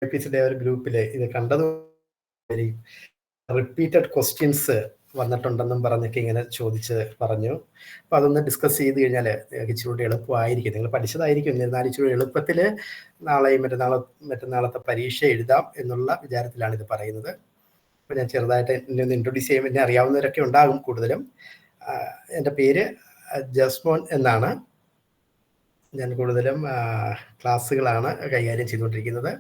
ഒരു ഗ്രൂപ്പില് ഇത് കണ്ടത് റിപ്പീറ്റഡ് ക്വസ്റ്റ്യൻസ് വന്നിട്ടുണ്ടെന്നും പറഞ്ഞൊക്കെ ഇങ്ങനെ പറഞ്ഞു. അപ്പൊ അതൊന്ന് ഡിസ്കസ് ചെയ്ത് കഴിഞ്ഞാൽ ഇച്ചിരി എളുപ്പമായിരിക്കും. നിങ്ങൾ പഠിച്ചതായിരിക്കും, എന്നിരുന്നാലും ഇച്ചിരി എളുപ്പത്തിൽ നാളെയും മറ്റന്നാളത്തെ പരീക്ഷ എഴുതാം എന്നുള്ള വിചാരത്തിലാണ് ഇത് പറയുന്നത്. അപ്പൊ ഞാൻ ചെറുതായിട്ട് എന്നെ ഒന്ന് ഇൻട്രൊഡ്യൂസ് ചെയ്യാൻ എന്നെ അറിയാവുന്നവരൊക്കെ ഉണ്ടാകും. കൂടുതലും എൻ്റെ പേര് ജസ്മോൻ എന്നാണ്. ഞാൻ കൂടുതലും ക്ലാസ്സുകളാണ് കൈകാര്യം ചെയ്തുകൊണ്ടിരിക്കുന്നത്.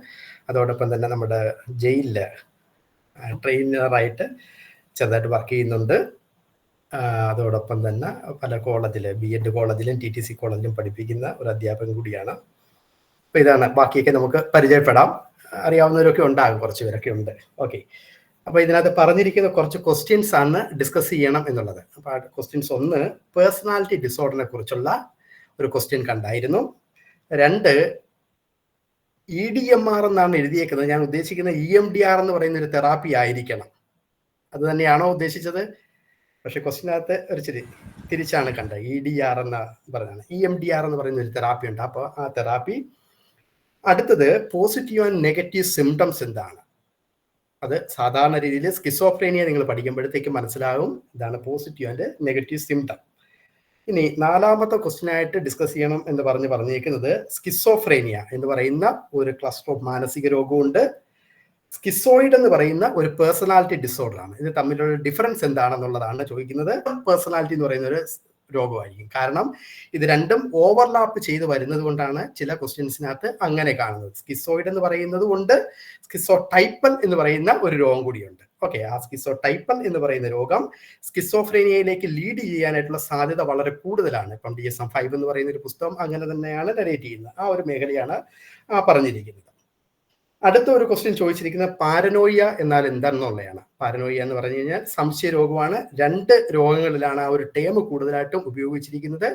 അതോടൊപ്പം തന്നെ നമ്മുടെ ജയിലിൽ ട്രെയിനറായിട്ട് ചെറുതായിട്ട് വർക്ക് ചെയ്യുന്നുണ്ട്. അതോടൊപ്പം തന്നെ പല കോളേജിൽ BEd കോളേജിലും TTC കോളേജിലും പഠിപ്പിക്കുന്ന ഒരു അധ്യാപകൻ കൂടിയാണ്. അപ്പോൾ ഇതാണ്, ബാക്കിയൊക്കെ നമുക്ക് പരിചയപ്പെടാം. അറിയാവുന്നവരൊക്കെ ഉണ്ടാകും, കുറച്ച് പേരൊക്കെ ഉണ്ട്. ഓക്കെ, അപ്പോൾ ഇതിനകത്ത് പറഞ്ഞിരിക്കുന്ന കുറച്ച് ക്വസ്റ്റ്യൻസ് ആണ് ഡിസ്കസ് ചെയ്യണം എന്നുള്ളത്. അപ്പോൾ ആ ക്വസ്റ്റ്യൻസ് 1 പേഴ്സണാലിറ്റി ഡിസോർഡറിനെ കുറിച്ചുള്ള ഒരു ക്വസ്റ്റ്യൻ കണ്ടായിരുന്നു. 2 EDMR എന്നാണ് എഴുതിയേക്കുന്നത്. ഞാൻ ഉദ്ദേശിക്കുന്ന EMDR എന്ന് പറയുന്ന ഒരു തെറാപ്പി ആയിരിക്കണം. അത് തന്നെയാണോ ഉദ്ദേശിച്ചത്? പക്ഷെ ക്വസ്റ്റിനകത്ത് ഒരു തിരിച്ചാണ് കണ്ടത്. EDR എന്ന് പറഞ്ഞാണ്. EMDR എന്ന് പറയുന്ന ഒരു തെറാപ്പി ഉണ്ട്. അപ്പോൾ ആ തെറാപ്പി. അടുത്തത് പോസിറ്റീവ് ആൻഡ് നെഗറ്റീവ് സിംറ്റംസ് എന്താണ്? അത് സാധാരണ രീതിയിൽ സ്കിസോഫ്രേനിയ നിങ്ങൾ പഠിക്കുമ്പോഴത്തേക്ക് മനസ്സിലാകും. ഇതാണ് പോസിറ്റീവ് ആൻഡ് നെഗറ്റീവ് സിംറ്റം. ഇനി 4ാമത്തെ ക്വസ്റ്റ്യനായിട്ട് ഡിസ്കസ് ചെയ്യണം എന്ന് പറഞ്ഞേക്കുന്നത് സ്കിസോഫ്രേനിയ എന്ന് പറയുന്ന ഒരു ക്ലസ്റ്റർ ഓഫ് മാനസിക രോഗമുണ്ട്. സ്കിസോയിഡ് എന്ന് പറയുന്ന ഒരു പേഴ്സണാലിറ്റി ഡിസോർഡർ ആണ്. ഇത് തമ്മിലുള്ള ഡിഫറൻസ് എന്താണെന്നുള്ളതാണ് ചോദിക്കുന്നത്. പേഴ്സണാലിറ്റി എന്ന് പറയുന്ന ഒരു രോഗമായിരിക്കും. കാരണം ഇത് രണ്ടും ഓവർലാപ്പ് ചെയ്ത് വരുന്നത് കൊണ്ടാണ് ചില ക്വസ്റ്റ്യൻസിനകത്ത് അങ്ങനെ കാണുന്നത്. സ്കിസോയിഡ് എന്ന് പറയുന്നത് കൊണ്ട് സ്കിസോടൈപ്പൽ എന്ന് പറയുന്ന ഒരു രോഗം കൂടിയുണ്ട്. ഓക്കെ, ആ സ്കിസോടൈപ്പൽ എന്ന് പറയുന്ന രോഗം സ്കിസോഫ്രേനിയയിലേക്ക് ലീഡ് ചെയ്യാനായിട്ടുള്ള സാധ്യത വളരെ കൂടുതലാണ്. ഇപ്പം DSM-5 എന്ന് പറയുന്ന ഒരു പുസ്തകം അങ്ങനെ തന്നെയാണ് നരേറ്റ് ചെയ്യുന്നത്. ആ ഒരു മേഖലയാണ് പറഞ്ഞിരിക്കുന്നത്. അടുത്ത ഒരു ക്വസ്റ്റ്യൻ ചോദിച്ചിരിക്കുന്നത് പാരനോയിയ എന്നാൽ എന്താണെന്നുള്ളതാണ്. പാരനോയിയ എന്ന് പറഞ്ഞു കഴിഞ്ഞാൽ സംശയ രോഗമാണ്. 2 രോഗങ്ങളിലാണ് ആ ഒരു ടേം കൂടുതലായിട്ടും ഉപയോഗിച്ചിരിക്കുന്നത്.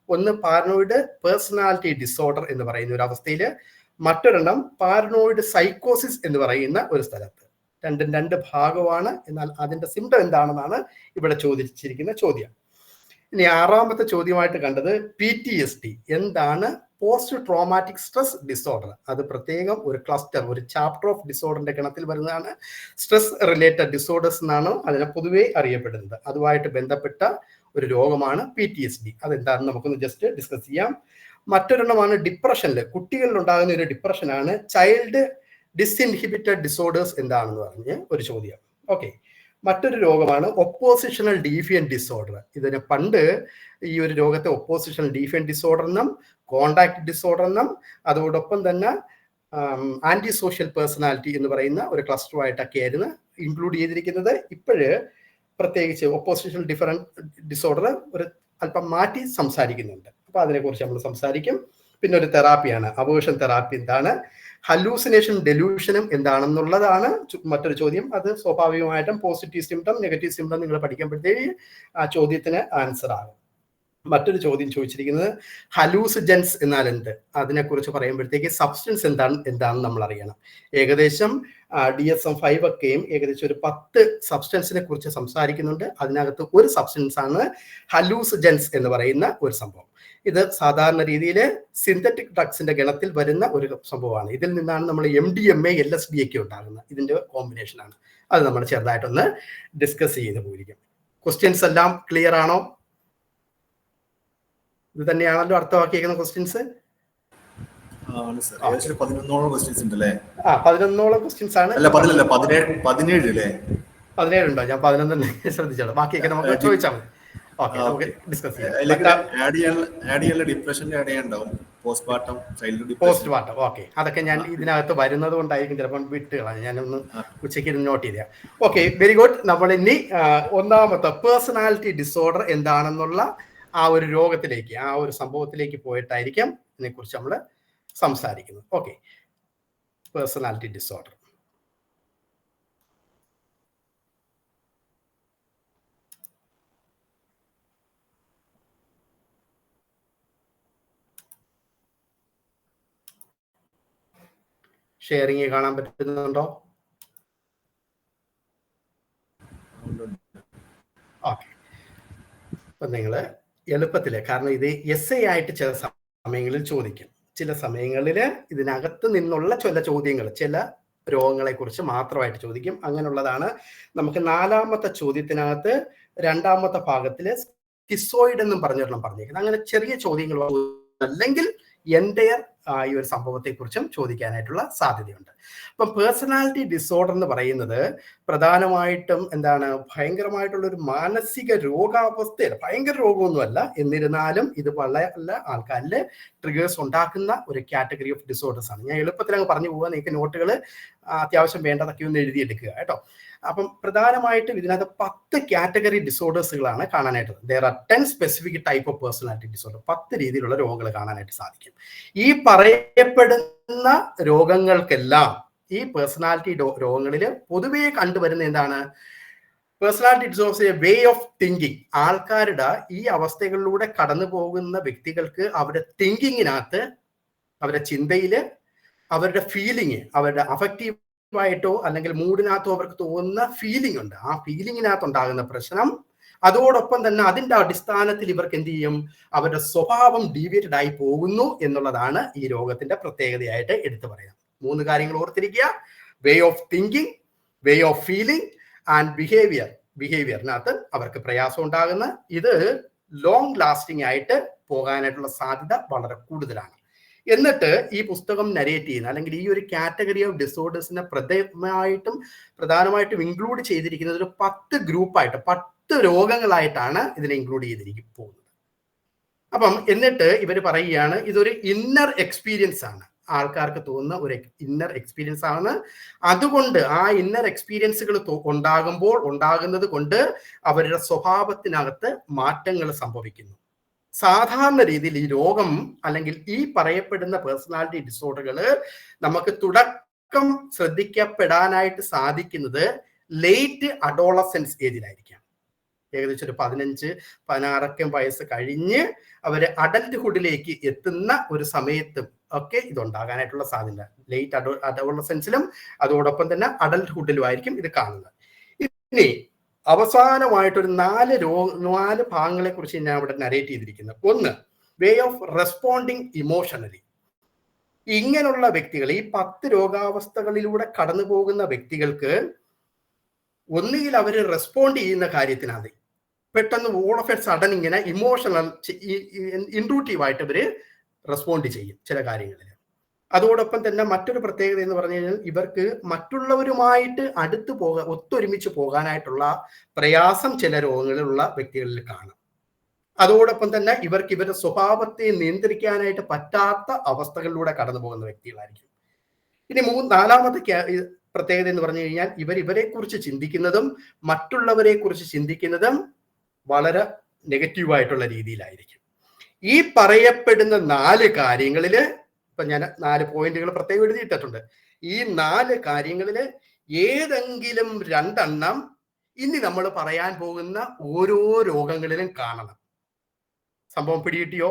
ഒന്ന് പാരനോയിഡ് പേഴ്സണാലിറ്റി ഡിസോർഡർ എന്ന് പറയുന്ന ഒരു അവസ്ഥയിൽ, മറ്റൊരെണ്ണം പാരനോയിഡ് സൈക്കോസിസ് എന്ന് പറയുന്ന ഒരു സ്ഥലത്ത്. രണ്ടും 2 ഭാഗമാണ്. എന്നാൽ അതിന്റെ സിംറ്റം എന്താണെന്നാണ് ഇവിടെ ചോദിച്ചിരിക്കുന്ന ചോദ്യം. ഇനി 6ാമത്തെ ചോദ്യമായിട്ട് കണ്ടത് PTSD എന്താണ്? Post traumatic stress disorder. അത് പ്രത്യേകം ഒരു ക്ലസ്റ്റർ, ഒരു ചാപ്റ്റർ ഓഫ് ഡിസോർഡറിന്റെ ഗണത്തിൽ വരുന്നതാണ്. സ്ട്രെസ് റിലേറ്റഡ് ഡിസോർഡേഴ്സ് എന്നാണ് അതിനെ പൊതുവെ അറിയപ്പെടുന്നത്. അതുമായിട്ട് ബന്ധപ്പെട്ട ഒരു രോഗമാണ് PTSD. അതെന്താണെന്ന് നമുക്കൊന്ന് ജസ്റ്റ് ഡിസ്കസ് ചെയ്യാം. മറ്റൊരെണ്ണമാണ് ഡിപ്രഷനിൽ കുട്ടികളിൽ ഉണ്ടാകുന്ന ഒരു ഡിപ്രഷനാണ് ചൈൽഡ് ഡിസ്ഇൻഹിബിറ്റഡ് ഡിസോർഡേഴ്സ് എന്താണെന്ന് പറഞ്ഞ് ഒരു ചോദ്യം. ഓക്കെ, മറ്റൊരു രോഗമാണ് ഒപ്പോസിഷണൽ ഡീഫിയൻ ഡിസോർഡർ. ഇതിന് പണ്ട് ഈ ഒരു രോഗത്തെ ഒപ്പോസിഷണൽ ഡീഫിയൻ ഡിസോർഡർ എന്നും കോണ്ടാക്ട് ഡിസോർഡർ എന്നും അതോടൊപ്പം തന്നെ ആന്റി സോഷ്യൽ പേഴ്സണാലിറ്റി എന്ന് പറയുന്ന ഒരു ക്ലസ്റ്ററുമായിട്ടൊക്കെ ആയിരുന്നു ഇൻക്ലൂഡ് ചെയ്തിരിക്കുന്നത്. ഇപ്പോഴ് പ്രത്യേകിച്ച് ഒപ്പോസിഷണൽ ഡിസോർഡർ ഒരു അല്പം മാറ്റി സംസാരിക്കുന്നുണ്ട്. അപ്പോൾ അതിനെക്കുറിച്ച് നമ്മൾ സംസാരിക്കും. പിന്നെ ഒരു തെറാപ്പിയാണ് അവേർഷൻ തെറാപ്പി. എന്താണ്? ഹലൂസിനേഷൻ ഡെലൂഷനും എന്താണെന്നുള്ളതാണ് മറ്റൊരു ചോദ്യം. അത് സ്വാഭാവികമായിട്ടും പോസിറ്റീവ് സിംറ്റം നെഗറ്റീവ് സിംറ്റം നിങ്ങൾ പഠിക്കുമ്പോഴത്തേക്ക് ആ ചോദ്യത്തിന് ആൻസർ ആകും. മറ്റൊരു ചോദ്യം ചോദിച്ചിരിക്കുന്നത് ഹലൂസിജൻസ് എന്നാൽ എന്ത്? അതിനെക്കുറിച്ച് പറയുമ്പോഴത്തേക്ക് സബ്സ്റ്റൻസ് എന്താണെന്ന് നമ്മൾ അറിയണം. ഏകദേശം DSM-5 ഒക്കെയും ഏകദേശം ഒരു 10 സബ്സ്റ്റൻസിനെ കുറിച്ച് സംസാരിക്കുന്നുണ്ട്. അതിനകത്ത് ഒരു സബ്സ്റ്റൻസ് ആണ് ഹലൂസിജൻസ് എന്ന് പറയുന്ന ഒരു സംഭവം. ഇത് സാധാരണ രീതിയിൽ സിന്തറ്റിക് ഡ്രഗ്സിന്റെ ഗണത്തിൽ വരുന്ന ഒരു സംഭവമാണ്. ഇതിൽ നിന്നാണ് നമ്മൾ MDMA LSD ഒക്കെ ഉണ്ടാകുന്നത്. ഇതിന്റെ കോമ്പിനേഷനാണ്. അത് നമ്മൾ ചെറുതായിട്ടൊന്ന് ഡിസ്കസ് ചെയ്ത് പോയിരിക്കും. ക്വസ്റ്റ്യൻസ് എല്ലാം ക്ലിയർ ആണോ? ഇത് തന്നെയാണല്ലോ അർത്ഥമാക്കിയിരിക്കുന്ന ക്വസ്റ്റ്യൻസ്. 11ഓളം ക്വസ്റ്റ്യൻസ് ഉണ്ട് അല്ലേ? 11ഓളം ക്വസ്റ്റ്യൻസ് ആണ്. 17 അല്ലേ? 17 ഉണ്ടോ? ഞാൻ 11 ശ്രദ്ധിച്ചോളാം. ബാക്കിയൊക്കെ നമുക്ക് ചോദിച്ചാൽ മതി. ഓക്കെ, നമുക്ക് ഡിസ്കസ് ചെയ്യാം. പോസ്റ്റ്മോർട്ടം. ഓക്കെ, അതൊക്കെ ഞാൻ ഇതിനകത്ത് വരുന്നത് കൊണ്ടായിരിക്കും ചിലപ്പോൾ വിട്ടുകളാണ്. ഞാനൊന്ന് ഉച്ചയ്ക്ക് നോട്ട് ചെയ്ത. Okay, very good. നമ്മൾ ഇനി 1ാമത്തെ പേഴ്സണാലിറ്റി ഡിസോർഡർ എന്താണെന്നുള്ള ആ ഒരു രോഗത്തിലേക്ക്, ആ ഒരു സംഭവത്തിലേക്ക് പോയിട്ടായിരിക്കും ഇതിനെക്കുറിച്ച് നമ്മൾ സംസാരിക്കുന്നത്. Okay, personality disorder. ഷെയറിങ് കാണാൻ പറ്റുന്നുണ്ടോ? ഓക്കെ, അപ്പൊ നിങ്ങൾ എളുപ്പത്തില്, കാരണം ഇത് essay ആയിട്ട് ചില സമയങ്ങളിൽ ചോദിക്കും. ചില സമയങ്ങളിൽ ഇതിനകത്ത് നിന്നുള്ള ചില ചോദ്യങ്ങൾ, ചില രോഗങ്ങളെ കുറിച്ച് മാത്രമായിട്ട് ചോദിക്കും. അങ്ങനെയുള്ളതാണ്. നമുക്ക് 4ാമത്തെ ചോദ്യത്തിനകത്ത് 2ാമത്തെ ഭാഗത്തില് സ്കിസോയിഡ് എന്നും പറഞ്ഞൊരെണ്ണം പറഞ്ഞേക്കുന്നത്. അങ്ങനെ ചെറിയ ചോദ്യങ്ങൾ അല്ലെങ്കിൽ എൻ്റയർ ഈ ഒരു സംഭവത്തെ കുറിച്ചും ചോദിക്കാനായിട്ടുള്ള സാധ്യതയുണ്ട്. അപ്പം പേഴ്സണാലിറ്റി ഡിസോർഡർ എന്ന് പറയുന്നത് പ്രധാനമായിട്ടും എന്താണ്, ഭയങ്കരമായിട്ടുള്ള ഒരു മാനസിക രോഗാവസ്ഥയാണ്. ഭയങ്കര രോഗമൊന്നുമല്ല, എന്നിരുന്നാലും ഇത് വളരെ ആൾക്കാരിൽ ട്രിഗേഴ്സ് ഉണ്ടാക്കുന്ന ഒരു കാറ്റഗറി ഓഫ് ഡിസോർഡേഴ്സ് ആണ്. ഞാൻ എളുപ്പത്തിൽ അങ്ങ് പറഞ്ഞു പോകാൻ, നിങ്ങൾക്ക് നോട്ടുകൾ അത്യാവശ്യം വേണ്ടതൊക്കെ ഒന്ന് എഴുതിയെടുക്കുക കേട്ടോ. അപ്പം പ്രധാനമായിട്ടും ഇതിനകത്ത് 10 കാറ്റഗറി ഡിസോർഡേഴ്സുകളാണ് കാണാനായിട്ട്. There are 10 specific type of personality disorder. 10 രീതിയിലുള്ള രോഗങ്ങൾ കാണാനായിട്ട് സാധിക്കും. ഈ പറയപ്പെടുന്ന രോഗങ്ങൾക്കെല്ലാം, ഈ പേഴ്സണാലിറ്റി രോഗങ്ങളിൽ പൊതുവേ കണ്ടുവരുന്ന എന്താണ്, personality disorders way of thinking. ആൾക്കാരുടെ ഈ അവസ്ഥകളിലൂടെ കടന്നു പോകുന്ന വ്യക്തികൾക്ക് അവരുടെ തിങ്കിങ്ങിനകത്ത്, അവരുടെ ചിന്തയിൽ, അവരുടെ ഫീലിംഗ്, അവരുടെ അഫക്റ്റീവ് ആയിട്ടോ അല്ലെങ്കിൽ മൂഡിനകത്തോ അവർക്ക് തോന്നുന്ന ഫീലിംഗ് ഉണ്ട്. ആ ഫീലിംഗിനകത്ത് ഉണ്ടാകുന്ന പ്രശ്നം, അതോടൊപ്പം തന്നെ അതിന്റെ അടിസ്ഥാനത്തിൽ ഇവർക്ക് എന്ത് ചെയ്യും, അവരുടെ സ്വഭാവം ഡീവിയേറ്റഡ് ആയി പോകുന്നു എന്നുള്ളതാണ് ഈ രോഗത്തിന്റെ പ്രത്യേകതയായിട്ട് എടുത്തു പറയാം. 3 കാര്യങ്ങൾ ഓർത്തിരിക്കുക: way of thinking, way of feeling and ബിഹേവിയറിനകത്ത് അവർക്ക് പ്രയാസം ഉണ്ടാകുന്ന, ഇത് ലോങ് ലാസ്റ്റിംഗ് ആയിട്ട് പോകാനായിട്ടുള്ള സാധ്യത വളരെ കൂടുതലാണ്. എന്നിട്ട് ഈ പുസ്തകം നരേറ്റ് ചെയ്യുന്ന, അല്ലെങ്കിൽ ഈ ഒരു കാറ്റഗറി ഓഫ് ഡിസോർഡേഴ്സിനെ പ്രധാനമായിട്ടും ഇൻക്ലൂഡ് ചെയ്തിരിക്കുന്നത് ഒരു 10 ഗ്രൂപ്പായിട്ട്, 10 രോഗങ്ങളായിട്ടാണ് ഇതിനെ ഇൻക്ലൂഡ് ചെയ്തിരിക്കും പോകുന്നത്. അപ്പം എന്നിട്ട് ഇവർ പറയുകയാണ്, ഇതൊരു ഇന്നർ എക്സ്പീരിയൻസ് ആണ്, ആൾക്കാർക്ക് തോന്നുന്ന ഒരു ഇന്നർ എക്സ്പീരിയൻസ് ആണ്. അതുകൊണ്ട് ആ ഇന്നർ എക്സ്പീരിയൻസുകൾ ഉണ്ടാകുന്നത് കൊണ്ട് അവരുടെ സ്വഭാവത്തിനകത്ത് മാറ്റങ്ങൾ സംഭവിക്കുന്നു. സാധാരണ രീതിയിൽ ഈ രോഗം അല്ലെങ്കിൽ ഈ പറയപ്പെടുന്ന പേഴ്സണാലിറ്റി ഡിസോർഡറുകൾ നമുക്ക് തുടക്കം ശ്രദ്ധിക്കപ്പെടാനായിട്ട് സാധിക്കുന്നത് ലേറ്റ് അഡോളസൻസ് ഏജിലായിരിക്കാം. ഏകദേശം ഒരു 15-16 വയസ്സ് കഴിഞ്ഞ് അവർ അഡൽട്ട്ഹുഡിലേക്ക് എത്തുന്ന ഒരു സമയത്തും ഒക്കെ ഇതുണ്ടാകാനായിട്ടുള്ള സാധ്യത. ലേറ്റ് അഡോളസൻസിലും അതോടൊപ്പം തന്നെ അഡൽട്ട്ഹുഡിലും ആയിരിക്കും ഇത് കാണുന്നത്. ഇനി അവസാനമായിട്ടൊരു 4 ഭാഗങ്ങളെ കുറിച്ച് ഞാൻ ഇവിടെ നരേറ്റ് ചെയ്തിരിക്കുന്നത്. ഒന്ന്, വേ ഓഫ് റെസ്പോണ്ടിങ് ഇമോഷണലി. ഇങ്ങനെയുള്ള വ്യക്തികൾ, ഈ 10 രോഗാവസ്ഥകളിലൂടെ കടന്നു പോകുന്ന വ്യക്തികൾക്ക് ഒന്നുകിൽ അവർ റെസ്പോണ്ട് ചെയ്യുന്ന കാര്യത്തിനകത്ത് പെട്ടെന്ന് ഓൾ ഓഫ് എ സഡൻ ഇങ്ങനെ ഇമോഷണൽ ഇൻട്രൂട്ടീവായിട്ട് ഇവർ റെസ്പോണ്ട് ചെയ്യും ചില കാര്യങ്ങളിൽ. അതോടൊപ്പം തന്നെ മറ്റൊരു പ്രത്യേകത എന്ന് പറഞ്ഞു കഴിഞ്ഞാൽ, ഇവർക്ക് മറ്റുള്ളവരുമായിട്ട് ഒത്തൊരുമിച്ച് പോകാനായിട്ടുള്ള പ്രയാസം ചില രോഗങ്ങളിലുള്ള വ്യക്തികളിൽ കാണും. അതോടൊപ്പം തന്നെ ഇവർക്ക് ഇവരുടെ സ്വഭാവത്തെ നിയന്ത്രിക്കാനായിട്ട് പറ്റാത്ത അവസ്ഥകളിലൂടെ കടന്നു പോകുന്ന വ്യക്തികളായിരിക്കും. ഇനി 4ാമത്തെ പ്രത്യേകത എന്ന് പറഞ്ഞു കഴിഞ്ഞാൽ, ഇവരെ കുറിച്ച് ചിന്തിക്കുന്നതും മറ്റുള്ളവരെ കുറിച്ച് ചിന്തിക്കുന്നതും വളരെ നെഗറ്റീവായിട്ടുള്ള രീതിയിലായിരിക്കും. ഈ പറയപ്പെടുന്ന 4 കാര്യങ്ങളിൽ, ഇപ്പൊ ഞാൻ 4 പോയിന്റുകൾ പ്രത്യേകം എഴുതിയിട്ടുണ്ട്. ഈ 4 കാര്യങ്ങളിൽ ഏതെങ്കിലും 2 എണ്ണം ഇനി നമ്മൾ പറയാൻ പോകുന്ന ഓരോ രോഗങ്ങളിലും കാണണം. സംഭവം പിടികിട്ടിയോ?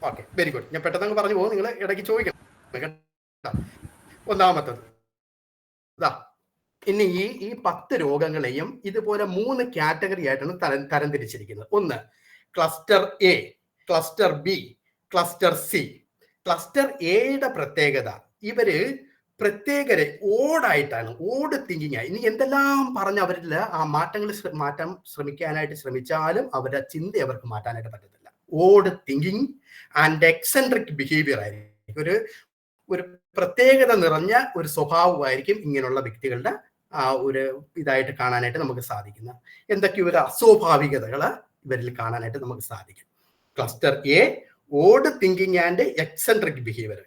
Okay, very good. ഞാൻ പെട്ടെന്ന് പറഞ്ഞു പോകും, നിങ്ങൾ ഇടയ്ക്ക് ചോദിക്കണം. ഒന്നാമത്തത് ഇനി ഈ 10 രോഗങ്ങളെയും ഇതുപോലെ 3 കാറ്റഗറി ആയിട്ടാണ് തരംതിരിച്ചിരിക്കുന്നത്. ഒന്ന്, cluster A, cluster B, cluster C. Cluster എയുടെ പ്രത്യേകത, ഇവര് പ്രത്യേക ഓടായിട്ടാണ്, ഓട് തിങ്കിങ് ആയി. ഇനി എന്തെല്ലാം പറഞ്ഞ് അവരിൽ ആ മാറ്റാൻ ശ്രമിക്കാനായിട്ട് ശ്രമിച്ചാലും അവരുടെ ചിന്ത അവർക്ക് മാറ്റാനായിട്ട് പറ്റത്തില്ല. ഓട് തിങ്കിങ് ആൻഡ് എക്സെൻട്രിക് ബിഹേവിയർ ആയിരിക്കും. ഒരു പ്രത്യേകത നിറഞ്ഞ ഒരു സ്വഭാവമായിരിക്കും ഇങ്ങനെയുള്ള വ്യക്തികളുടെ ഒരു ഇതായിട്ട് കാണാനായിട്ട് നമുക്ക് സാധിക്കുന്ന എന്തൊക്കെയോ ഒരു അസ്വാഭാവികതകൾ ഇവരിൽ കാണാനായിട്ട് നമുക്ക് സാധിക്കും. Cluster A, odd thinking and eccentric behaviour.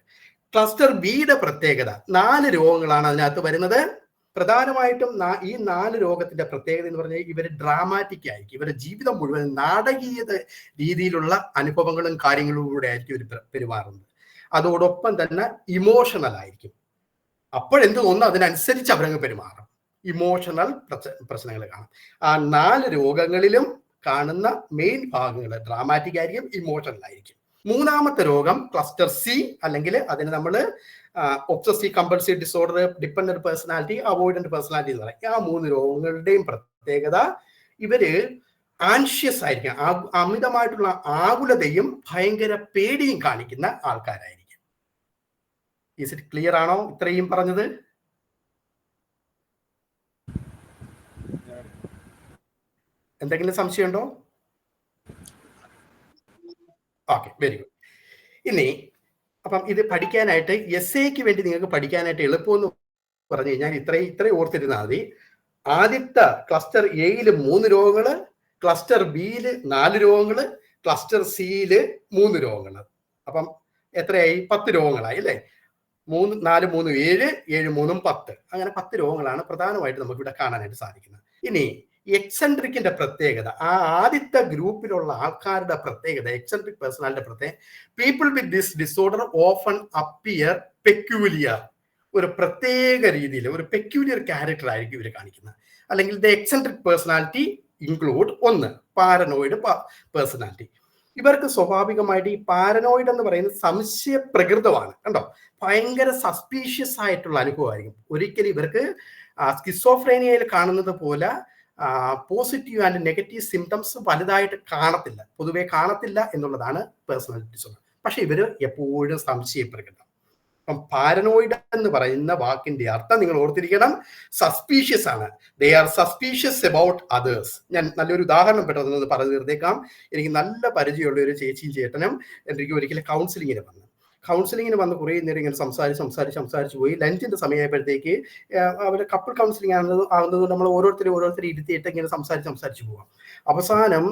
Cluster ബിയുടെ പ്രത്യേകത, 4 രോഗങ്ങളാണ് അതിനകത്ത് വരുന്നത്. പ്രധാനമായിട്ടും ഈ 4 രോഗത്തിന്റെ പ്രത്യേകത എന്ന് പറഞ്ഞാൽ ഇവർ ഡ്രാമാറ്റിക് ആയിരിക്കും. ഇവരുടെ ജീവിതം മുഴുവൻ നാടകീയ രീതിയിലുള്ള അനുഭവങ്ങളും കാര്യങ്ങളിലൂടെ ആയിരിക്കും ഇവർ പെരുമാറുന്നത്. അതോടൊപ്പം തന്നെ ഇമോഷണൽ ആയിരിക്കും. അപ്പോഴെന്ത് തോന്നുന്നു അതിനനുസരിച്ച് അവരങ്ങ് പെരുമാറും. ഇമോഷണൽ പ്രശ്നങ്ങൾ കാണും. ആ 4 രോഗങ്ങളിലും കാണുന്ന മെയിൻ ഭാഗങ്ങൾ ഡ്രാമാറ്റിക് ആയിരിക്കും, ഇമോഷണൽ ആയിരിക്കും. 3ാമത്തെ രോഗം ക്ലസ്റ്റർ സി, അല്ലെങ്കിൽ അതിന് നമ്മൾ obsessive compulsive disorder, dependent personality, avoidant personality എന്ന് പറയും. ആ 3 രോഗങ്ങളുടെയും പ്രത്യേകത, ഇവര് ആൻഷ്യസ് ആയിരിക്കും, അമിതമായിട്ടുള്ള ആകുലതയും ഭയങ്കര പേടിയും കാണിക്കുന്ന ആൾക്കാരായിരിക്കും. ഈസ് ഇറ്റ് ക്ലിയർ ആണോ ഇത്രയും പറഞ്ഞത്? എന്തെങ്കിലും സംശയമുണ്ടോ? Okay, very good. ഇനി അപ്പം ഇത് പഠിക്കാനായിട്ട് എസ്എക്ക് വേണ്ടി നിങ്ങൾക്ക് പഠിക്കാനായിട്ട് എളുപ്പമെന്ന് പറഞ്ഞു കഴിഞ്ഞാൽ ഇത്രയും ഓർത്തിരുന്നാൽ മതി. ആദ്യത്തെ ക്ലസ്റ്റർ എയിൽ 3 രോഗങ്ങള്, ക്ലസ്റ്റർ ബിയിൽ 4 രോഗങ്ങള്, ക്ലസ്റ്റർ സിയിൽ 3 രോഗങ്ങൾ. അപ്പം എത്രയായി? 10 രോഗങ്ങളായി അല്ലേ? 3 4 3 7 7 3 10. അങ്ങനെ 10 രോഗങ്ങളാണ് പ്രധാനമായിട്ട് നമുക്ക് ഇവിടെ കാണാനായിട്ട് സാധിക്കുന്നത്. ഇനി എക്സെൻട്രിക്കിന്റെ പ്രത്യേകത, ആ ആദ്യത്തെ ഗ്രൂപ്പിലുള്ള ആൾക്കാരുടെ പ്രത്യേകത, എക്സെൻട്രിക് പേഴ്സണാലിറ്റിയുടെ പ്രത്യേകത, people with this disorder often appear peculiar. ഒരു പ്രത്യേക രീതിയിൽ ഒരു പെക്യൂലിയർ ക്യാരക്ടർ ആയിരിക്കും ഇവർ കാണിക്കുന്നത്. അല്ലെങ്കിൽ the eccentric personality include 1 paranoid personality. ഇവർക്ക് സ്വാഭാവികമായിട്ട് ഈ പാരനോയിഡ് എന്ന് പറയുന്നത് സംശയ പ്രകൃതമാണ്. കണ്ടോ, ഭയങ്കര സസ്പീഷ്യസ് ആയിട്ടുള്ള അനുഭവമായിരിക്കും. ഒരിക്കലും ഇവർക്ക് സ്കിസോഫ്രേനിയയിൽ കാണുന്നത് പോലെ പോസിറ്റീവ് ആൻഡ് നെഗറ്റീവ് സിംറ്റംസ് വലുതായിട്ട് കാണത്തില്ല, പൊതുവെ കാണത്തില്ല എന്നുള്ളതാണ് പേഴ്സണാലിറ്റി ഡിസോർഡർ. പക്ഷെ ഇവര് എപ്പോഴും സംശയപ്രകൃതം. അപ്പം പാരനോയിഡ് എന്ന് പറയുന്ന വാക്കിന്റെ അർത്ഥം നിങ്ങൾ ഓർത്തിരിക്കണം, സസ്പീഷ്യസ് ആണ്. They are suspicious about others. ഞാൻ നല്ലൊരു ഉദാഹരണം പെട്ടെന്ന് പറഞ്ഞു തീർത്തേക്കാം. എനിക്ക് നല്ല പരിചയമുള്ള ഒരു ചേച്ചിയും ചേട്ടനും എനിക്ക് ഒരിക്കലും കൗൺസിലിങ്ങിന് വന്ന് കുറേ നേരം ഇങ്ങനെ സംസാരിച്ച് പോയി. ലഞ്ചിന്റെ സമയമായപ്പോഴത്തേക്ക് അവർ കപ്പിൾ കൗൺസിലിംഗ് ആകുന്നത് നമ്മൾ ഓരോരുത്തരും ഇരുത്തിയിട്ട് ഇങ്ങനെ സംസാരിച്ച് പോവാം. അവസാനം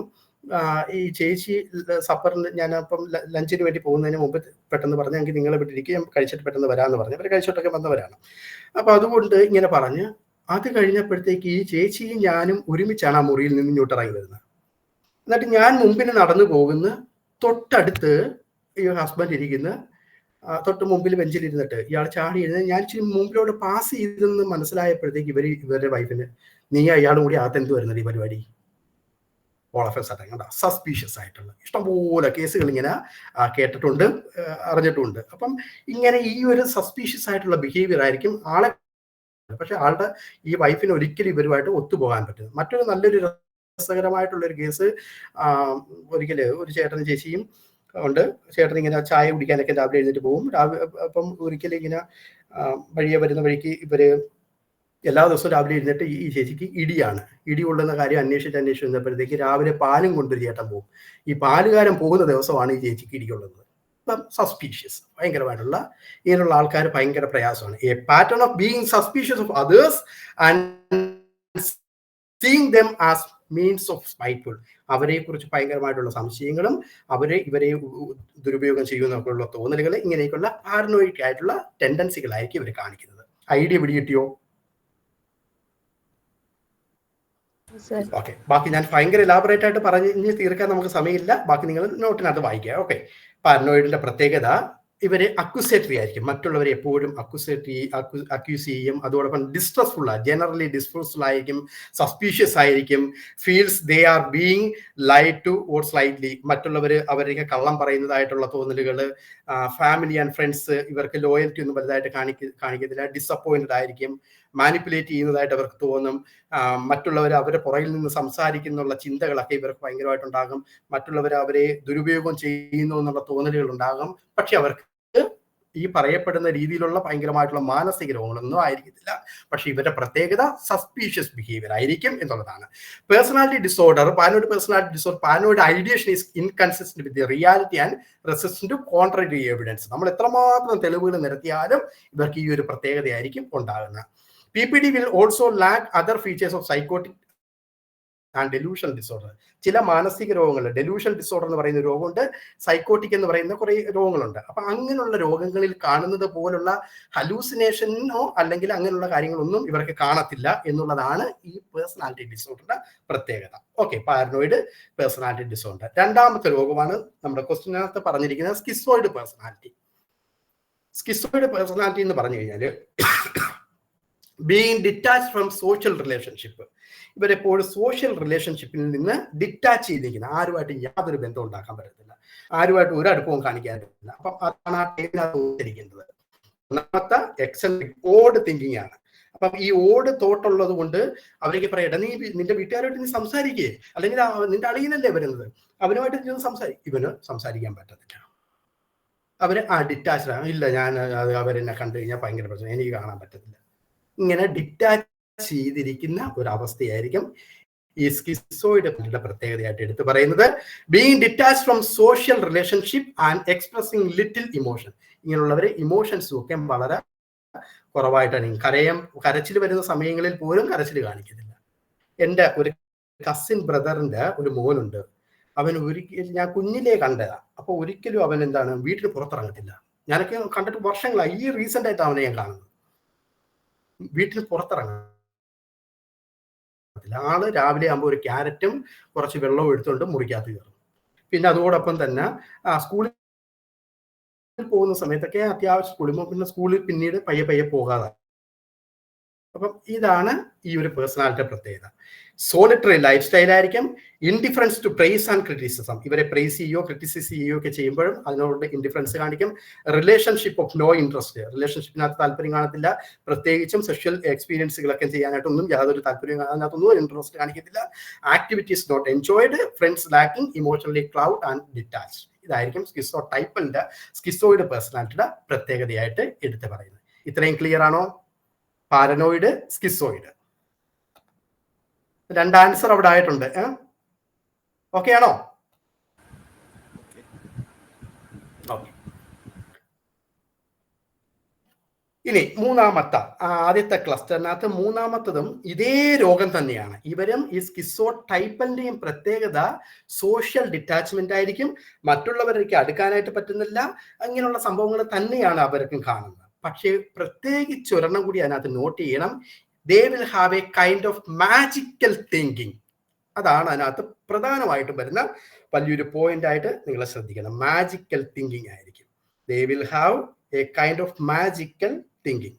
ഈ ചേച്ചി സപ്പറിന് ഞാനപ്പം ലഞ്ചിന് വേണ്ടി പോകുന്നതിന് മുമ്പ് പെട്ടെന്ന് പറഞ്ഞു, എങ്കിൽ നിങ്ങളെ വിട്ടിരിക്കുക, ഞാൻ കഴിച്ചിട്ട് പെട്ടെന്ന് വരാമെന്ന് പറഞ്ഞു. അവർ കഴിച്ചിട്ടൊക്കെ വന്നവരാണ്. അപ്പൊ അതുകൊണ്ട് ഇങ്ങനെ പറഞ്ഞ് അത് കഴിഞ്ഞപ്പോഴത്തേക്ക് ഈ ചേച്ചിയും ഞാനും ഒരുമിച്ചാണ് ആ മുറിയിൽ നിന്ന് ഇങ്ങോട്ട് ഇറങ്ങി വരുന്നത്. എന്നിട്ട് ഞാൻ മുമ്പിന് നടന്നു പോകുന്ന തൊട്ടടുത്ത് ഈ ഹസ്ബൻഡ് ഇരിക്കുന്ന തൊട്ട് മുമ്പിൽ ബെഞ്ചിലിരുന്നിട്ട് ഇയാൾ ചാടി ഇരുന്ന് ഞാൻ ഇച്ചിരി മുമ്പിലോട്ട് പാസ് ചെയ്തെന്ന് മനസ്സിലായപ്പോഴത്തേക്ക് ഇവരുടെ വൈഫിന്, നീ അയാളും കൂടി അകത്ത് എന്ത് വരുന്നത് ഈ പരിപാടി? ഓൾ ഓഫ് എ സഡൻ കണ്ട സസ്പീഷ്യസ് ആയിട്ടുള്ള ഇഷ്ടംപോലെ കേസുകൾ ഇങ്ങനെ കേട്ടിട്ടുണ്ട്, അറിഞ്ഞിട്ടുണ്ട്. അപ്പം ഇങ്ങനെ ഈ ഒരു സസ്പീഷ്യസ് ആയിട്ടുള്ള ബിഹേവിയർ ആയിരിക്കും ആളെ. പക്ഷെ ആളുടെ ഈ വൈഫിന് ഒരിക്കലും ഇവരുമായിട്ട് ഒത്തുപോകാൻ പറ്റും. മറ്റൊരു നല്ലൊരു രസകരമായിട്ടുള്ളൊരു കേസ്, ഒരിക്കല് ഒരു ചേട്ടനും ചേച്ചിയും ഉണ്ട്. ചേട്ടൻ ഇങ്ങനെ ചായ കുടിക്കാനൊക്കെ രാവിലെ എഴുന്നേറ്റ് പോകും. അപ്പം ഒരിക്കലും ഇങ്ങനെ വഴിയെ വരുന്ന വഴിക്ക് ഇവര് എല്ലാ ദിവസവും രാവിലെ എഴുന്നേറ്റ് ഈ ചേച്ചിക്ക് ഇടി കൊള്ളുന്ന കാര്യം അന്വേഷിച്ച് വന്നപ്പോഴത്തേക്ക് രാവിലെ പാലും കൊണ്ടൊരു ചേട്ടൻ പോകും. ഈ പാലുകാരൻ പോകുന്ന ദിവസമാണ് ഈ ചേച്ചിക്ക് ഇടികൊള്ളുന്നത്. അപ്പം സസ്പീഷ്യസ്, ഭയങ്കരമായിട്ടുള്ള ഇങ്ങനെയുള്ള ആൾക്കാർ ഭയങ്കര പ്രയാസമാണ്. A pattern of being suspicious of others and seeing them as means of spiteful. അവരെ കുറിച്ച് ഭയങ്കരമായിട്ടുള്ള സംശയങ്ങളും ഇവരെ ദുരുപയോഗം ചെയ്യുന്നൊക്കെയുള്ള തോന്നലുകൾ, ഇങ്ങനെയൊക്കെയുള്ള പാരനോയിക് ആയിട്ടുള്ള ടെൻഡൻസികളായിരിക്കും ഇവർ കാണിക്കുന്നത്. ഐഡിയ പിടികിട്ടിയോ? ഓക്കെ, ബാക്കി ഞാൻ ഭയങ്കര ഇലാബറേറ്റ് ആയിട്ട് പറഞ്ഞ് തീർക്കാൻ നമുക്ക് സമയമില്ല. ബാക്കി നിങ്ങൾ നോട്ടിനകത്ത് വായിക്കുക. ഓക്കെ, പാരനോയിഡിന്റെ പ്രത്യേകത, ഇവര് അക്യൂസേറ്ററി ആയിരിക്കും. മറ്റുള്ളവരെ എപ്പോഴും അക്യൂസ് ചെയ്യും. അതോടൊപ്പം ഡിസ്ട്രസ്ഫുൾ, ജനറലി ഡിസ്ട്രസ്ഫുൾ ആയിരിക്കും, സസ്പീഷ്യസ് ആയിരിക്കും, feels they are being lied to or slightly. മറ്റുള്ളവർ അവരൊക്കെ കള്ളം പറയുന്നതായിട്ടുള്ള തോന്നലുകൾ. ഫാമിലി ആൻഡ് ഫ്രണ്ട്സ് ഇവർക്ക് ലോയൽറ്റി ഒന്നും വലുതായിട്ട് കാണിക്കത്തില്ല. ഡിസപ്പോയിന്റഡ് ആയിരിക്കും, മാനിപ്പുലേറ്റ് ചെയ്യുന്നതായിട്ട് അവർക്ക് തോന്നും. മറ്റുള്ളവർ അവരെ പുറകിൽ നിന്ന് സംസാരിക്കുന്നുള്ള ചിന്തകളൊക്കെ ഇവർക്ക് ഭയങ്കരമായിട്ടുണ്ടാകും. മറ്റുള്ളവർ അവരെ ദുരുപയോഗം ചെയ്യുന്നു എന്നുള്ള തോന്നലുകൾ ഉണ്ടാകും. പക്ഷെ അവർക്ക് ഈ പറയപ്പെടുന്ന രീതിയിലുള്ള ഭയങ്കരമായിട്ടുള്ള മാനസിക രോഗങ്ങളൊന്നും ആയിരിക്കത്തില്ല. പക്ഷെ ഇവരുടെ പ്രത്യേകത സസ്പീഷ്യസ് ബിഹേവിയർ ആയിരിക്കും എന്നുള്ളതാണ്. Personality disorder, paranoid personality disorder, paranoid ideation is inconsistent with the reality and resistant to contrary evidence. നമ്മൾ എത്രമാത്രം തെളിവുകൾ നിരത്തിയാലും ഇവർക്ക് ഈ ഒരു പ്രത്യേകതയായിരിക്കും ഉണ്ടാകുന്നത്. PPD will also lack other features of psychotic and delusional disorder. ചില മാനസിക രോഗങ്ങൾ, ഡെലൂഷൻ ഡിസോർഡർ എന്ന് പറയുന്ന രോഗമുണ്ട്, സൈക്കോട്ടിക് എന്ന് പറയുന്ന കുറെ രോഗങ്ങളുണ്ട്. അപ്പൊ അങ്ങനെയുള്ള രോഗങ്ങളിൽ കാണുന്നത് പോലുള്ള ഹലൂസിനേഷനോ അല്ലെങ്കിൽ അങ്ങനെയുള്ള കാര്യങ്ങളൊന്നും ഇവർക്ക് കാണത്തില്ല എന്നുള്ളതാണ് ഈ പേഴ്സണാലിറ്റി ഡിസോർഡറിന്റെ പ്രത്യേകത. Okay, paranoid personality disorder. രണ്ടാമത്തെ രോഗമാണ് നമ്മുടെ ക്വസ്റ്റ്യനകത്ത് പറഞ്ഞിരിക്കുന്നത് സ്കിസോയിഡ് പേഴ്സണാലിറ്റി. സ്കിസോയിഡ് പേഴ്സണാലിറ്റി എന്ന് പറഞ്ഞു കഴിഞ്ഞാൽ being detached from social relationship. ഇവരെപ്പോഴും സോഷ്യൽ റിലേഷൻഷിപ്പിൽ നിന്ന് ഡിറ്റാച്ച് ചെയ്തിരിക്കുന്ന, ആരുമായിട്ട് യാതൊരു ബന്ധവും ഉണ്ടാക്കാൻ പറ്റത്തില്ല, ആരുമായിട്ട് ഒരു അടുപ്പവും കാണിക്കാൻ പറ്റില്ല. അപ്പം അതാണ് ആ ടൈമിനകത്ത്. ഒന്നാമത്തെ എക്സെൻട്രിക് ഓഡ് തിങ്കിങ് ആണ്. അപ്പം ഈ ഓഡ് തോട്ടുള്ളത് കൊണ്ട് അവരൊക്കെ പറയട്ടെ, നീ നിന്റെ വീട്ടുകാരായിട്ട് നീ സംസാരിക്കേ, അല്ലെങ്കിൽ നിന്റെ അളിയനല്ലേ വരുന്നത്, അവനുമായിട്ട് ഇവന് സംസാരിക്കാൻ പറ്റത്തില്ല. അവര് ഡിറ്റാച്ച്ഡ് ആണ്. ഇല്ല, ഞാൻ അവരെന്നെ കണ്ടു കഴിഞ്ഞാൽ ഭയങ്കര പ്രശ്നം, എനിക്ക് കാണാൻ പറ്റത്തില്ല. ഇങ്ങനെ ഡിറ്റാച്ച് ചെയ്തിരിക്കുന്ന ഒരു അവസ്ഥയായിരിക്കും ഈ സ്കിസോയിഡിന്റെ പ്രത്യേകതയായിട്ട് എടുത്തു പറയുന്നത്. Being detach from social relationship and expressing little emotion. ഇങ്ങനെയുള്ളവര് ഇമോഷൻസും ഒക്കെ വളരെ കുറവായിട്ടാണ്. കരച്ചിൽ വരുന്ന സമയങ്ങളിൽ പോലും കരച്ചിൽ കാണിക്കുന്നില്ല. എൻ്റെ ഒരു കസിൻ ബ്രദറിന്റെ ഒരു മോനുണ്ട്. അവൻ ഒരിക്കലും, ഞാൻ കുഞ്ഞിലേ കണ്ടതാ, അപ്പൊ ഒരിക്കലും അവൻ എന്താണ് വീട്ടിൽ പുറത്തിറങ്ങത്തില്ല. ഞാനൊക്കെ കണ്ടിട്ട് വർഷങ്ങളായി, ഈ റീസെന്റ് ആയിട്ട് അവനെ ഞാൻ കാണുന്നത്. വീട്ടിൽ പുറത്തിറങ്ങത്തില്ല. ആള് രാവിലെ ആകുമ്പോൾ ഒരു ക്യാരറ്റും കുറച്ച് വെള്ളവും എടുത്തുകൊണ്ട് മുറിക്കകത്ത് കയറും. പിന്നെ അതോടൊപ്പം തന്നെ സ്കൂളിൽ പോകുന്ന സമയത്തൊക്കെ അത്യാവശ്യം സ്കൂളിൽ പിന്നീട് പയ്യെ പോകാതെ. അപ്പം ഇതാണ് ഈ ഒരു പേഴ്സണാലിറ്റി പ്രത്യേകത. സോളിറ്ററി ലൈഫ് സ്റ്റൈൽ ആയിരിക്കും. Indifference to praise and criticism. ഇവരെ പ്രൈസ് ചെയ്യുകയോ ക്രിറ്റിസൈസ് ചെയ്യുകയോ ഒക്കെ ചെയ്യുമ്പോഴും അതിനോട് ഇൻഡിഫറൻസ് കാണിക്കും. Relationship of no interest. റിലേഷൻഷിപ്പിനകത്ത് താല്പര്യം കാണത്തില്ല. പ്രത്യേകിച്ചും സെക്ഷൽ എക്സ്പീരിയൻസുകളൊക്കെ ചെയ്യാനായിട്ടൊന്നും യാതൊരു താല്പര്യം, അതിനകത്തൊന്നും ഇൻട്രസ്റ്റ് കാണിക്കത്തില്ല. Activities not enjoyed. Friends lacking. Emotionally cold and detached. ഇതായിരിക്കും സ്കിസോയിഡ് പേഴ്സണാലിറ്റിയുടെ പ്രത്യേകതയായിട്ട് എടുത്തു പറയുന്നത്. ഇത്രയും ക്ലിയർ ആണോ? Paranoid, schizoid. 2 ആൻസർ അവിടെ ആയിട്ടുണ്ട്. ഓക്കെ ആണോ? ഓക്കെ. ഇനി ആദ്യത്തെ ക്ലസ്റ്ററിനകത്ത് മൂന്നാമത്തതും ഇതേ രോഗം തന്നെയാണ്. ഇവരും ഈ സ്കിസോടൈപ്പലിന്റെയും പ്രത്യേകത സോഷ്യൽ ഡിറ്റാച്ച്മെന്റ് ആയിരിക്കും. മറ്റുള്ളവരേക്ക് അടുക്കാനായിട്ട് പറ്റുന്നില്ല. അങ്ങനെയുള്ള സംഭവങ്ങൾ തന്നെയാണ് അവർക്കും കാണുന്നത്. പക്ഷേ പ്രത്യേകിച്ച് ഒരെണ്ണം കൂടി അതിനകത്ത് നോട്ട് ചെയ്യണം. they will have a kind of magical thinking. അതാണ് അതിനകത്ത് പ്രധാനമായിട്ടും വരുന്ന വലിയൊരു പോയിന്റ് ആയിട്ട് നിങ്ങൾ ശ്രദ്ധിക്കണം. മാജിക്കൽ തിങ്കിങ് ആയിരിക്കും. they will have a kind of magical thinking.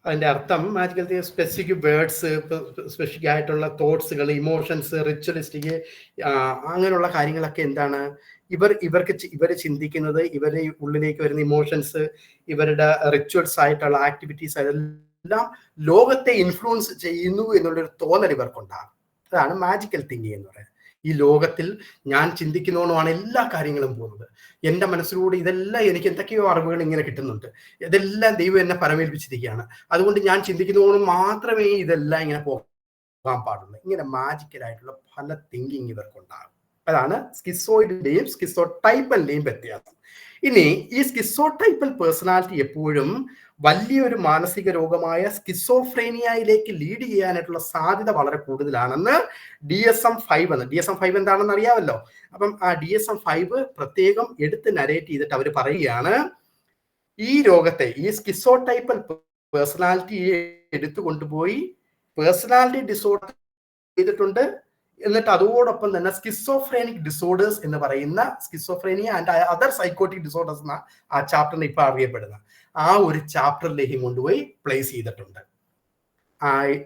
അതിന്റെ അർത്ഥം magical thinking specific words, specific ആയിട്ടുള്ള തോട്ട്സുകൾ, ഇമോഷൻസ്, റിച്വലിസ്റ്റിക്, അങ്ങനെയുള്ള കാര്യങ്ങളൊക്കെ എന്താണ് ഇവർ ചിന്തിക്കുന്നത്, ഇവരെ ഉള്ളിലേക്ക് വരുന്ന ഇമോഷൻസ്, ഇവരുടെ റിച്വൽസ് ആയിട്ടുള്ള ആക്ടിവിറ്റീസ്, അതെല്ലാം ലോകത്തെ ഇൻഫ്ലുവൻസ് ചെയ്യുന്നു എന്നുള്ളൊരു തോന്നൽ ഇവർക്കുണ്ടാകും. അതാണ് മാജിക്കൽ തിങ്കിങ് എന്ന് പറയുന്നത്. ഈ ലോകത്തിൽ ഞാൻ ചിന്തിക്കുന്നോണമാണ് എല്ലാ കാര്യങ്ങളും പോകുന്നത്. എൻ്റെ മനസ്സിലൂടെ ഇതെല്ലാം എനിക്ക് എന്തൊക്കെയോ അറിവുകൾ ഇങ്ങനെ കിട്ടുന്നുണ്ട്. ഇതെല്ലാം ദൈവം എന്നെ പരമേൽപ്പിച്ചിരിക്കുകയാണ്. അതുകൊണ്ട് ഞാൻ ചിന്തിക്കുന്നതോണം മാത്രമേ ഇതെല്ലാം ഇങ്ങനെ പോകാൻ പാടുള്ളൂ. ഇങ്ങനെ മാജിക്കലായിട്ടുള്ള പല തിങ്കിങ് ഇവർക്കുണ്ടാകും. അതാണ് സ്കിസോയിഡിന്റെയും സ്കിസോടൈപ്പലിന്റെയും വ്യത്യാസം. ഇനി ഈ സ്കിസോടൈപ്പൽ പേഴ്സണാലിറ്റി എപ്പോഴും വലിയൊരു മാനസിക രോഗമായ സ്കിസോഫ്രേനിയയിലേക്ക് ലീഡ് ചെയ്യാനായിട്ടുള്ള സാധ്യത വളരെ കൂടുതലാണെന്ന് DSM-5 DSM-5 എന്താണെന്ന് അറിയാമല്ലോ. അപ്പം ആ DSM-5 പ്രത്യേകം എടുത്ത് നരേറ്റ് ചെയ്തിട്ട് അവർ പറയുകയാണ്, ഈ രോഗത്തെ, ഈ സ്കിസോടൈപ്പൽ പേഴ്സണാലിറ്റിയെ എടുത്തു കൊണ്ടുപോയി പേഴ്സണാലിറ്റി ഡിസോർഡർ ചെയ്തിട്ടുണ്ട്. എന്നിട്ട് അതോടൊപ്പം തന്നെ സ്കിസോഫ്രേനിക് ഡിസോർഡേഴ്സ് എന്ന് പറയുന്ന schizophrenia and other psychotic disorders എന്ന ആ ചാപ്റ്ററിന് ഇപ്പൊ അറിയപ്പെടുന്ന ആ ഒരു ചാപ്റ്ററിലേക്ക് കൊണ്ടുപോയി പ്ലേസ് ചെയ്തിട്ടുണ്ട്.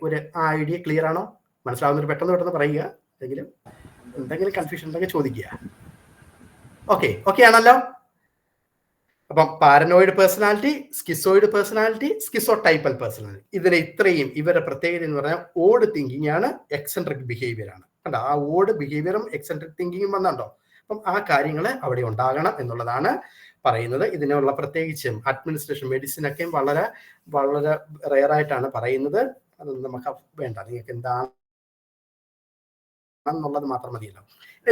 ഒരു ഐഡിയ ക്ലിയർ ആണോ? മനസ്സിലാവുന്നൊരു പെട്ടെന്ന് പറയുക. എന്തെങ്കിലും കൺഫ്യൂഷൻ ഉണ്ടെങ്കിൽ ചോദിക്കുക. ഓക്കെ ആണല്ലോ. അപ്പം paranoid personality, schizoid personality, schizotypal personality, ഇതിനെ ഇത്രയും ഇവരുടെ പ്രത്യേകത എന്ന് പറഞ്ഞാൽ ഓഡ് തിങ്കിങ് ആണ്, എക്സെൻട്രിക് ബിഹേവിയർ ആണ്. കണ്ടോ, ആ ഓഡ് ബിഹേവിയറും എക്സെൻട്രിക് തിങ്കിങ്ങും വന്നുണ്ടോ? അപ്പം ആ കാര്യങ്ങൾ അവിടെ ഉണ്ടാകണം എന്നുള്ളതാണ് പറയുന്നത്. ഇതിനുള്ള പ്രത്യേകിച്ചും അഡ്മിനിസ്ട്രേഷൻ, മെഡിസിൻ ഒക്കെ വളരെ വളരെ റെയർ ആയിട്ടാണ് പറയുന്നത്. അതൊന്നും നമുക്ക് വേണ്ട, നിങ്ങൾക്ക് എന്താണെന്നുള്ളത് മാത്രം മതിയല്ലോ.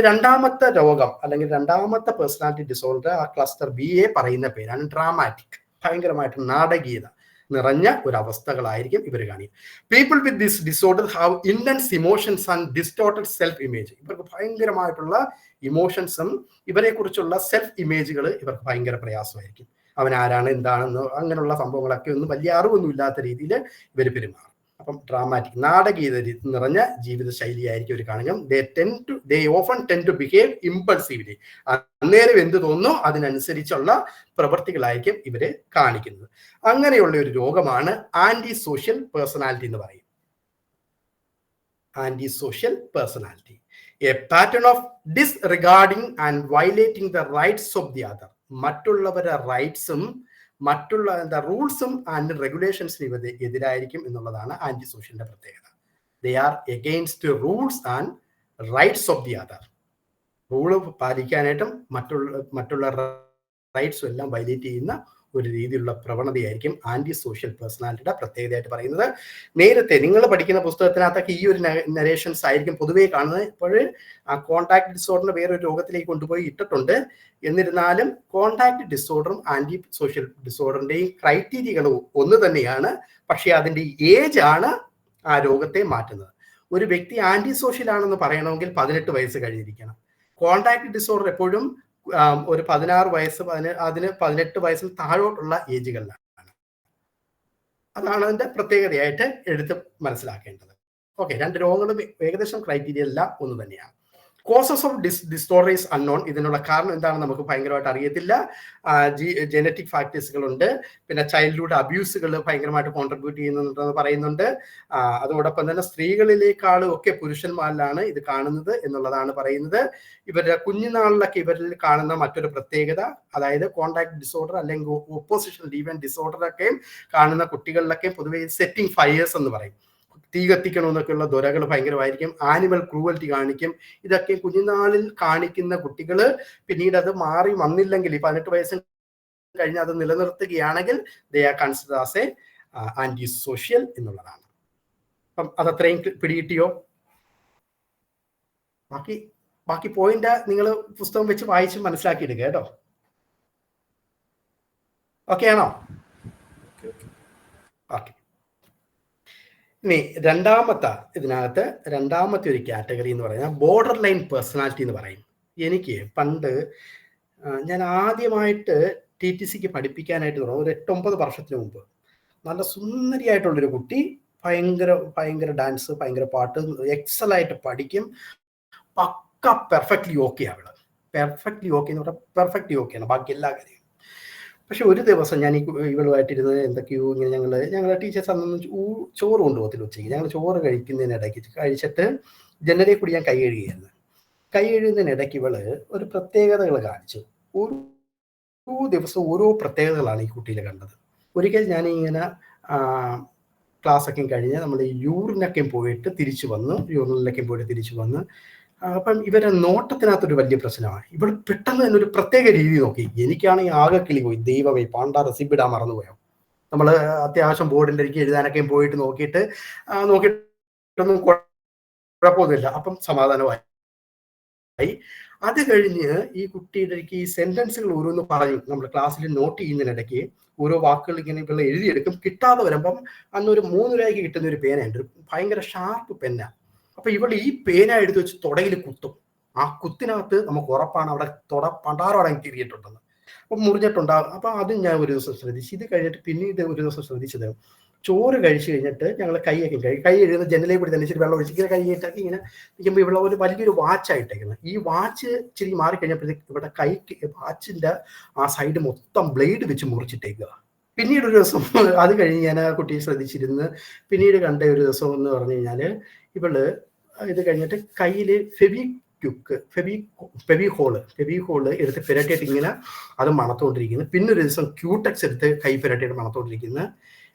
രണ്ടാമത്തെ രോഗം അല്ലെങ്കിൽ രണ്ടാമത്തെ പേഴ്സണാലിറ്റി ഡിസോർഡർ, ആ ക്ലസ്റ്റർ BA പറയുന്ന പേരാണ് ഡ്രാമാറ്റിക്. ഭയങ്കരമായിട്ട് നാടകീയത നിറഞ്ഞ ഒരു അവസ്ഥകളായിരിക്കും ഇവർ കാണിക്കുക. People with this disorder have intense emotions and distorted self image. ഇവർക്ക് ഭയങ്കരമായിട്ടുള്ള ഇമോഷൻസും ഇവരെ കുറിച്ചുള്ള സെൽഫ് ഇമേജുകൾ ഇവർക്ക് ഭയങ്കര പ്രയാസമായിരിക്കും. അവൻ ആരാണ്, എന്താണെന്ന് അങ്ങനെയുള്ള സംഭവങ്ങളൊക്കെ ഒന്നും വലിയ അറിവൊന്നും ഇല്ലാത്ത രീതിയിൽ ഇവർ പെരുമാറും. അപ്പം ഡ്രാമാറ്റിക്, നാടകീയത നിറഞ്ഞ ജീവിത ശൈലിയായിരിക്കും ഇവർ കാണുക. they often tend to behave impulsively. അന്നേരം എന്ത് തോന്നുന്നു അതിനനുസരിച്ചുള്ള പ്രവൃത്തികളായിരിക്കും ഇവര് കാണിക്കുന്നത്. അങ്ങനെയുള്ള ഒരു രോഗമാണ് ആന്റി സോഷ്യൽ പേഴ്സണാലിറ്റി എന്ന് പറയും. Anti social personality. A pattern of disregarding and violating the rights of the other. മറ്റുള്ളവരുടെ റൈറ്റ്സും മറ്റുള്ള റൂൾസും ആൻഡ് റെഗുലേഷൻസിന് എതിരായിരിക്കും എന്നുള്ളതാണ് ആന്റി സോഷ്യലിന്റെ പ്രത്യേകത. They are against rules and rights of the other. Rule പാലിക്കാനായിട്ടും മറ്റുള്ള റൈറ്റ്സും എല്ലാം വയലേറ്റ് ചെയ്യുന്ന ഒരു രീതിയിലുള്ള പ്രവണതയായിരിക്കും ആന്റി സോഷ്യൽ പേഴ്സണാലിറ്റിയുടെ പ്രത്യേകതയായിട്ട് പറയുന്നത്. നേരത്തെ നിങ്ങൾ പഠിക്കുന്ന പുസ്തകത്തിനകത്തൊക്കെ ഈ ഒരു നരേഷൻസ് ആയിരിക്കും പൊതുവേ കാണുന്നത്. ഇപ്പോൾ ആ കോൺടാക്ട് ഡിസോർഡറിന് വേറൊരു രോഗത്തിലേക്ക് കൊണ്ടുപോയി ഇട്ടിട്ടുണ്ട്. എന്നിരുന്നാലും കോൺടാക്ട് ഡിസോർഡറും ആന്റി സോഷ്യൽ ഡിസോർഡറിന്റെയും ക്രൈറ്റീരിയകളും ഒന്ന് തന്നെയാണ്. പക്ഷേ അതിന്റെ ഏജ് ആണ് ആ രോഗത്തെ മാറ്റുന്നത്. ഒരു വ്യക്തി ആന്റി സോഷ്യൽ ആണെന്ന് പറയണമെങ്കിൽ 18 വയസ്സ് കഴിഞ്ഞിരിക്കണം. കോൺടാക്ട് ഡിസോർഡർ എപ്പോഴും ഒരു 16 വയസ്സ് അതിന് 18 വയസ്സിൽ താഴോട്ടുള്ള ഏജുകളിലാണ്. അതാണ് അതിന്റെ പ്രത്യേകതയായിട്ട് എടുത്ത് മനസ്സിലാക്കേണ്ടത്. ഓക്കെ, 2 രോഗങ്ങളും ഏകദേശം ക്രൈറ്റീരിയ എല്ലാം ഒന്ന് തന്നെയാണ്. Causes of disorder is unknown. ഇതിനുള്ള കാരണം എന്താണെന്ന് നമുക്ക് ഭയങ്കരമായിട്ട് അറിയത്തില്ല. ജനറ്റിക് ഫാക്ടേഴ്സുകളുണ്ട്, പിന്നെ ചൈൽഡ്ഹുഡ് അബ്യൂസുകൾ ഭയങ്കരമായിട്ട് കോൺട്രിബ്യൂട്ട് ചെയ്യുന്നുണ്ടെന്ന് പറയുന്നുണ്ട്. അതോടൊപ്പം തന്നെ സ്ത്രീകളിലേക്കാളും ഒക്കെ പുരുഷന്മാരിലാണ് ഇത് കാണുന്നത് എന്നുള്ളതാണ് പറയുന്നത്. ഇവരുടെ കുഞ്ഞുനാളിലൊക്കെ ഇവരിൽ കാണുന്ന മറ്റൊരു പ്രത്യേകത, അതായത് കോൺടാക്ട് ഡിസോർഡർ അല്ലെങ്കിൽ ഓപ്പോസിഷൻ ഈവന്റ് ഡിസോർഡറൊക്കെയും കാണുന്ന കുട്ടികളിലൊക്കെ പൊതുവെ സെറ്റിംഗ് ഫയേഴ്സ് എന്ന് പറയും. തീ കത്തിക്കണമെന്നൊക്കെയുള്ള ദ്വരകൾ ഭയങ്കരമായിരിക്കും. ആനിമൽ ക്രൂവൽറ്റി കാണിക്കും. ഇതൊക്കെ കുഞ്ഞുനാളിൽ കാണിക്കുന്ന കുട്ടികൾ പിന്നീട് അത് മാറി വന്നില്ലെങ്കിൽ 18 വയസ്സിന് കഴിഞ്ഞ് അത് നിലനിർത്തുകയാണെങ്കിൽ they are consider as a anti social എന്നുള്ളതാണ്. അപ്പം അതത്രയും പിടികിട്ടിയോ? ബാക്കി പോയിന്റ് നിങ്ങൾ പുസ്തകം വെച്ച് വായിച്ച് മനസ്സിലാക്കിയെടുക്കുക കേട്ടോ. ഓക്കെ ആണോ? ഓക്കെ. ഇനി രണ്ടാമത്തെ ഒരു കാറ്റഗറി എന്ന് പറയുന്നത് ബോർഡർ ലൈൻ പേഴ്സണാലിറ്റി എന്ന് പറയും. എനിക്ക് പണ്ട് ഞാൻ ആദ്യമായിട്ട് TTCക്ക് പഠിപ്പിക്കാനായിട്ട് തുടങ്ങും ഒരു 8-9 വർഷത്തിന് മുമ്പ്. നല്ല സുന്ദരിയായിട്ടുള്ളൊരു കുട്ടി, ഭയങ്കര ഡാൻസ്, ഭയങ്കര പാട്ട്, എക്സലായിട്ട് പഠിക്കും, പക്ക പെർഫെക്റ്റ്ലി ഓക്കെ അവള്. പെർഫെക്റ്റ്ലി ഓക്കെ എന്ന് പറഞ്ഞാൽ പെർഫെക്റ്റ്ലി ഓക്കെയാണ് ബാക്കി എല്ലാ കാര്യവും. പക്ഷെ ഒരു ദിവസം ഞാൻ ഇവളുമായിട്ടിരുന്ന് എന്തൊക്കെയോ ഇങ്ങനെ ഞങ്ങളെ ടീച്ചേഴ്സ് അന്നൊന്നും ചോറ് കൊണ്ടുപോകത്തില്ല ഉച്ചയ്ക്ക്. ഞങ്ങൾ ചോറ് കഴിക്കുന്നതിനിടയ്ക്ക് കഴിച്ചിട്ട് ജനലിൽ കൂടി ഞാൻ കൈ കഴുകുന്നതിനിടയ്ക്ക് ഇവള് ഒരു പ്രത്യേകതകൾ കാണിച്ചു. ഓരോ ദിവസവും ഓരോ പ്രത്യേകതകളാണ് ഈ കുട്ടിയിൽ കണ്ടത്. ഒരിക്കൽ ഞാനിങ്ങനെ ക്ലാസ്സൊക്കെ കഴിഞ്ഞ് നമ്മൾ യൂറിനൊക്കെ പോയിട്ട് തിരിച്ചു വന്ന് അപ്പം ഇവരുടെ നോട്ടത്തിനകത്തൊരു വലിയ പ്രശ്നമാണ്. ഇവിടെ പെട്ടെന്ന് തന്നെ ഒരു പ്രത്യേക രീതി നോക്കി. എനിക്കാണെങ്കിൽ ആകെ കിളി പോയി. ദൈവമേ, പാണ്ടാ റെസിപ്പി ഇടാൻ മറന്നുപോയോ. നമ്മൾ അത്യാവശ്യം ബോർഡിൻ്റെ അരികെ എഴുതാനൊക്കെ പോയിട്ട് നോക്കിയിട്ടൊന്നും കുഴപ്പമൊന്നുമില്ല. അപ്പം സമാധാനമായി. അത് കഴിഞ്ഞ് ഈ കുട്ടിയുടെ ഈ സെന്റൻസുകൾ ഓരോന്ന് പറയും. നമ്മൾ ക്ലാസ്സിൽ നോട്ട് ചെയ്യുന്നതിനിടയ്ക്ക് ഓരോ വാക്കുകൾ ഇങ്ങനെ ഇവളെ എഴുതിയെടുക്കും. കിട്ടാതെ വരുമ്പം അന്നൊരു 3 രൂപയ്ക്ക് കിട്ടുന്ന ഒരു പേനയുണ്ട്, ഭയങ്കര ഷാർപ്പ് പെന്ന. അപ്പൊ ഇവൾ ഈ പേന എടുത്ത് വെച്ച് തുടയിൽ കുത്തും. ആ കുത്തിനകത്ത് നമുക്ക് ഉറപ്പാണ് അവിടെ പണ്ടാറോടെ കീറിയിട്ടുണ്ടെന്ന്. അപ്പൊ മുറിഞ്ഞിട്ടുണ്ടാകും. അപ്പൊ അതും ഞാൻ ഒരു ദിവസം ശ്രദ്ധിച്ചു. ഇത് കഴിഞ്ഞിട്ട് പിന്നീട് ഒരു ദിവസം ശ്രദ്ധിച്ചത്, ചോറ് കഴിച്ചു കഴിഞ്ഞിട്ട് ഞങ്ങൾ കൈ എഴുതുന്ന ജനലേ കൂടി തന്നെ ഇച്ചിരി വെള്ളം ഒഴിച്ച് ഇങ്ങനെ കൈയിട്ടൊക്കെ ഇങ്ങനെ നിൽക്കുമ്പോൾ ഇവിടെ ഒരു വലിയൊരു വാച്ചായിട്ടേക്കുന്നത്. ഈ വാച്ച് ഇച്ചിരി മാറിക്കഴിഞ്ഞപ്പോഴത്തേക്ക് ഇവിടെ വാച്ചിന്റെ ആ സൈഡ് മൊത്തം ബ്ലേഡ് വെച്ച് മുറിച്ചിട്ടേക്കുക. പിന്നീട് ഒരു ദിവസം അത് കഴിഞ്ഞ് ഞാൻ ആ കുട്ടിയെ ശ്രദ്ധിച്ചിരുന്ന് പിന്നീട് കണ്ട ഒരു ദിവസം എന്ന് പറഞ്ഞു കഴിഞ്ഞാൽ ഇവള് ഇത് കഴിഞ്ഞിട്ട് കയ്യിൽ ഫെവി ഹോള് എടുത്ത് പെരട്ടിയിട്ട് ഇങ്ങനെ അത് മണത്തോണ്ടിരിക്കുന്നു. പിന്നെ ഒരു ദിവസം ക്യൂടെക്സ് എടുത്ത് കൈ പെരട്ടിയിട്ട് മണത്തോണ്ടിരിക്കുന്നു.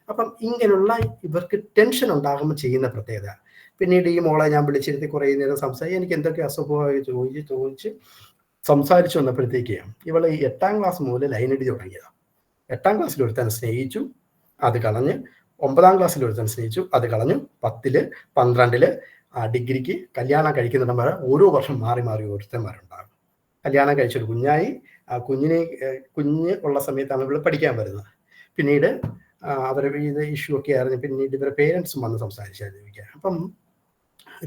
അപ്പം ഇങ്ങനെയുള്ള ഇവർക്ക് ടെൻഷൻ ഉണ്ടാകുമ്പോൾ ചെയ്യുന്ന പ്രത്യേകത. പിന്നീട് ഈ മോളെ ഞാൻ വിളിച്ചിരുത്തി കുറേ നേരം സംസാരിച്ച് എനിക്ക് എന്തൊക്കെ അസുഖമായി ചോദിച്ച് സംസാരിച്ചു വന്നപ്പോഴത്തേക്ക് ഇവള് 8ാം ക്ലാസ് മുതൽ ലൈനടി തുടങ്ങിയതാണ്. 8ാം ക്ലാസ്സിൽ ഒരുത്തൻ സ്നേഹിച്ചു, അത് കളഞ്ഞ്. 9ാം ക്ലാസ്സിൽ ഒരുത്തൻ സ്നേഹിച്ചു, അത് കളഞ്ഞു. 10ല് 12ല് ഡിഗ്രിക്ക് കല്യാണം കഴിക്കുന്നുണ്ടെങ്കിൽ ഓരോ വർഷം മാറി ഒരുത്തന്മാരുണ്ടാകും. കല്യാണം കഴിച്ചൊരു കുഞ്ഞായി. ആ കുഞ്ഞ് ഉള്ള സമയത്താണ് ഇവള് പഠിക്കാൻ വരുന്നത്. പിന്നീട് അവരുടെ ഇത് ഇഷ്യൂ ഒക്കെ ആയിരുന്നു. പിന്നീട് ഇവരുടെ പേരൻസും വന്ന് സംസാരിച്ചായിരിക്കുക. അപ്പം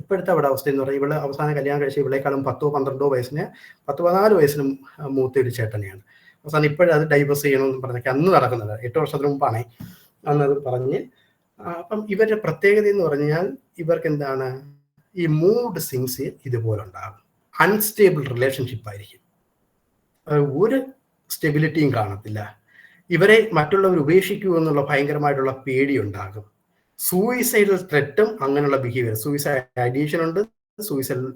ഇപ്പോഴത്തെ അവിടെ അവസ്ഥ എന്ന് പറഞ്ഞാൽ ഇവള് അവസാനം കല്യാണം കഴിച്ച ഇവളെക്കാളും 10-12 വയസ്സിന് 14 വയസ്സിനും മൂത്ത ഒരു ചേട്ടനെയാണ്. അവസാനം ഇപ്പോഴത് ഡൈവേഴ്സ് ചെയ്യണമെന്ന് പറഞ്ഞൊക്കെ അന്ന് നടക്കുന്നത് 8 വർഷത്തിന് മുമ്പാണേ അന്നത് പറഞ്ഞ്. അപ്പം ഇവരുടെ പ്രത്യേകത എന്ന് പറഞ്ഞാൽ ഇവർക്ക് എന്താണ്, ഈ മൂഡ് സ്വിങ്സ് ഇതുപോലെ ഉണ്ടാകും. അൺസ്റ്റേബിൾ റിലേഷൻഷിപ്പ് ആയിരിക്കും, ഒരു സ്റ്റെബിലിറ്റിയും കാണത്തില്ല. ഇവരെ മറ്റുള്ളവർ ഉപേക്ഷിക്കൂ എന്നുള്ള ഭയങ്കരമായിട്ടുള്ള പേടി ഉണ്ടാകും. സൂയിസൈഡൽ ത്രെറ്റും അങ്ങനെയുള്ള ബിഹേവിയർ, സൂയിസൈഡ് ഐഡിയേഷൻ ഉണ്ട്, സൂയിസൈഡൽ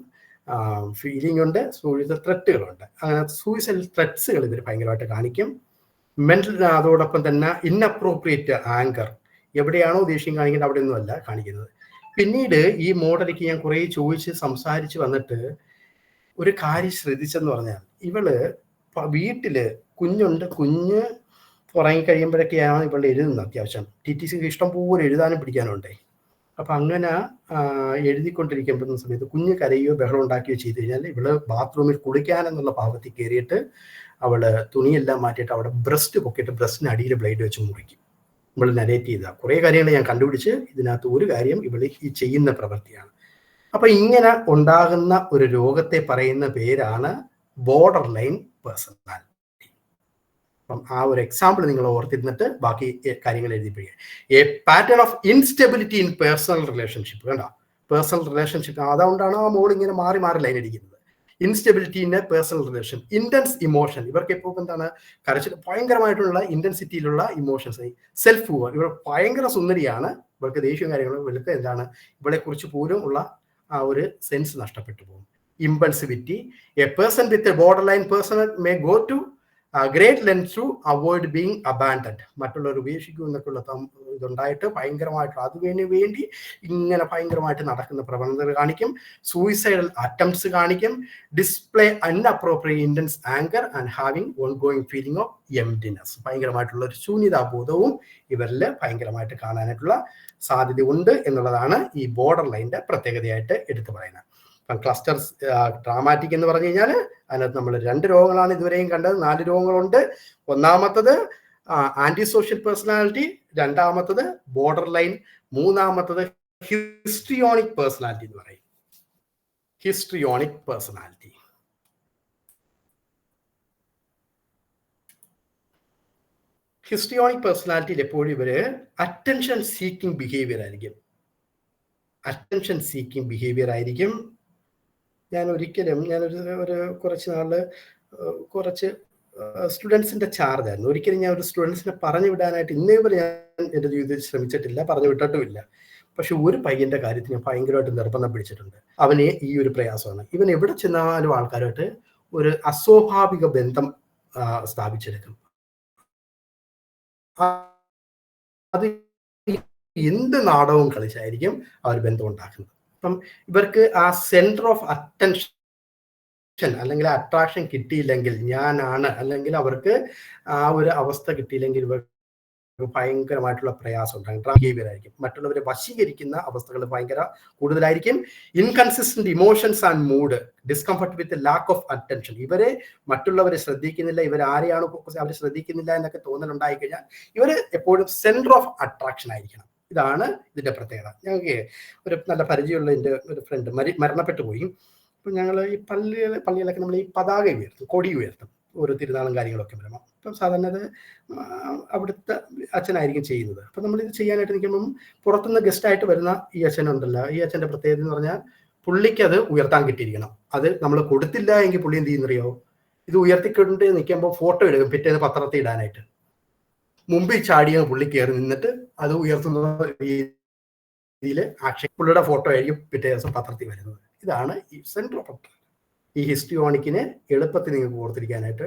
ഫീലിംഗ് ഉണ്ട്, സൂയിസൈഡ് ത്രെട്ടുകളുണ്ട്. അങ്ങനെ സൂയിസൈഡ് ത്രെറ്റ്സുകൾ ഇവർ ഭയങ്കരമായിട്ട് കാണിക്കും. മെന്റൽ, അതോടൊപ്പം തന്നെ ഇൻഅപ്രോപ്രിയേറ്റ് ആങ്കർ, എവിടെയാണോ ദേഷ്യം കാണിക്കുന്നത് അവിടെയൊന്നും അല്ല കാണിക്കുന്നത്. പിന്നീട് ഈ മോഡലിക്ക് ഞാൻ കുറേ ചോദിച്ച് സംസാരിച്ച് വന്നിട്ട് ഒരു കാര്യം ശ്രദ്ധിച്ചെന്ന് പറഞ്ഞാൽ, ഇവള് വീട്ടില് കുഞ്ഞുണ്ട്, കുഞ്ഞ് ഉറങ്ങിക്കഴിയുമ്പോഴൊക്കെയാണ് ഇവൾ എഴുതുന്നത്. അത്യാവശ്യം TTC ഇഷ്ടംപോലെ എഴുതാനും പിടിക്കാനും ഉണ്ടേ. അപ്പൊ അങ്ങനെ എഴുതിക്കൊണ്ടിരിക്കുമ്പോഴുന്ന സമയത്ത് കുഞ്ഞ് കരയോ ബഹളം ഉണ്ടാക്കുകയോ ചെയ്തു കഴിഞ്ഞാൽ ഇവള് ബാത്റൂമിൽ കുളിക്കാനെന്നുള്ള ഭാവത്തിൽ കയറിയിട്ട് അവള് തുണിയെല്ലാം മാറ്റിയിട്ട് അവിടെ ബ്രസ്റ്റ് പൊക്കിയിട്ട് ബ്രസ്റ്റിന് അടിയിൽ ബ്ലേഡ് വെച്ച് മുറിക്കും. ഇവൾ നരേറ്റ് ചെയ്ത കുറേ കാര്യങ്ങൾ ഞാൻ കണ്ടുപിടിച്ച് ഇതിനകത്ത് ഒരു കാര്യം ഇവള് ഈ ചെയ്യുന്ന പ്രവൃത്തിയാണ്. അപ്പൊ ഇങ്ങനെ ഉണ്ടാകുന്ന ഒരു രോഗത്തെ പറയുന്ന പേരാണ് ബോർഡർ ലൈൻ പേഴ്സണാലിറ്റി. അപ്പം ആ ഒരു എക്സാമ്പിൾ നിങ്ങൾ ഓർത്തിരുന്നിട്ട് ബാക്കി കാര്യങ്ങൾ എഴുതിപ്പിക്കുക. A pattern of instability in personal relationship. വേണ്ട, പേഴ്സണൽ റിലേഷൻഷിപ്പ്, അതുകൊണ്ടാണ് ആ മോൾ ഇങ്ങനെ മാറി മാറി ലൈൻ അടിക്കുന്നത്. Instability in a personal relation. Intense emotion, ഇവർക്ക് എപ്പോൾ എന്താണ് കരച്ചിൽ, ഭയങ്കരമായിട്ടുള്ള ഇന്റൻസിറ്റിയിലുള്ള ഇമോഷൻസ്. സെൽഫ് ഹൂവർ, ഇവർ ഭയങ്കര സുന്ദരിയാണ്, ഇവർക്ക് ദേഷ്യവും കാര്യങ്ങളും, ഇവർക്ക് എന്താണ് ഇവളെ കുറിച്ച് പോലും ഉള്ള ആ ഒരു സെൻസ് നഷ്ടപ്പെട്ടു പോകും. Impulsivity, a person with a borderline person may go to great lengths to avoid being abandoned. മറ്റുള്ളവർ ഉപേക്ഷിക്കും എന്നൊക്കെയുള്ള ഇതുണ്ടായിട്ട് ഭയങ്കരമായിട്ട് അതിനു വേണ്ടി ഇങ്ങനെ ഭയങ്കരമായിട്ട് നടക്കുന്ന പ്രവണതകൾ കാണിക്കും. സൂയിസൈഡൽ അറ്റംപ്റ്റ്സ് കാണിക്കും. Display inappropriate intense anger and having ongoing feeling of emptiness. ഭയങ്കരമായിട്ടുള്ള ഒരു ശൂന്യതാബോധവും ഇവരിൽ ഭയങ്കരമായിട്ട് കാണാനായിട്ടുള്ള സാധ്യത ഉണ്ട് എന്നുള്ളതാണ് ഈ ബോർഡർ ലൈനിന്റെ പ്രത്യേകതയായിട്ട് എടുത്തു പറയുന്നത്. ക്ലസ്റ്റർ ട്രാമാറ്റിക് എന്ന് പറഞ്ഞു കഴിഞ്ഞാൽ അതിനകത്ത് നമ്മൾ 2 രോഗങ്ങളാണ് ഇതുവരെയും കണ്ടത്. 4 രോഗങ്ങളുണ്ട്. ഒന്നാമത്തത് ആന്റി സോഷ്യൽ പേഴ്സണാലിറ്റി, രണ്ടാമത്തത് ബോർഡർ ലൈൻ, മൂന്നാമത്തത് ഹിസ്ട്രിയോണിക് പേഴ്സണാലിറ്റി എന്ന് പറയും. Histrionic personality. ഹിസ്ട്രിയോണിക് പേഴ്സണാലിറ്റിയിൽ എപ്പോഴും ഇവര് അറ്റൻഷൻ സീക്കിംഗ് ബിഹേവിയർ ആയിരിക്കും. അറ്റൻഷൻ സീക്കിംഗ് ബിഹേവിയർ ആയിരിക്കും. ഞാനൊരു കുറച്ച് നാള് കുറച്ച് സ്റ്റുഡൻസിന്റെ ചാർജ് ആയിരുന്നു. ഒരിക്കലും ഞാൻ ഒരു സ്റ്റുഡൻസിനെ പറഞ്ഞു വിടാനായിട്ട് ഇന്നേ വരെ ഞാൻ എൻ്റെ ജീവിതത്തിൽ ശ്രമിച്ചിട്ടില്ല, പറഞ്ഞു വിട്ടിട്ടുമില്ല. പക്ഷെ ഒരു പയ്യന്റെ കാര്യത്തിൽ ഞാൻ ഭയങ്കരമായിട്ട് നിർബന്ധം പിടിച്ചിട്ടുണ്ട്. അവന് ഈ ഒരു പ്രയാസമാണ്. ഇവൻ എവിടെ ചെന്നാലും ആൾക്കാരായിട്ട് ഒരു അസ്വാഭാവിക ബന്ധം സ്ഥാപിച്ചെടുക്കും. അത് എന്ത് നാടകവും കളിച്ചായിരിക്കും ആ ഒരു ബന്ധം ഉണ്ടാക്കുന്നത്. അപ്പം ഇവർക്ക് ആ സെന്റർ ഓഫ് അറ്റൻഷൻ അല്ലെങ്കിൽ അട്രാക്ഷൻ കിട്ടിയില്ലെങ്കിൽ, ഞാനാണ്, അല്ലെങ്കിൽ അവർക്ക് ആ ഒരു അവസ്ഥ കിട്ടിയില്ലെങ്കിൽ ഇവർ ഭയങ്കരമായിട്ടുള്ള പ്രയാസം ഉണ്ടാകും. ബിഹേവിയർ ആയിരിക്കും. മറ്റുള്ളവരെ വശീകരിക്കുന്ന അവസ്ഥകൾ ഭയങ്കര കൂടുതലായിരിക്കും. Inconsistent emotions and mood, discomfort with lakh of attention. ഇവരെ മറ്റുള്ളവരെ ശ്രദ്ധിക്കുന്നില്ല, ഇവരാരെയാണ് അവർ ശ്രദ്ധിക്കുന്നില്ല എന്നൊക്കെ തോന്നലുണ്ടായി കഴിഞ്ഞാൽ ഇവർ എപ്പോഴും സെന്റർ ഓഫ് അട്രാക്ഷൻ ആയിരിക്കണം. ഇതാണ് ഇതിന്റെ പ്രത്യേകത. ഞങ്ങൾക്ക് ഒരു നല്ല പരിചയമുള്ള എൻ്റെ ഒരു ഫ്രണ്ട് മരണപ്പെട്ടു പോയി. അപ്പം ഞങ്ങൾ ഈ പള്ളിയിലൊക്കെ നമ്മൾ ഈ പതാക ഉയർത്തും, കൊടി ഉയർത്തും, ഓരോ തിരുനാളും കാര്യങ്ങളൊക്കെ വരുമ്പോൾ. അപ്പം സാധാരണ അത് അവിടുത്തെ അച്ഛനായിരിക്കും ചെയ്യുന്നത്. അപ്പം നമ്മളിത് ചെയ്യാനായിട്ട് നിൽക്കുമ്പം പുറത്തുനിന്ന് ഗസ്റ്റായിട്ട് വരുന്ന ഈ അച്ഛനുണ്ടല്ലോ, ഈ അച്ഛൻ്റെ പ്രത്യേകത എന്ന് പറഞ്ഞാൽ പുള്ളിക്ക് അത് ഉയർത്താൻ കിട്ടിയിരിക്കണം. അത് നമ്മൾ കൊടുത്തില്ല എങ്കിൽ പുള്ളി എന്ത് ചെയ്യുന്നറിയോ, ഇത് ഉയർത്തിക്കൊണ്ട് നിൽക്കുമ്പോൾ ഫോട്ടോ എടുക്കും പിറ്റേന്ന് പത്രത്തിൽ ഇടാനായിട്ട്. മുമ്പിൽ ചാടിയ പുള്ളി കയറി നിന്നിട്ട് അത് ഉയർത്തുന്ന രീതിയിൽ ആക്ഷൻ, പുള്ളിയുടെ ഫോട്ടോ ആയിരിക്കും പിറ്റേ ദിവസം പത്രത്തിൽ വരുന്നത്. ഇതാണ് ഈ സെൻട്രൽ ഓഫ് അട്രാക്ഷൻ. ഈ ഹിസ്ട്രിയോണിക്കിനെ എളുപ്പത്തിൽ നിങ്ങൾക്ക് ഓർത്തിരിക്കാനായിട്ട്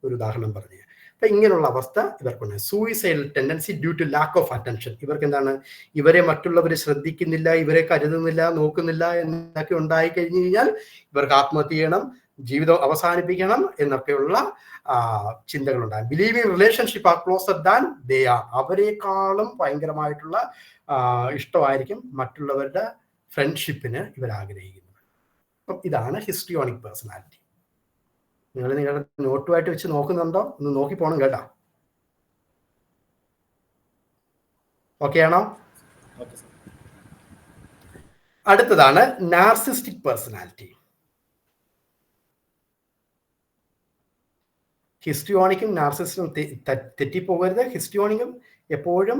ഒരു ഉദാഹരണം പറഞ്ഞു. അപ്പൊ ഇങ്ങനെയുള്ള അവസ്ഥ ഇവർക്കുണ്ട്. Suicidal tendency due to lack of attention. ഇവർക്ക് എന്താണ്, ഇവരെ മറ്റുള്ളവർ ശ്രദ്ധിക്കുന്നില്ല, ഇവരെ കരുതുന്നില്ല, നോക്കുന്നില്ല എന്നൊക്കെ ഉണ്ടായി കഴിഞ്ഞു കഴിഞ്ഞാൽ ഇവർക്ക് ആത്മഹത്യ ചെയ്യണം, ജീവിതം അവസാനിപ്പിക്കണം എന്നൊക്കെയുള്ള ചിന്തകളുണ്ടാകും. Believing relationship are closer than they are. അവരെക്കാളും ഭയങ്കരമായിട്ടുള്ള ഇഷ്ടമായിരിക്കും മറ്റുള്ളവരുടെ ഫ്രണ്ട്ഷിപ്പിന് ഇവർ ആഗ്രഹിക്കുന്നത്. അപ്പം ഇതാണ് ഹിസ്ട്രിയോണിക് പേഴ്സണാലിറ്റി. നിങ്ങൾ നിങ്ങളുടെ നോട്ടുമായിട്ട് വെച്ച് നോക്കുന്നുണ്ടോ? ഒന്ന് നോക്കി പോകണം കേട്ടോ. ഓക്കെ ആണോ? അടുത്തതാണ് നാർസിസ്റ്റിക് പേഴ്സണാലിറ്റി. ഹിസ്ട്രിയോണിക്കും നാർസിസ്റ്റും തെറ്റിപ്പോകരുത്. ഹിസ്ട്രിയോണിക്കും എപ്പോഴും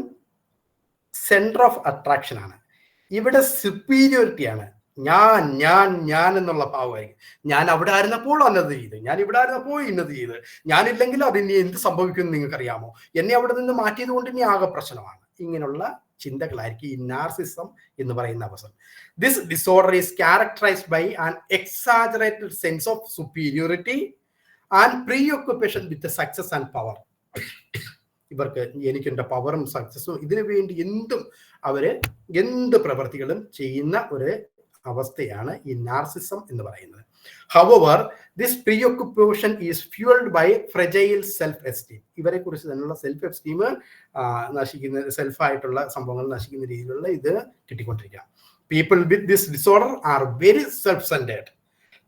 സെന്റർ ഓഫ് അട്രാക്ഷൻ ആണ്. ഇവിടെ സുപ്പീരിയോറിറ്റിയാണ്. ഞാൻ ഞാൻ ഞാൻ എന്നുള്ള ഭാവമായിരിക്കും. ഞാൻ അവിടെ ആയിരുന്നപ്പോൾ അന്നത് ചെയ്ത്, ഞാൻ ഇവിടെ ആയിരുന്നപ്പോൾ ഇന്നത് ചെയ്ത്, ഞാനില്ലെങ്കിൽ അതിന് എന്ത് സംഭവിക്കുമെന്ന് നിങ്ങൾക്കറിയാമോ, എന്നെ അവിടെ നിന്ന് മാറ്റിയത് കൊണ്ട് ഇനി ആകെ പ്രശ്നമാണ്. ഇങ്ങനെയുള്ള ചിന്തകളായിരിക്കും ഈ നാർസിസം എന്ന് പറയുന്ന അവസ്ഥ. This disorder is characterised by an exaggerated sense of superiority and preoccupation with success and power. ഇവർക്ക് എനിക്കെന്റെ പവറും സക്സസും ഇതിനു വേണ്ടി എന്ത് പ്രവർത്തികളും ചെയ്യുന്ന ഒരു അവസ്ഥയാണ് ഈ നാർസിസം എന്ന് പറയുന്നത്. However, this preoccupation is fueled by fragile self-esteem. ഇവരെ കുറിച്ച് തന്നെയുള്ള സെൽഫ് എസ്റ്റീം നശിക്കുന്ന, സെൽഫായിട്ടുള്ള സംഭവങ്ങൾ നശിക്കുന്ന രീതിയിലുള്ള ഇത് കിട്ടിക്കൊണ്ടിരിക്കുക. People with this disorder are very self-centered,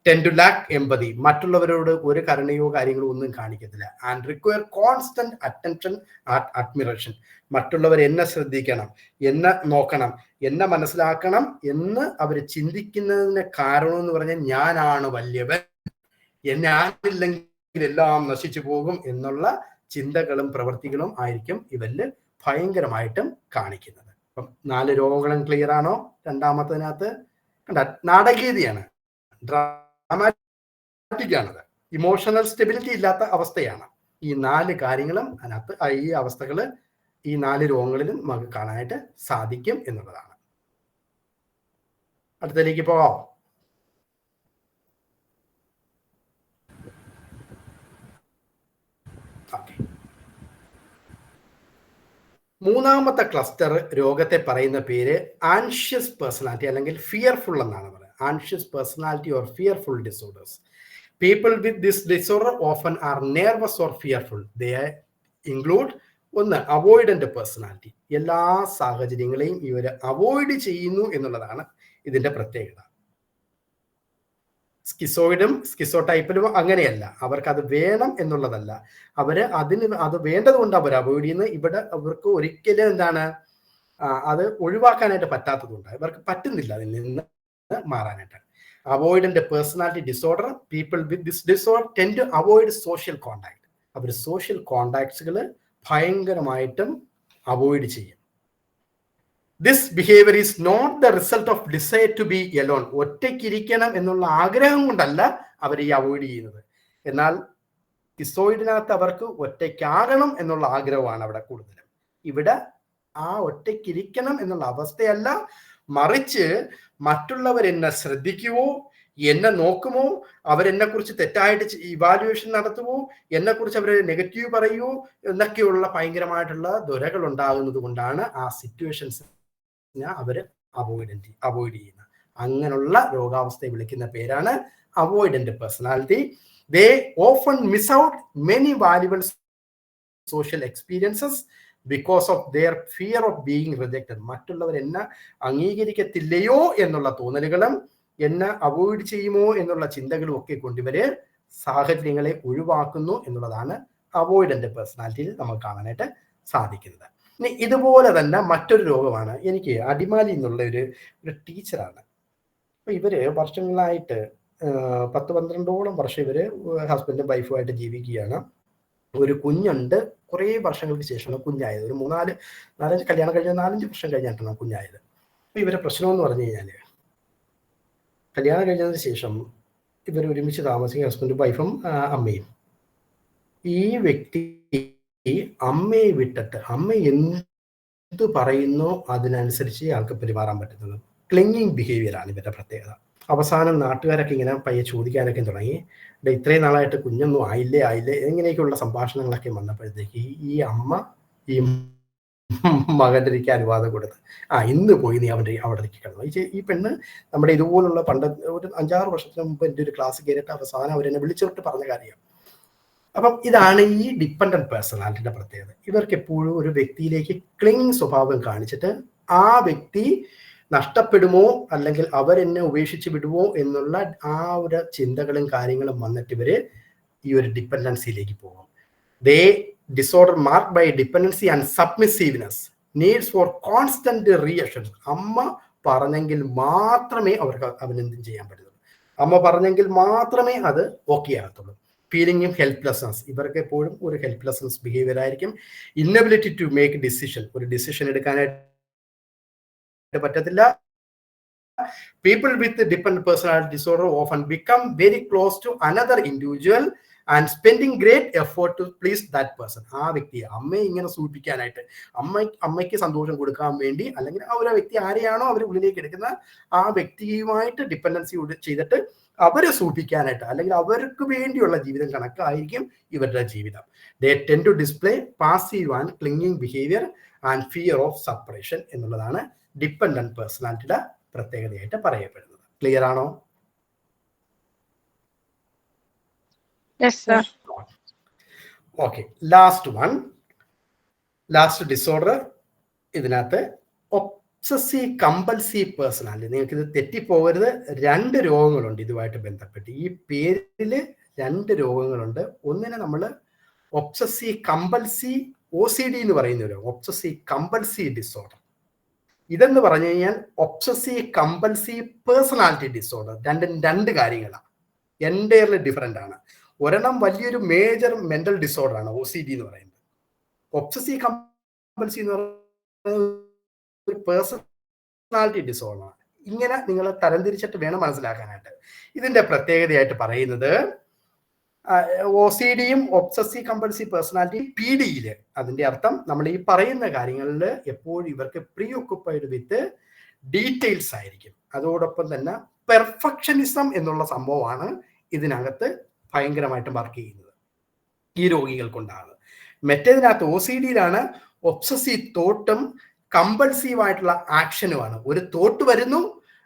tend to lack empathy. മറ്റുള്ളവരോട് ഒരു കരുണയോ കാര്യങ്ങളോ ഒന്നും കാണിക്കത്തില്ല. And require constant attention and admiration. മറ്റുള്ളവർ എന്നെ ശ്രദ്ധിക്കണം, എന്നെ നോക്കണം, എന്നെ മനസ്സിലാക്കണം എന്ന് അവർ ചിന്തിക്കുന്നതിന് കാരണം എന്ന് പറഞ്ഞാൽ ഞാനാണ് വലിയവൻ, എന്നെ ആരില്ലെങ്കിൽ എല്ലാം നശിച്ചു പോകും എന്നുള്ള ചിന്തകളും പ്രവൃത്തികളും ആയിരിക്കും ഇവരിൽ ഭയങ്കരമായിട്ടും കാണിക്കുന്നത്. അപ്പം 4 രോഗങ്ങളും ക്ലിയർ ആണോ? രണ്ടാമത്തതിനകത്ത് കണ്ട നാടകീയതയാണ്, ഡ്രാമാറ്റിക് ആണത്, ഇമോഷണൽ സ്റ്റെബിലിറ്റി ഇല്ലാത്ത അവസ്ഥയാണ്. ഈ 4 കാര്യങ്ങളും അതിനകത്ത്, ഈ അവസ്ഥകൾ ഈ 4 രോഗങ്ങളിലും നമുക്ക് കാണാനായിട്ട് സാധിക്കും എന്നുള്ളതാണ്. അടുത്തതിലേക്ക് പോവാം. മൂന്നാമത്തെ ക്ലസ്റ്റർ രോഗത്തെ പറയുന്ന പേര് ആൻഷ്യസ് പേഴ്സണാലിറ്റി അല്ലെങ്കിൽ ഫിയർഫുൾ എന്നാണ് പറയുന്നത്. Anxious personality or fearful disorders. People with this disorder often are nervous or fearful. They include 1 avoidant personality. എല്ലാ സാഹചര്യങ്ങളെയും ഇവർ അവോയ്ഡ് ചെയ്യുന്നു എന്നുള്ളതാണ് ഇതിന്റെ പ്രത്യേകത. സ്കിസോയിഡും സ്കിസോടൈപ്പിലും അങ്ങനെയല്ല, അവർക്ക് അത് വേണം എന്നുള്ളതല്ല, അത് വേണ്ടത് കൊണ്ട് അവർ അവോയ്ഡ് ചെയ്യുന്നത്. ഇവിടെ അവർക്ക് ഒരിക്കലും അത് ഒഴിവാക്കാനായിട്ട് പറ്റാത്തതുകൊണ്ട് ഇവർക്ക് പറ്റുന്നില്ല അതിൽ നിന്ന് മാറാനായിട്ട്. Avoidant personality disorder. People with this disorder tend to avoid social contact. അവർ സോഷ്യൽ കോണ്ടാക്ട്സുകൾ ഭയങ്കരമായിട്ടും അവോയ്ഡ് ചെയ്യും. This behaviour is not the result of desire to be alone. ഒറ്റയ്ക്കിരിക്കണം എന്നുള്ള ആഗ്രഹം കൊണ്ടല്ല അവർ ഈ അവോയ്ഡ് ചെയ്യുന്നത്. എന്നാൽ സ്കിസോയിഡിനകത്ത് അവർക്ക് ഒറ്റയ്ക്കാകണം എന്നുള്ള ആഗ്രഹമാണ് അവിടെ കൂടുതലും. ഇവിടെ ആ ഒറ്റയ്ക്കിരിക്കണം എന്നുള്ള അവസ്ഥയല്ല, മറിച്ച് മറ്റുള്ളവർ എന്നെ ശ്രദ്ധിക്കുവോ, എന്നെ നോക്കുമോ, അവരെന്നെ കുറിച്ച് തെറ്റായിട്ട് ഇവാലുവേഷൻ നടത്തുവോ, എന്നെ കുറിച്ച് അവർ നെഗറ്റീവ് പറയുവോ എന്നൊക്കെയുള്ള ഭയങ്കരമായിട്ടുള്ള ദുരകൾ ഉണ്ടാകുന്നത് കൊണ്ടാണ് ആ സിറ്റുവേഷൻസ് അവര് അവോയ്ഡ് ചെയ്യുന്നത്. അങ്ങനെയുള്ള രോഗാവസ്ഥയെ വിളിക്കുന്ന പേരാണ് avoidant personality. They often miss out many valuable social experiences because of their fear of being rejected. മറ്റുള്ളവർ എന്നെ അംഗീകരിക്കത്തില്ലയോ എന്നുള്ള തോന്നലുകളും എന്നെ അവോയ്ഡ് ചെയ്യുമോ എന്നുള്ള ചിന്തകളും ഒക്കെ കൊണ്ടിവര് സാഹചര്യങ്ങളെ ഒഴിവാക്കുന്നു എന്നുള്ളതാണ് അവോയ്ഡന്റ് പേഴ്സണാലിറ്റിയിൽ നമുക്ക് കാണാനായിട്ട് സാധിക്കുന്നത്. ഇനി ഇതുപോലെ തന്നെ മറ്റൊരു രോഗമാണ്, എനിക്ക് അടിമാലി എന്നുള്ള ഒരു ടീച്ചറാണ്. അപ്പൊ ഇവര് വർഷങ്ങളായിട്ട് 10-12ഓളം വർഷം ഇവര് ഹസ്ബൻഡും വൈഫുമായിട്ട് ജീവിക്കുകയാണ്. ഒരു കുഞ്ഞുണ്ട്. കുറേ വർഷങ്ങൾക്ക് ശേഷമാണ് കുഞ്ഞായത്. ഒരു 4-5 കല്യാണം കഴിഞ്ഞ 4-5 വർഷം കഴിഞ്ഞിട്ടാണ് കുഞ്ഞായത്. അപ്പൊ ഇവരെ പ്രശ്നം എന്ന് പറഞ്ഞു കഴിഞ്ഞാല്, കല്യാണം കഴിഞ്ഞതിന് ശേഷം ഇവർ ഒരുമിച്ച് താമസിക്കുന്ന ഹസ്ബൻഡും വൈഫും അമ്മയും. ഈ വ്യക്തി അമ്മയെ വിട്ടിട്ട് അമ്മ എന്ത് പറയുന്നോ അതിനനുസരിച്ച് ആൾക്ക് പെരുമാറാൻ പറ്റുന്നത്. ക്ലിങ്ങിങ് ബിഹേവിയർ ആണ് ഇവരുടെ പ്രത്യേകത. അവസാനം നാട്ടുകാരൊക്കെ ഇങ്ങനെ പയ്യെ ചോദിക്കാനൊക്കെ തുടങ്ങി, ഇത്രയും നാളായിട്ട് കുഞ്ഞൊന്നും ആയില്ലേ ഇങ്ങനെയൊക്കെയുള്ള സംഭാഷണങ്ങളൊക്കെ വന്നപ്പോഴത്തേക്ക് ഈ അമ്മ ഈ മകൻ്റെ എനിക്ക് അനുവാദം കൊടുത്ത് ഇന്ന് പോയി നീ അവിടെ കിടന്നു. ഈ പെണ്ണ് നമ്മുടെ ഇതുപോലുള്ള ഒരു 5-6 വർഷത്തിന് മുമ്പ് എൻ്റെ ഒരു ക്ലാസ് കയറിയിട്ട് അവസാനം അവരെന്നെ വിളിച്ചിട്ട് പറഞ്ഞ കാര്യം. അപ്പം ഇതാണ് ഈ ഡിപ്പെൻഡന്റ് പേഴ്സണാലിറ്റിയുടെ പ്രത്യേകത. ഇവർക്ക് എപ്പോഴും ഒരു വ്യക്തിയിലേക്ക് ക്ലിങ് സ്വഭാവം കാണിച്ചിട്ട് ആ വ്യക്തി നഷ്ടപ്പെടുമോ അല്ലെങ്കിൽ അവരെന്നെ ഉപേക്ഷിച്ച് വിടുമോ എന്നുള്ള ആ ഒരു ചിന്തകളും കാര്യങ്ങളും വന്നിട്ട് ഇവര് ഈ ഒരു ഡിപ്പെൻഡൻസിയിലേക്ക് പോകും. ദേ disorder marked by dependency and submissiveness, needs for constant reassurance. അമ്മ പറഞ്ഞെങ്കിൽ മാത്രമേ അവർക്ക് അവനെന്തും ചെയ്യാൻ പറ്റുള്ളൂ, അമ്മ പറഞ്ഞെങ്കിൽ മാത്രമേ അത് ഓക്കെ ആകത്തുള്ളൂ. ഫീലിംഗ് ഹെൽപ്ലെസ്നെസ്, ഇവർക്ക് എപ്പോഴും ഒരു ഹെൽപ്ലെസ്നെസ് ബിഹേവിയർ ആയിരിക്കും. ഇന്നബിലിറ്റി ടു മേക്ക് ഡിസിഷൻ, ഒരു ഡിസിഷൻ എടുക്കാനായിട്ട് പറ്റത്തില്ല. People with dependent personality disorder often become very close to another individual and spending great effort to please that person. ആ വ്യക്തിയെ, അമ്മയെ ഇങ്ങനെ സൂചിപ്പിക്കാനായിട്ട്, അമ്മയ്ക്ക് സന്തോഷം കൊടുക്കാൻ വേണ്ടി, അല്ലെങ്കിൽ ആ ഒരു വ്യക്തി ആരെയാണോ അവർ ഉള്ളിലേക്ക് എടുക്കുന്ന ആ വ്യക്തിയുമായിട്ട് ഡിപ്പെൻഡൻസി ചെയ്തിട്ട് അവരെ സൂചിപ്പിക്കാനായിട്ട്, അല്ലെങ്കിൽ അവർക്ക് വേണ്ടിയുള്ള ജീവിതം കണക്കായിരിക്കും ഇവരുടെ ജീവിതം. They tend to display passive and clinging behaviour and fear of separation എന്നുള്ളതാണ് ഡിപ്പെൻഡന്റ് പേഴ്സണാലിറ്റിയുടെ പ്രത്യേകതയായിട്ട് പറയപ്പെടുന്നത്. ക്ലിയർ ആണോ? ഓക്കെ, ലാസ്റ്റ് ഡിസോർഡർ ഇതിനകത്ത് ഒബ്സസീവ് കമ്പൽസീവ് പേഴ്സണാലിറ്റി. നിങ്ങൾക്ക് ഇത് തെറ്റിപ്പോകരുത്. 2 രോഗങ്ങളുണ്ട് ഇതുമായിട്ട് ബന്ധപ്പെട്ട്. ഈ പേരിൽ 2 രോഗങ്ങളുണ്ട്. ഒന്നിനെ നമ്മൾ ഒബ്സസീവ് കമ്പൽസീവ് OCD എന്ന് പറയുന്ന ഒരു ഒബ്സസീവ് കമ്പൽസീവ് ഡിസോർഡർ. ഇതെന്ന് പറഞ്ഞു കഴിഞ്ഞാൽ ഒബ്സസീവ് കമ്പൽസീവ് പേഴ്സണാലിറ്റി ഡിസോർഡർ. രണ്ടും 2 കാര്യങ്ങളാണ്, എൻറ്റയർലി ഡിഫറെൻ്റ് ആണ്. ഒരെണ്ണം വലിയൊരു മേജർ മെന്റൽ ഡിസോർഡർ ആണ് OCD എന്ന് പറയുന്നത്. ഒബ്സസീവ് കമ്പൽസീവ് എന്ന് പറയുന്നത് ഒരു പേഴ്സണാലിറ്റി ഡിസോർഡർ ആണ്. ഇങ്ങനെ നിങ്ങൾ തരംതിരിച്ചിട്ട് വേണം മനസ്സിലാക്കാനായിട്ട്. ഇതിന്റെ പ്രത്യേകതയായിട്ട് പറയുന്നത് OCDയും ഒബ്സസീവ് കമ്പൽസീവ് പേഴ്സണാലിറ്റി PD അതിന്റെ അർത്ഥം നമ്മൾ ഈ പറയുന്ന കാര്യങ്ങളിൽ എപ്പോഴും ഇവർക്ക് പ്രീ ഓക്കുപ്പൈഡ് വിത്ത് ഡീറ്റെയിൽസ് ആയിരിക്കും. അതോടൊപ്പം തന്നെ പെർഫെക്ഷനിസം എന്നുള്ള സംഭവമാണ് ഇതിനകത്ത് ഭയങ്കരമായിട്ട് വർക്ക് ചെയ്യുന്നത് ഈ രോഗികൾക്കുണ്ടാകുന്നത്. മറ്റേതിനകത്ത് OCDയിലാണ് ഒബ്സസീവ് തോട്ടും കമ്പൽസീവ് ആയിട്ടുള്ള ആക്ഷനുമാണ്. ഒരു തോട്ട് വരുന്നു,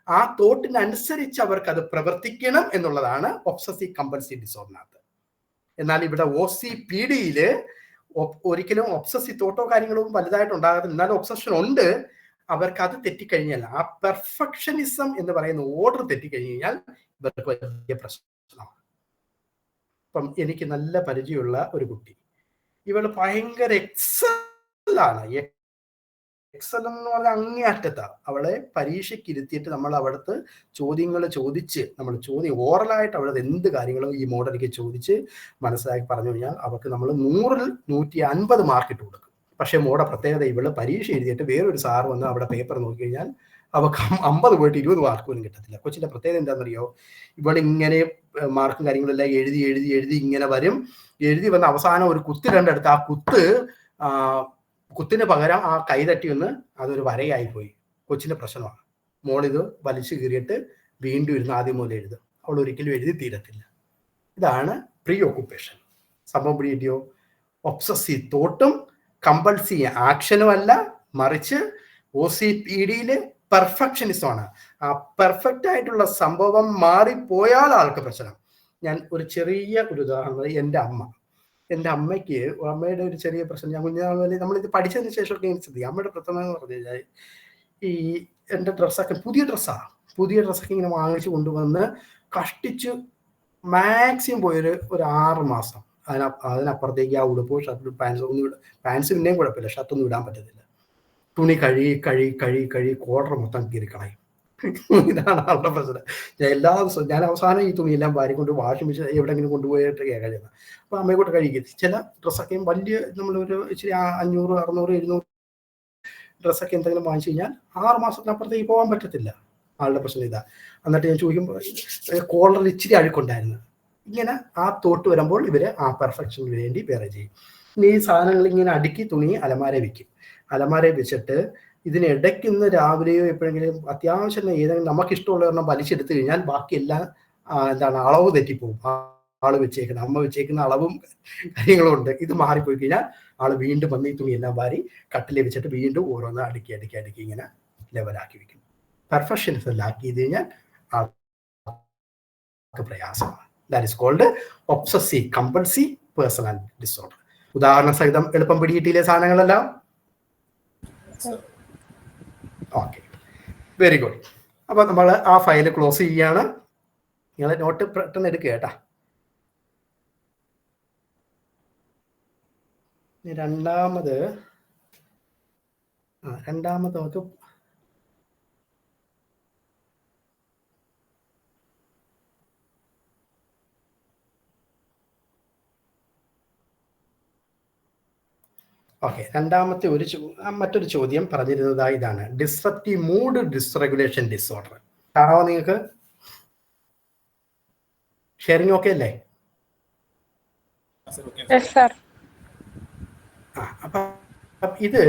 ആ തോട്ടിനനുസരിച്ച് അവർക്ക് അത് പ്രവർത്തിക്കണം എന്നുള്ളതാണ് ഒബ്സസീവ് കമ്പൽസീവ് ഡിസോർഡറിനകത്ത്. എന്നാൽ ഇവിടെ OCPD ഒരിക്കലും ഒബ്സസീവ് തോട്ടോ കാര്യങ്ങളും വലുതായിട്ട് ഉണ്ടാകാതെ, എന്നാലും ഒബ്സഷൻ ഉണ്ട്. അവർക്ക് അത് തെറ്റിക്കഴിഞ്ഞാൽ, ആ പെർഫെക്ഷനിസം എന്ന് പറയുന്ന ഓർഡർ തെറ്റിക്കഴിഞ്ഞു കഴിഞ്ഞാൽ ഇവർക്ക് വലിയ പ്രശ്നമാണ്. ഇപ്പം എനിക്ക് നല്ല പരിചയമുള്ള ഒരു കുട്ടി, ഇവള് ഭയങ്കര എക്സലാണ്. എക്സൽ എന്ന് പറഞ്ഞാൽ അങ്ങേയറ്റത്താണ്. അവളെ പരീക്ഷയ്ക്ക് ഇരുത്തിയിട്ട് നമ്മൾ അവിടുത്തെ ചോദ്യങ്ങൾ ചോദിച്ച്, നമ്മൾ ഓറലായിട്ട് അവളത് എന്ത് കാര്യങ്ങളും ഈ മോഡലിലേക്ക് ചോദിച്ച് മനസ്സിലാക്കി പറഞ്ഞു കഴിഞ്ഞാൽ അവർക്ക് നമ്മൾ 100ൽ 150 മാർക്ക് ഇട്ട് കൊടുക്കും. പക്ഷേ മോടെ പ്രത്യേകത, ഇവള് പരീക്ഷ എഴുതിയിട്ട് വേറൊരു സാറ് വന്ന് അവിടെ പേപ്പർ നോക്കി കഴിഞ്ഞാൽ അവർക്ക് 50 പോയിട്ട് 20 മാർക്ക് പോലും കിട്ടത്തില്ല. കൊച്ചിന്റെ പ്രത്യേകത എന്താണെന്നറിയോ? ഇവളിങ്ങനെ മാർക്കും കാര്യങ്ങളെല്ലാം എഴുതി ഇങ്ങനെ വരും. എഴുതി വന്ന അവസാനം ഒരു കുത്ത് കണ്ടെടുത്ത് ആ കുത്തിന് പകരം ആ കൈതട്ടി ഒന്ന് അതൊരു വരയായി പോയി. കൊച്ചിന്റെ പ്രശ്നമാണ്. മോളിത് വലിച്ചു കീറിയിട്ട് വീണ്ടും ഇരുന്ന് ആദ്യം മുതൽ എഴുതും. അവൾ ഒരിക്കലും എഴുതി തീരത്തില്ല. ഇതാണ് പ്രീ ഓക്കുപ്പേഷൻ. സംഭവം പിടിയോ? ഒബ്സസീവ് തോട്ടും കമ്പൽസീവ് ആക്ഷനും അല്ല, മറിച്ച് OCPD പെർഫെക്ഷനിസമാണ്. ആ പെർഫെക്റ്റ് ആയിട്ടുള്ള സംഭവം മാറിപ്പോയാൽ ആൾക്ക് പ്രശ്നം. ഞാൻ ഒരു ചെറിയ ഉദാഹരണം, എൻ്റെ അമ്മയുടെ ഒരു ചെറിയ പ്രശ്നം. ഞാൻ കുഞ്ഞാളി നമ്മളിത് പഠിച്ചതിന് ശേഷമൊക്കെ എനിക്ക് ശ്രദ്ധിക്കും. അമ്മയുടെ പ്രശ്നം എന്ന് പറഞ്ഞു കഴിഞ്ഞാൽ, ഈ എൻ്റെ ഡ്രസ്സൊക്കെ പുതിയ ഡ്രസ്സൊക്കെ ഇങ്ങനെ വാങ്ങിച്ചു കൊണ്ടുവന്ന് കഷ്ടിച്ച് മാക്സിമം പോയൊരു 6 മാസം അതിനപ്പുറത്തേക്ക് ആ ഉടുപ്പോ ഷർട്ടും പാൻസ് പിന്നെയും കുഴപ്പമില്ല, ഷർട്ടൊന്നും ഇടാൻ പറ്റത്തില്ല. തുണി കഴുകി കോളർ മൊത്തം കീറിക്കളയും. ഇതാണ് അവരുടെ പ്രശ്നം. എല്ലാ ദിവസവും ഞാൻ അവസാനം ഈ തുണിയെല്ലാം വാരിക്കൊണ്ട് വാഷിംഗ് മെഷീൻ എവിടെയെങ്കിലും കൊണ്ടുപോയിട്ട് കഴിയുന്നത്. അപ്പോൾ അമ്മയെക്കൊണ്ട് കഴുകി. ചില ഡ്രസ്സൊക്കെയും വലിയ നമ്മളൊരു ഇച്ചിരി 500, 600, 700 ഡ്രസ്സൊക്കെ എന്തെങ്കിലും വാങ്ങിച്ചു കഴിഞ്ഞാൽ 6 മാസത്തിനപ്പുറത്തേക്ക് പോകാൻ പറ്റത്തില്ല. ആളുടെ പ്രശ്നം ഇതാ. എന്നിട്ട് ഞാൻ ചോദിക്കുമ്പോൾ കോളർ ഇച്ചിരി അഴുക്കുണ്ടായിരുന്നു. ഇങ്ങനെ ആ തോട്ട് വരുമ്പോൾ ഇവര് ആ പെർഫെക്ഷന് വേണ്ടി വേറെ ചെയ്യും. ഇനി ഈ സാധനങ്ങൾ ഇങ്ങനെ അടുക്കി തുണി അലമാര വെക്കും. അലമാര വെച്ചിട്ട് ഇതിനിടയ്ക്ക് ഇന്ന് രാവിലെയോ എപ്പോഴെങ്കിലും അത്യാവശ്യം ഏതെങ്കിലും നമുക്കിഷ്ടമുള്ള ഒരെണ്ണം വലിച്ചെടുത്തു കഴിഞ്ഞാൽ ബാക്കിയെല്ലാം അളവ് തെറ്റിപ്പോകും. ആള് വെച്ചേക്കുന്ന അമ്മ വെച്ചേക്കുന്ന അളവും കാര്യങ്ങളും ഉണ്ട്. ഇത് മാറിപ്പോയി കഴിഞ്ഞാൽ ആള് വീണ്ടും വന്ന് ഈ തുണിയെല്ലാം വാരി കട്ടിലെ വെച്ചിട്ട് വീണ്ടും ഓരോന്ന് അടുക്കി ഇങ്ങനെ ലെവലാക്കി വെക്കും. പെർഫെക്ഷനിസത്തിലാക്കി ചെയ്ത് കഴിഞ്ഞാൽ ആൾക്ക് പ്രയാസമാണ്. That is called obsessive compulsive personality disorder. ഉദാഹരണ സഹിതം എളുപ്പം പിടികിട്ടിയിലെ സാധനങ്ങളെല്ലാം. Okay, very good. അപ്പൊ നമ്മൾ ആ ഫയൽ ക്ലോസ് ചെയ്യാണ്. നിങ്ങൾ നോട്ട് പെട്ടെന്ന് എടുക്കുക കേട്ടാ. രണ്ടാമത് നമുക്ക് രണ്ടാമത്തെ മറ്റൊരു ചോദ്യം പറഞ്ഞിരുന്നത് ഇതാണ്: ഡിസ്റപ്റ്റീവ് മൂഡ് ഡിസ്റെഗുലേഷൻ ഡിസോർഡർ. കാണാമോ? നിങ്ങൾക്ക് ഷെയറിംഗ് ഓക്കെ അല്ലേ? അപ്പൊ ഇത്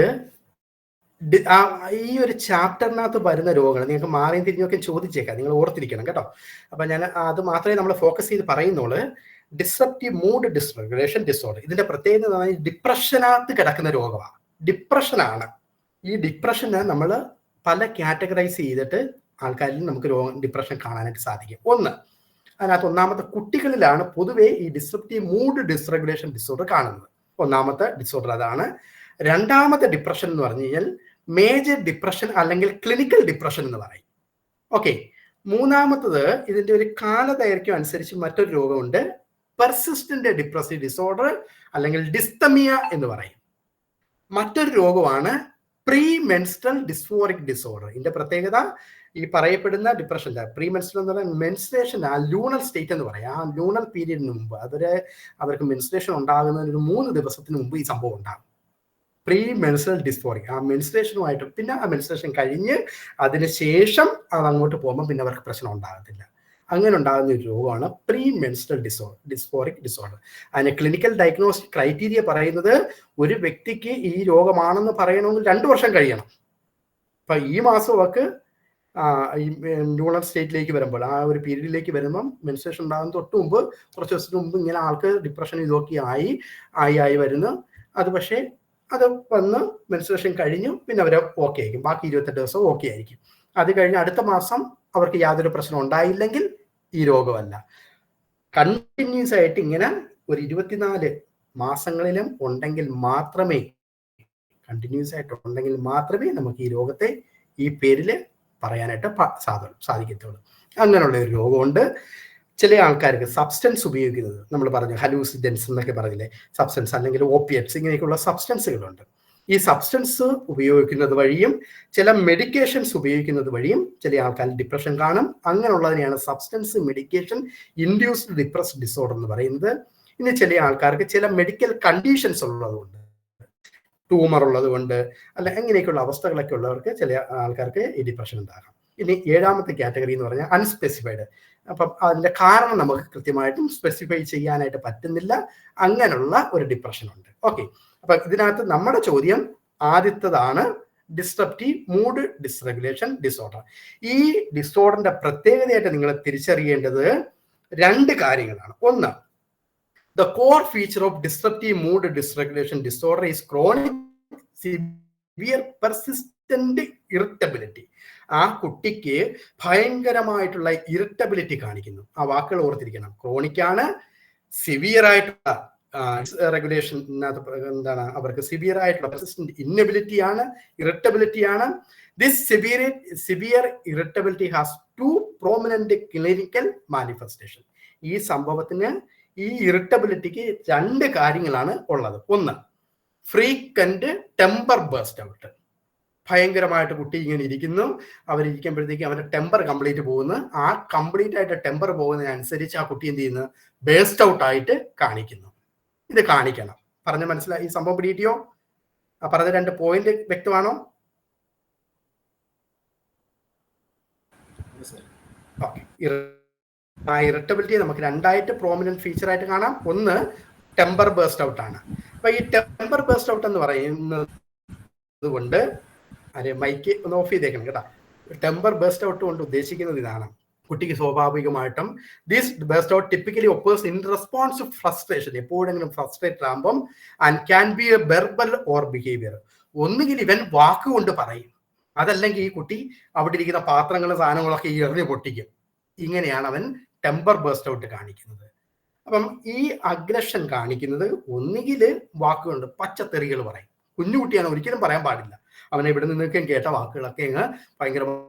ഈ ഒരു ചാപ്റ്ററിനകത്ത് വരുന്ന രോഗങ്ങൾ നിങ്ങൾക്ക് മാറിയും തിരിഞ്ഞൊക്കെ ചോദിച്ചേക്കാം, നിങ്ങൾ ഓർത്തിരിക്കണം കേട്ടോ. അപ്പൊ ഞാൻ അത് മാത്രമേ നമ്മൾ ഫോക്കസ് ചെയ്ത് പറയുന്നുള്ളൂ. ഡിസ്റപ്റ്റീവ് മൂഡ് ഡിസ്റെഗുലേഷൻ ഡിസോർഡർ, ഇതിന്റെ പ്രത്യേകത ഡിപ്രഷനകത്ത് കിടക്കുന്ന രോഗമാണ്. ഡിപ്രഷനാണ്. ഈ ഡിപ്രഷന് നമ്മൾ പല കാറ്റഗറൈസ് ചെയ്തിട്ട് ആൾക്കാരിൽ നമുക്ക് ഡിപ്രഷൻ കാണാനായിട്ട് സാധിക്കും. അതിനകത്ത് ഒന്നാമത്തെ കുട്ടികളിലാണ് പൊതുവെ ഈ ഡിസ്റപ്റ്റീവ് മൂഡ് ഡിസ്റെഗുലേഷൻ ഡിസോർഡർ കാണുന്നത്. ഒന്നാമത്തെ ഡിസോർഡർ അതാണ്. രണ്ടാമത്തെ ഡിപ്രഷൻ എന്ന് പറഞ്ഞു കഴിഞ്ഞാൽ മേജർ ഡിപ്രഷൻ അല്ലെങ്കിൽ ക്ലിനിക്കൽ ഡിപ്രഷൻ എന്ന് പറയും. ഓക്കെ. മൂന്നാമത്തത് ഇതിന്റെ ഒരു കാലദൈർഘ്യം അനുസരിച്ച് മറ്റൊരു രോഗമുണ്ട്, പെർസിസ്റ്റന്റ് ഡിപ്രസീവ് ഡിസോർഡർ അല്ലെങ്കിൽ ഡിസ്തമിയ എന്ന് പറയും. മറ്റൊരു രോഗമാണ് പ്രീ മെൻസ്ട്രൽ ഡിസ്ഫോറിക് ഡിസോർഡർ. ഇതിന്റെ പ്രത്യേകത ഈ പറയപ്പെടുന്ന ഡിപ്രഷൻ്റെ പ്രീ മെൻസ്ട്രൽ എന്ന് പറയുന്നത് മെൻസ്ട്രേഷൻ, ആ ലൂണൽ സ്റ്റേറ്റ് എന്ന് പറയാം. ആ ലൂണൽ പീരീഡിന് മുമ്പ് അവർക്ക് മെൻസ്ട്രേഷൻ ഉണ്ടാകുന്നതിന് ഒരു 3 ദിവസത്തിന് മുമ്പ് ഈ സംഭവം ഉണ്ടാകും. പ്രീ മെൻസ്ട്രൽ ഡിസ്ഫോറിക്, ആ മെൻസ്ട്രേഷനുമായിട്ട് പിന്നെ ആ മെൻസ്ട്രേഷൻ കഴിഞ്ഞ് അതിന് ശേഷം അത് അങ്ങോട്ട് പോകുമ്പോൾ പിന്നെ അവർക്ക് പ്രശ്നം ഉണ്ടാകത്തില്ല. അങ്ങനെ ഉണ്ടാകുന്ന ഒരു രോഗമാണ് പ്രീ മെൻസ്ട്രൽ ഡിസ്ഫോറിക് ഡിസോർഡർ. അതിന് ക്ലിനിക്കൽ ഡയഗ്നോസ്റ്റിക് ക്രൈറ്റീരിയ പറയുന്നത് ഒരു വ്യക്തിക്ക് ഈ രോഗമാണെന്ന് പറയണമെങ്കിൽ 2 വർഷം കഴിയണം. അപ്പൊ ഈ മാസം അവർക്ക് ഈ ന്യൂണൽ സ്റ്റേറ്റിലേക്ക് വരുമ്പോൾ, ആ ഒരു പീരീഡിലേക്ക് വരുമ്പം മെൻസ്ട്രേഷൻ ഉണ്ടാകുന്ന തൊട്ട് മുമ്പ് കുറച്ച് ദിവസത്തിന് മുമ്പ് ഇങ്ങനെ ആൾക്ക് ഡിപ്രഷൻ ഇതൊക്കെ ആയി വരുന്നു. അത് പക്ഷേ അത് വന്ന് മെൻസ്ട്രേഷൻ കഴിഞ്ഞു പിന്നെ അവർ ഓക്കെ ആയിരിക്കും. ബാക്കി 28 ദിവസം ഓക്കെ ആയിരിക്കും. അത് കഴിഞ്ഞ് അടുത്ത മാസം അവർക്ക് യാതൊരു പ്രശ്നം ഉണ്ടായില്ലെങ്കിൽ ഈ രോഗമല്ല. കണ്ടിന്യൂസ് ആയിട്ട് ഇങ്ങനെ ഒരു 24 മാസങ്ങളിലും ഉണ്ടെങ്കിൽ മാത്രമേ നമുക്ക് ഈ രോഗത്തെ ഈ പേരിൽ പറയാനായിട്ട് സാധിക്കത്തുള്ളൂ. അങ്ങനെയുള്ള ഒരു രോഗമുണ്ട്. ചില ആൾക്കാർക്ക് സബ്സ്റ്റൻസ് ഉപയോഗിക്കുന്നത്, നമ്മൾ പറഞ്ഞു ഹലൂസിഡൻസ് എന്നൊക്കെ പറഞ്ഞില്ലേ, സബ്സ്റ്റൻസ് അല്ലെങ്കിൽ ഓപ്പിയറ്റ്സ്, ഇങ്ങനെയൊക്കെയുള്ള സബ്സ്റ്റൻസുകളുണ്ട്. ഈ സബ്സ്റ്റൻസ് ഉപയോഗിക്കുന്നത് വഴിയും ചില മെഡിക്കേഷൻസ് ഉപയോഗിക്കുന്നത് വഴിയും ചില ആൾക്കാരിൽ ഡിപ്രഷൻ കാണും. അങ്ങനെയുള്ളതിനെയാണ് substance medication induced depressed disorder എന്ന് പറയുന്നത്. ഇനി ചില ആൾക്കാർക്ക് ചില മെഡിക്കൽ കണ്ടീഷൻസ് ഉള്ളതുകൊണ്ട്, ട്യൂമർ ഉള്ളത് കൊണ്ട് അല്ല അങ്ങനെയൊക്കെയുള്ള അവസ്ഥകളൊക്കെ ഉള്ളവർക്ക് ചില ആൾക്കാർക്ക് ഈ ഡിപ്രഷൻ ഉണ്ടാകാം. ഇനി 7ാമത്തെ കാറ്റഗറി എന്ന് പറഞ്ഞാൽ അൺസ്പെസിഫൈഡ്. അപ്പം അതിന്റെ കാരണം നമുക്ക് കൃത്യമായിട്ടും സ്പെസിഫൈ ചെയ്യാനായിട്ട് പറ്റുന്നില്ല. അങ്ങനെയുള്ള ഒരു ഡിപ്രഷൻ ഉണ്ട്. ഓക്കെ. അപ്പൊ ഇതിനകത്ത് നമ്മുടെ ചോദ്യം ആദ്യത്തേതാണ് ഡിസ്റപ്റ്റീവ് മൂഡ് ഡിസ്റെഗുലേഷൻ ഡിസോർഡർ. ഈ ഡിസോർഡറിന്റെ പ്രത്യേകതയായിട്ട് നിങ്ങൾ തിരിച്ചറിയേണ്ടത് 2 കാര്യങ്ങളാണ്. ഒന്ന്, the core feature of disruptive mood dysregulation disorder is chronic severe persistent irritability. ആ കുട്ടിക്ക് ഭയങ്കരമായിട്ടുള്ള ഇറിറ്റബിലിറ്റി കാണിക്കുന്നു. ആ വാക്കുകൾ ഓർത്തിരിക്കണം. ക്രോണിക് ആണ്, സിവിയർ ആയിട്ടുള്ള റെഗുലേഷൻ എന്താണ്, അവർക്ക് സിവിയർ ആയിട്ടുള്ള പെർസിസ്റ്റന്റ് ഇന്നബിലിറ്റി ആണ്, ഇറിറ്റബിലിറ്റി ആണ്. This severe irritability has 2 prominent clinical manifestation. ഈ സംഭവത്തിന്, ഈ ഇറിറ്റബിലിറ്റിക്ക് 2 കാര്യങ്ങളാണ് ഉള്ളത്. ഒന്ന്, ഫ്രീക്വന്റ് ടെമ്പർ ബേസ്റ്റ് ഔട്ട്. ഭയങ്കരമായിട്ട് കുട്ടി ഇങ്ങനെ ഇരിക്കുന്നു, അവരിയ്ക്കുമ്പോഴത്തേക്ക് അവരുടെ ടെമ്പർ കംപ്ലീറ്റ് പോകുന്നു. ആ കംപ്ലീറ്റ് ആയിട്ട് ടെമ്പർ പോകുന്നതിനനുസരിച്ച് ആ കുട്ടി എന്ത് ചെയ്യുന്നു, ബേസ്റ്റ് ഔട്ട് ആയിട്ട് കാണിക്കുന്നു. ഇത് കാണിക്കണം. പറഞ്ഞ മനസ്സിലായി? ഈ സംഭവം പിടിയിട്ടിയോ? ആ പറഞ്ഞ 2 പോയിന്റ് വ്യക്തമാണോ? ഓക്കെ. ആ ഇറിറ്റബിലിറ്റി നമുക്ക് 2ആയിട്ട് പ്രോമിനന്റ് ഫീച്ചർ ആയിട്ട് കാണാം. ഒന്ന്, ടെമ്പർ ബേസ്റ്റ് ഔട്ട് ആണ്. അപ്പൊ ഈ ടെമ്പർ ബേസ്റ്റ് ഔട്ട് എന്ന് പറയുന്നത് കൊണ്ട് മൈക്ക് ഒന്ന് ഓഫ് ചെയ്തേക്കണം കേട്ടോ. ടെമ്പർ ബേസ്റ്റ് ഔട്ട് കൊണ്ട് ഉദ്ദേശിക്കുന്നത് ഇതാണ്, കുട്ടിക്ക് സ്വാഭാവികമായിട്ടും this burst out typically occurs in response to frustration. എപ്പോഴെങ്കിലും ഫ്രസ്ട്രേറ്റഡ് ആകുമ്പം and can be a verbal or behaviour. ഒന്നുകിൽ ഇവൻ വാക്കുകൊണ്ട് പറയും, അതല്ലെങ്കിൽ ഈ കുട്ടി അവിടെ ഇരിക്കുന്ന പാത്രങ്ങളും സാധനങ്ങളൊക്കെ എറിഞ്ഞ് പൊട്ടിക്കും. ഇങ്ങനെയാണ് അവൻ ടെമ്പർ ബേസ്റ്റ് ഔട്ട് കാണിക്കുന്നത്. അപ്പം ഈ അഗ്രഷൻ കാണിക്കുന്നത് ഒന്നുകിൽ വാക്കുകൊണ്ട് പച്ചത്തെറികൾ പറയും. കുഞ്ഞുകുട്ടിയാണ്, ഒരിക്കലും പറയാൻ പാടില്ല. അവനെ ഇവിടെ നിന്നൊക്കെ കേട്ട വാക്കുകളൊക്കെ അങ്ങ് ഭയങ്കരമായിട്ടും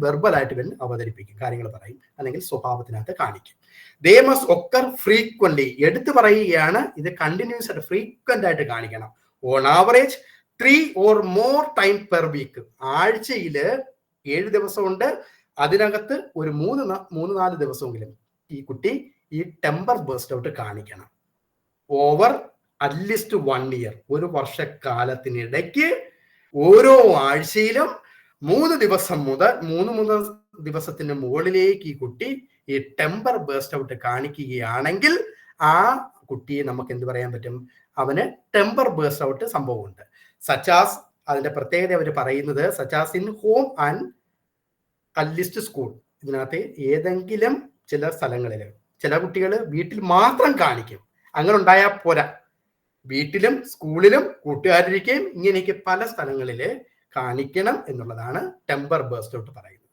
വെർബലായിട്ട് ഇവൻ അവതരിപ്പിക്കും, കാര്യങ്ങൾ പറയും, അല്ലെങ്കിൽ സ്വഭാവത്തിനകത്ത് കാണിക്കും. They must occur frequently. എടുത്തു പറയുകയാണ്, ഇത് കണ്ടിന്യൂസ് ആയിട്ട് ഫ്രീക്വന്റ് ആയിട്ട് കാണിക്കണം. On average 3 or more time per week. ആഴ്ചയിൽ 7 ദിവസമുണ്ട്, അതിനകത്ത് ഒരു 3-4 ദിവസമെങ്കിലും ഈ കുട്ടി ഈ ടെമ്പർ ബേസ്റ്റ് ഔട്ട് കാണിക്കണം. ഓവർ അറ്റ്ലീസ്റ്റ് 1 year, 1 വർഷക്കാലത്തിനിടയ്ക്ക് ഓരോ ആഴ്ചയിലും 3 ദിവസം മുതൽ 3 ദിവസത്തിന് മുകളിലേക്ക് ഈ കുട്ടി ഈ ടെമ്പർ ബേസ്റ്റ് ഔട്ട് കാണിക്കുകയാണെങ്കിൽ ആ കുട്ടിയെ നമുക്ക് എന്ത് പറയാൻ പറ്റും, അവന് ടെമ്പർ ബേഴ്സ്റ്റ് ഔട്ട് സംഭവമുണ്ട്. സച്ചാസ് അതിന്റെ പ്രത്യേകത അവർ പറയുന്നത് such as in home and at least school. ഇതിനകത്ത് ഏതെങ്കിലും ചില സ്ഥലങ്ങളിൽ ചില കുട്ടികൾ വീട്ടിൽ മാത്രം കാണിക്കും. അങ്ങനെ ഉണ്ടായാൽ പോരാ, വീട്ടിലും സ്കൂളിലും കൂട്ടുകാരിരിക്കുകയും ഇങ്ങനെയൊക്കെ പല സ്ഥലങ്ങളിൽ കാണിക്കണം എന്നുള്ളതാണ് ടെമ്പർ ബേഴ്സ്റ്റ് ഔട്ട് പറയുന്നത്.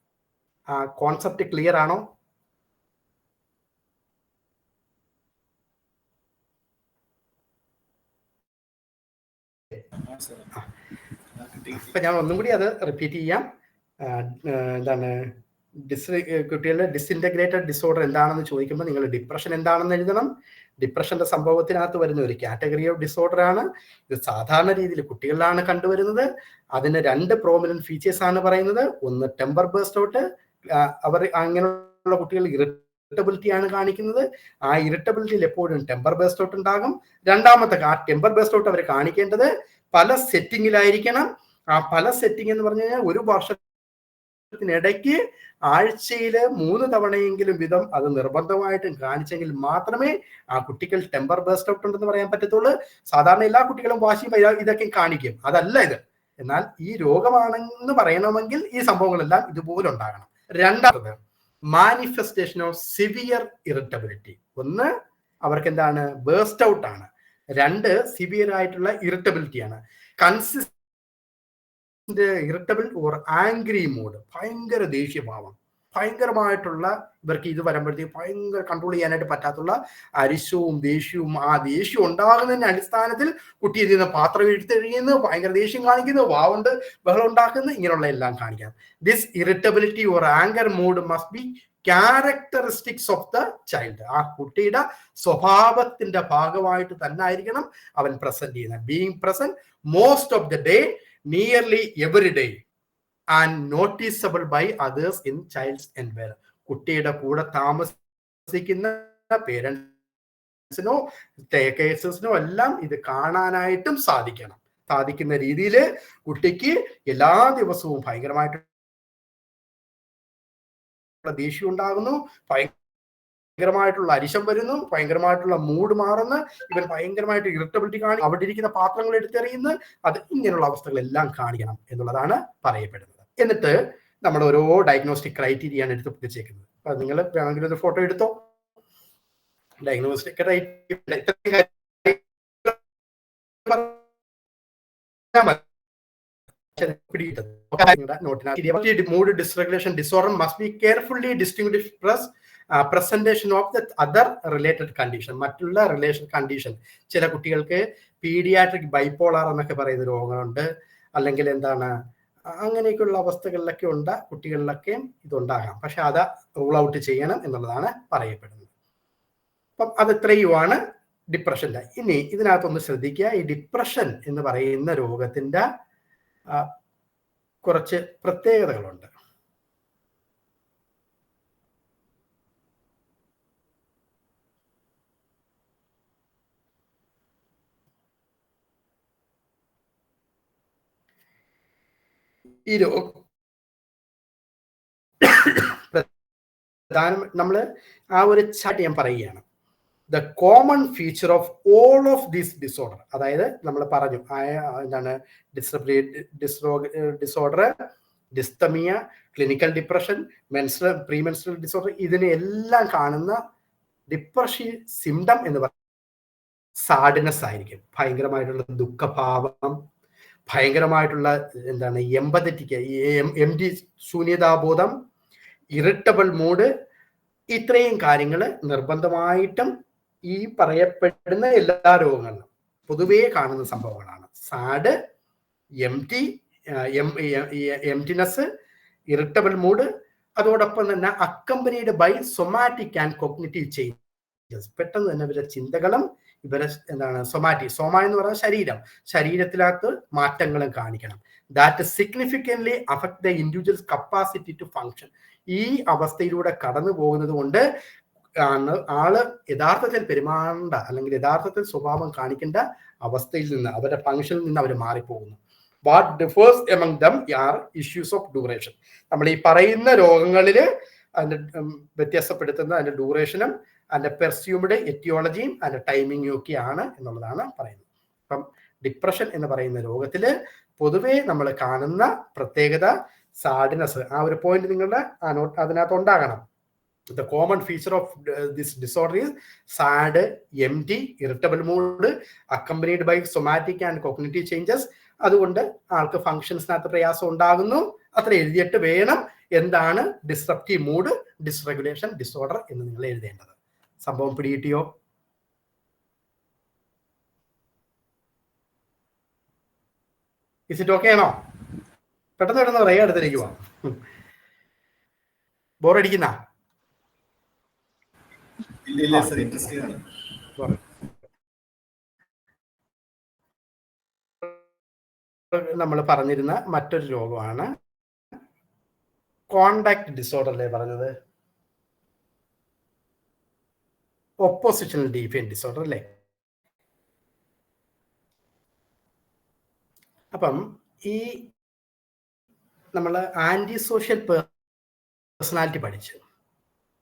ആ കോൺസെപ്റ്റ് ക്ലിയർ ആണോ? അപ്പൊ ഞാൻ ഒന്നും കൂടി അത് റിപ്പീറ്റ് ചെയ്യാം. എന്താണ് കുട്ടികളുടെ ഡിസ്ഇൻറ്റഗ്രേറ്റഡ് ഡിസോർഡർ എന്താണെന്ന് ചോദിക്കുമ്പോൾ നിങ്ങൾ ഡിപ്രഷൻ എന്താണെന്ന് എഴുതണം. ഡിപ്രഷന്റെ സംഭവത്തിനകത്ത് വരുന്ന ഒരു കാറ്റഗറി ഓഫ് ഡിസോർഡർ ആണ്. ഇത് സാധാരണ രീതിയിൽ കുട്ടികളിലാണ് കണ്ടുവരുന്നത്. അതിന് 2 പ്രോമിനന്റ് ഫീച്ചേഴ്സ് ആണ് പറയുന്നത്. ഒന്ന് ടെമ്പർ ബേഴ്സ്റ്റ് ഔട്ട്, അവർ അങ്ങനെയുള്ള കുട്ടികൾ ഇറിറ്റബിലിറ്റി ആണ് കാണിക്കുന്നത്. ആ ഇറിറ്റബിലിറ്റിയിൽ എപ്പോഴും ടെമ്പർ ബേഴ്സ്റ്റ് ഔട്ട് ഉണ്ടാകും. രണ്ടാമത്തെ ആ ടെമ്പർ ബേഴ്സ്റ്റ് ഔട്ട് അവർ കാണിക്കേണ്ടത് പല സെറ്റിങ്ങിലായിരിക്കണം. ആ പല സെറ്റിംഗ് എന്ന് പറഞ്ഞു കഴിഞ്ഞാൽ ഒരു വർഷത്തിനിടയ്ക്ക് ആഴ്ചയിൽ 3 തവണയെങ്കിലും വിധം അത് നിർബന്ധമായിട്ടും കാണിച്ചെങ്കിൽ മാത്രമേ ആ കുട്ടികൾ ടെമ്പർ ബേഴ്സ്റ്റ് ഔട്ട് ഉണ്ടെന്ന് പറയാൻ പറ്റത്തുള്ളൂ. സാധാരണ എല്ലാ കുട്ടികളും വാശിയും ഇതൊക്കെ കാണിക്കും, അതല്ല ഇത്. എന്നാൽ ഈ രോഗമാണെന്ന് പറയണമെങ്കിൽ ഈ സംഭവങ്ങളെല്ലാം ഇതുപോലെ ഉണ്ടാകണം. രണ്ടാമത് മാനിഫെസ്റ്റേഷൻ ഓഫ് സിവിയർ ഇറിറ്റബിലിറ്റി. ഒന്ന് അവർക്ക് എന്താണ്, ബേഴ്സ്റ്റ് ഔട്ട് ആണ്. 2 സിവിയർ ആയിട്ടുള്ള ഇറിറ്റബിലിറ്റി ആണ്. ഇറിറ്റബിൾ ഓർ ആംഗ്രി മൂഡ്, ഭയങ്കര ദേഷ്യഭാവം, ഭയങ്കരമായിട്ടുള്ള ഇവർക്ക് ഇത് വരുമ്പോഴത്തേക്ക് ഭയങ്കര കൺട്രോൾ ചെയ്യാനായിട്ട് പറ്റാത്തുള്ള അരിശവും ദേഷ്യവും. ആ ദേഷ്യം ഉണ്ടാകുന്നതിന്റെ അടിസ്ഥാനത്തിൽ കുട്ടി ഇതിൽ നിന്ന് പാത്രം എടുത്തെറിയുന്നു, ഭയങ്കര ദേഷ്യം കാണിക്കുന്നു, വാവുണ്ട് ബഹളം ഉണ്ടാക്കുന്നു, ഇങ്ങനെയുള്ള എല്ലാം കാണിക്കാം. This irritability or anger mood must be characteristics of the child. ആ കുട്ടിയുടെ സ്വഭാവത്തിന്റെ ഭാഗമായിട്ട് തന്നെ ആയിരിക്കണം അവൻ പ്രസന്റ് ചെയ്യുന്നത്. Being present most of the day, nearly every day and noticeable by others in child's environment. കുട്ടിയുടെ കൂടെ താമസിക്കുന്ന പേരൻസിനോ കേസസിനോ എല്ലാം ഇത് കാണാനായിട്ടും സാധിക്കുന്ന രീതിയിൽ കുട്ടിക്ക് എല്ലാ ദിവസവും ഭയങ്കരമായിട്ട് ദേഷ്യം ഉണ്ടാകുന്നു, ഭയങ്കരമായിട്ടുള്ള അരിശം വരുന്നു, ഭയങ്കരമായിട്ടുള്ള മൂഡ് മാറുന്നു, ഇവൻ ഭയങ്കരമായിട്ട് ഇറിറ്റബിലിറ്റി അവിടെ ഇരിക്കുന്ന പാത്രങ്ങൾ എടുത്തെറിയുന്നു. അത് ഇങ്ങനെയുള്ള അവസ്ഥകളെല്ലാം കാണിക്കണം എന്നുള്ളതാണ് പറയപ്പെടുന്നത്. എന്നിട്ട് നമ്മൾ ഓരോ ഡയഗ്നോസ്റ്റിക് ക്രൈറ്റീരിയയാണ് എടുത്ത് പിടിച്ചേക്കുന്നത്. അപ്പൊ നിങ്ങൾ വേണമെങ്കിൽ ഒരു ഫോട്ടോ എടുത്തോ. Diagnostic criteria mood dysregulation disorder must be carefully distinguished from presentation of the other related condition. മറ്റുള്ള റിലേഷൻ കണ്ടീഷൻ, ചില കുട്ടികൾക്ക് പീഡിയാട്രിക് ബൈപ്പോളാർ എന്നൊക്കെ പറയുന്ന രോഗങ്ങളുണ്ട്, അല്ലെങ്കിൽ എന്താണ് അങ്ങനെയൊക്കെയുള്ള അവസ്ഥകളിലൊക്കെ ഉണ്ട് കുട്ടികളിലൊക്കെ ഇതുണ്ടാകാം. പക്ഷെ അത് റൂൾ ഔട്ട് ചെയ്യണം എന്നുള്ളതാണ് പറയപ്പെടുന്നത്. അപ്പം അത് ഇത്രയുമാണ് ഡിപ്രഷന്റെ. ഇനി ഇതിനകത്തൊന്ന് ശ്രദ്ധിക്കുക, ഈ ഡിപ്രഷൻ എന്ന് പറയുന്ന രോഗത്തിന്റെ കുറച്ച് പ്രത്യേകതകളുണ്ട്. ഈ നമ്മള് ആ ഒരു ചാർട്ട് ഞാൻ പറയുകയാണ്. The common feature of all of this disorder, അതായത് നമ്മൾ പറഞ്ഞു എന്താണ് disorder, dysthymia, clinical depression, premenstrual disorder, ഇതിനെല്ലാം കാണുന്ന ഡിപ്രഷൻ സിംറ്റം എന്ന് പറയുന്നത് സാഡ്നെസ് ആയിരിക്കും. ഭയങ്കരമായിട്ടുള്ള ദുഃഖഭാവം, ഭയങ്കരമായിട്ടുള്ള എന്താണ് എമ്പതറ്റിക്, ശൂന്യതാബോധം, ഇറിറ്റബിൾ മൂഡ്, ഇത്രയും കാര്യങ്ങൾ നിർബന്ധമായിട്ടും ഈ പറയപ്പെടുന്ന എല്ലാ രോഗങ്ങളിലും പൊതുവേ കാണുന്ന സംഭവങ്ങളാണ്. സാഡ്, എംറ്റിനെസ്, ഇറിറ്റബിൾ മൂഡ്, അതോടൊപ്പം തന്നെ accompanied by somatic and cognitive changes. പെട്ടെന്ന് തന്നെ ഇവരുടെ ചിന്തകളും ഇവരെ എന്താണ് സോമ എന്ന് പറഞ്ഞാൽ ശരീരത്തിനകത്ത് മാറ്റങ്ങളും കാണിക്കണം. That significantly affect the individual's capacity to function. ഈ അവസ്ഥയിലൂടെ കടന്നു പോകുന്നത് കൊണ്ട് ആള് യഥാർത്ഥത്തിൽ പെരുമാറേണ്ട അല്ലെങ്കിൽ യഥാർത്ഥത്തിൽ സ്വഭാവം കാണിക്കേണ്ട അവസ്ഥയിൽ നിന്ന്, അവരുടെ ഫങ്ഷനിൽ നിന്ന് അവർ മാറിപ്പോകുന്നു. What differs among them are issues of duration. നമ്മൾ ഈ പറയുന്ന രോഗങ്ങളിൽ അതിന്റെ വ്യത്യാസപ്പെടുത്തുന്ന അതിന്റെ ഡ്യൂറേഷനും അതിന്റെ പെർസ്യൂംഡ് എറ്റിയോളജിയും അതിന്റെ ടൈമിങ്ങും ഒക്കെയാണ് എന്നുള്ളതാണ് പറയുന്നത്. അപ്പം ഡിപ്രഷൻ എന്ന് പറയുന്ന രോഗത്തില് പൊതുവെ നമ്മൾ കാണുന്ന പ്രത്യേകത സാഡ്നെസ്. ആ ഒരു പോയിന്റ് നിങ്ങളുടെ അതിനകത്ത് ഉണ്ടാകണം. The common feature of this disorder is sad, empty, irritable mood accompanied by somatic and cognitive changes. അതുകൊണ്ട് ആൾക്ക് ഫങ്ഷൻസിനകത്ത് പ്രയാസം ഉണ്ടാകുന്നു. അത്ര എഴുതിയിട്ട് വേണം എന്താണ് ഡിസ്റപ്റ്റീവ് മൂഡ് ഡിസ്റെഗുലേഷൻ ഡിസോർഡർ എന്ന് നിങ്ങൾ എഴുതേണ്ടത്. സംഭവം പിടികിട്ടിയോ? ഇസ് ഇറ്റ് ഓക്കെ ആണോ? പെട്ടെന്ന് പെട്ടെന്ന് പറയാ, അടുത്തേക്ക് പോവാം. ബോറടിക്കുന്ന നമ്മൾ പറഞ്ഞിരുന്ന മറ്റൊരു രോഗമാണ് കോണ്ടാക്ട് ഡിസോർഡർ അല്ലേ പറഞ്ഞത്? ഒപ്പോസിഷണൽ ഡീഫിയന്റ് ഡിസോർഡർ അല്ലേ? അപ്പം ഈ നമ്മൾ ആന്റി സോഷ്യൽ പേഴ്സണാലിറ്റി പഠിച്ചു.